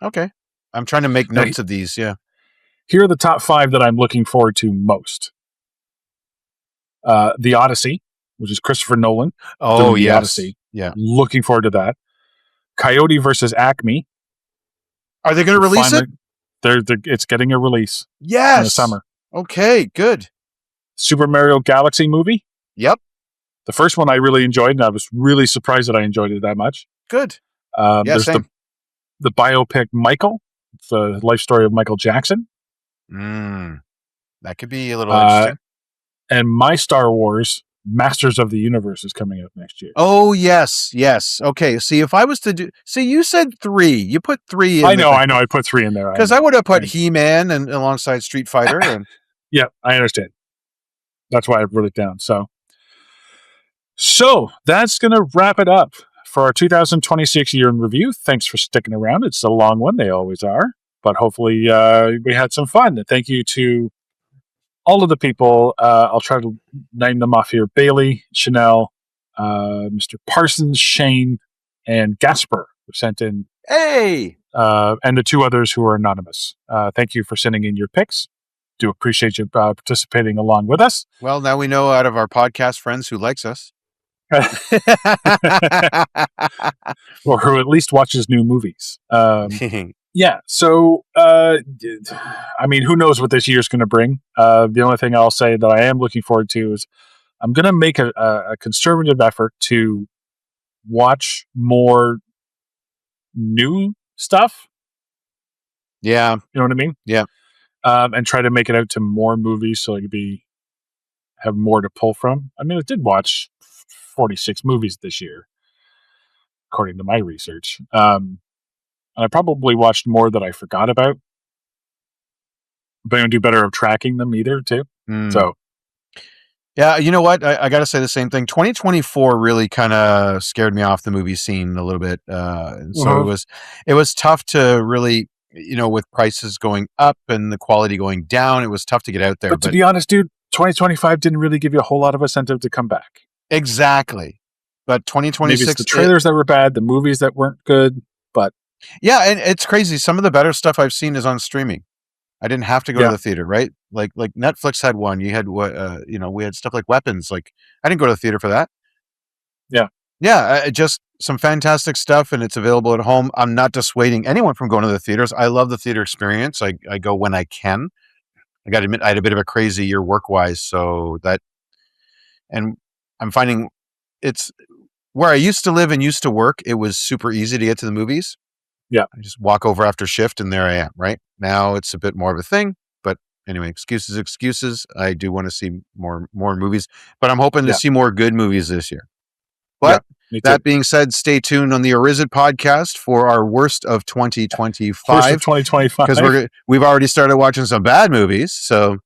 Okay. I'm trying to make notes of these, yeah. Here are the top 5 that I'm looking forward to most. The Odyssey, which is Christopher Nolan. Oh, yes. The Odyssey. Yeah. Looking forward to that. Coyote versus Acme. Are they going to release it? It's getting a release. Yes. In the summer. Okay, good. Super Mario Galaxy movie. Yep. The first one I really enjoyed, and I was really surprised that I enjoyed it that much. Good. There's the biopic Michael. It's the life story of Michael Jackson. That could be a little interesting. And my Star Wars Masters of the Universe is coming out next year. Oh, yes. Okay, see, if I was to do... See, you said 3. You put 3 in. I know. I put 3 in there. Because I would have put He-Man and alongside Street Fighter. And... Yeah, I understand. That's why I wrote it down. So that's going to wrap it up for our 2026 year in review. Thanks for sticking around. It's a long one. They always are. But hopefully we had some fun. And thank you to all of the people. I'll try to name them off here. Bailey, Chanel, Mr. Parsons, Shane, and Gasper who sent in. Hey! And the 2 others who are anonymous. Thank you for sending in your picks. Do appreciate you participating along with us. Well, now we know out of our podcast friends who likes us. Or who at least watches new movies. Yeah, so, I mean, who knows what this year's going to bring. The only thing I'll say that I am looking forward to is I'm going to make a conservative effort to watch more new stuff. Yeah. You know what I mean? Yeah. And try to make it out to more movies so I could have more to pull from. I mean, I did watch 46 movies this year, according to my research. And I probably watched more that I forgot about. But I don't do better of tracking them either, too. So, yeah, you know what? I got to say the same thing. 2024 really kind of scared me off the movie scene a little bit. So it was tough to really, with prices going up and the quality going down, it was tough to get out there. But to be honest, dude, 2025 didn't really give you a whole lot of incentive to come back. Exactly. But 2026... Maybe it's the trailers that were bad, the movies that weren't good, but... Yeah, and it's crazy. Some of the better stuff I've seen is on streaming. I didn't have to go to the theater, right? Like Netflix had one. You had we had stuff like Weapons. Like I didn't go to the theater for that. Yeah, just some fantastic stuff, and it's available at home. I'm not dissuading anyone from going to the theaters. I love the theater experience. I go when I can. I got to admit, I had a bit of a crazy year work-wise, and I'm finding it's where I used to live and used to work. It was super easy to get to the movies. Yeah. I just walk over after shift and there I am, right? Now it's a bit more of a thing, but anyway, excuses. I do want to see more movies, but I'm hoping to see more good movies this year. But that being said, stay tuned on the Orizit podcast for our worst of 2025. Worst of 2025. Because we've already started watching some bad movies, so.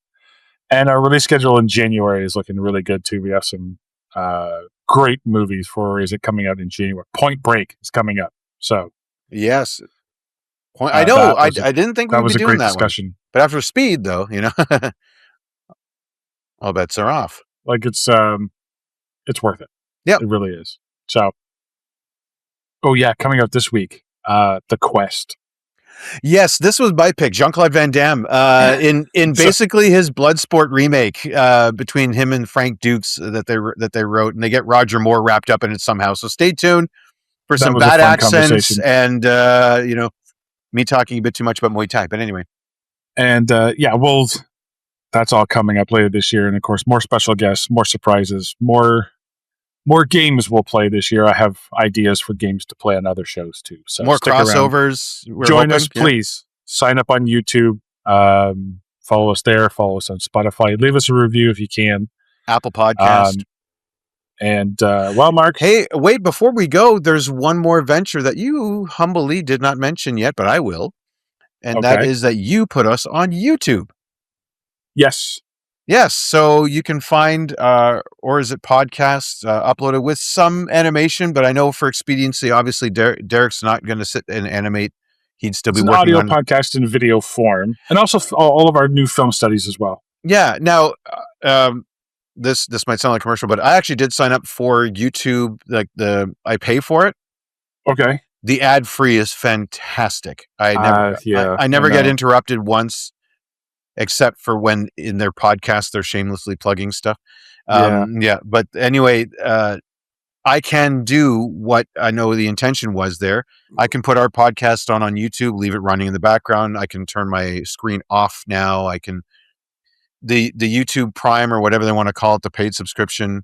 And our release schedule in January is looking really good too. We have some great movies for Orizit coming out in January. Point Break is coming up, so. Yes. I know. I didn't think we would be doing that discussion. One. But after Speed, though, all bets are off. Like it's worth it. Yeah, it really is. So, coming out this week, The Quest. Yes, this was my pick, Jean-Claude Van Damme, in basically his Bloodsport remake between him and Frank Dukes that they wrote, and they get Roger Moore wrapped up in it somehow. So stay tuned. for some bad accents and me talking a bit too much about Muay Thai. But anyway, and that's all coming up later this year, and of course, more special guests, more surprises, more games we'll play this year. I have ideas for games to play on other shows too. So more crossovers. Join us, please. Sign up on YouTube. Follow us there. Follow us on Spotify. Leave us a review if you can. Apple Podcast. Mark. Hey, wait, before we go, there's one more venture that you humbly did not mention yet, but I will. And that is that you put us on YouTube. Yes. Yes. So you can find, or is it podcasts uploaded with some animation, but I know for expediency, obviously Derek's not going to sit and animate. He'd still be working on an audio podcast in video form, and also all of our new film studies as well. Yeah. Now, this might sound like a commercial, but I actually did sign up for YouTube. I pay for it. Okay. The ad free is fantastic. I never get interrupted once, except for when in their podcast they're shamelessly plugging stuff. But anyway, I can do what I know the intention was there. I can put our podcast on YouTube, leave it running in the background. I can turn my screen off now. I can the YouTube Prime or whatever they want to call it, the paid subscription.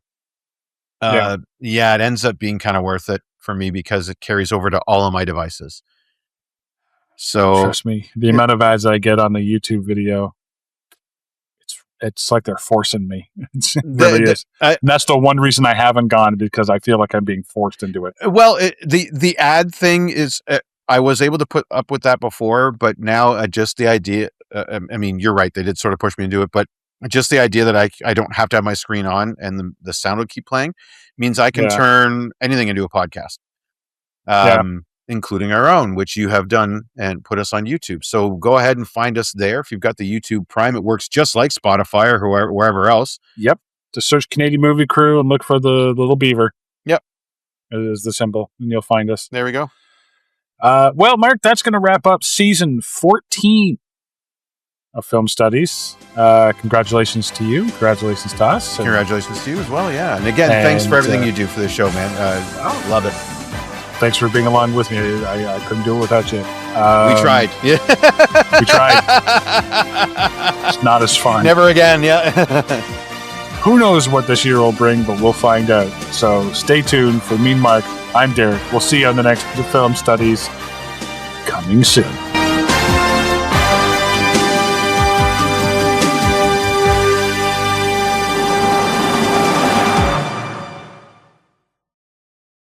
It ends up being kind of worth it for me because it carries over to all of my devices. So trust me, the amount of ads I get on the YouTube video, it's like they're forcing me. It really is. And that's the one reason I haven't gone, because I feel like I'm being forced into it. Well, the ad thing is, I was able to put up with that before, but now just the idea, I mean, you're right. They did sort of push me into it, but just the idea that I don't have to have my screen on and the sound will keep playing means I can turn anything into a podcast, including our own, which you have done and put us on YouTube. So go ahead and find us there. If you've got the YouTube Prime, it works just like Spotify or wherever else. Yep. Just search Canadian Movie Crew and look for the little beaver. Yep. It is the symbol, and you'll find us. There we go. Mark, that's going to wrap up season 14 of Film Studies. Congratulations to you. Congratulations to us. Congratulations to you as well, yeah. And again, thanks for everything you do for the show, man. Love it. Thanks for being along with me. I couldn't do it without you. We tried. Yeah. We tried. It's not as fun. Never again, yeah. Who knows what this year will bring, but we'll find out. So stay tuned. For me and Mark, I'm Derek. We'll see you on the next Film Studies, coming soon.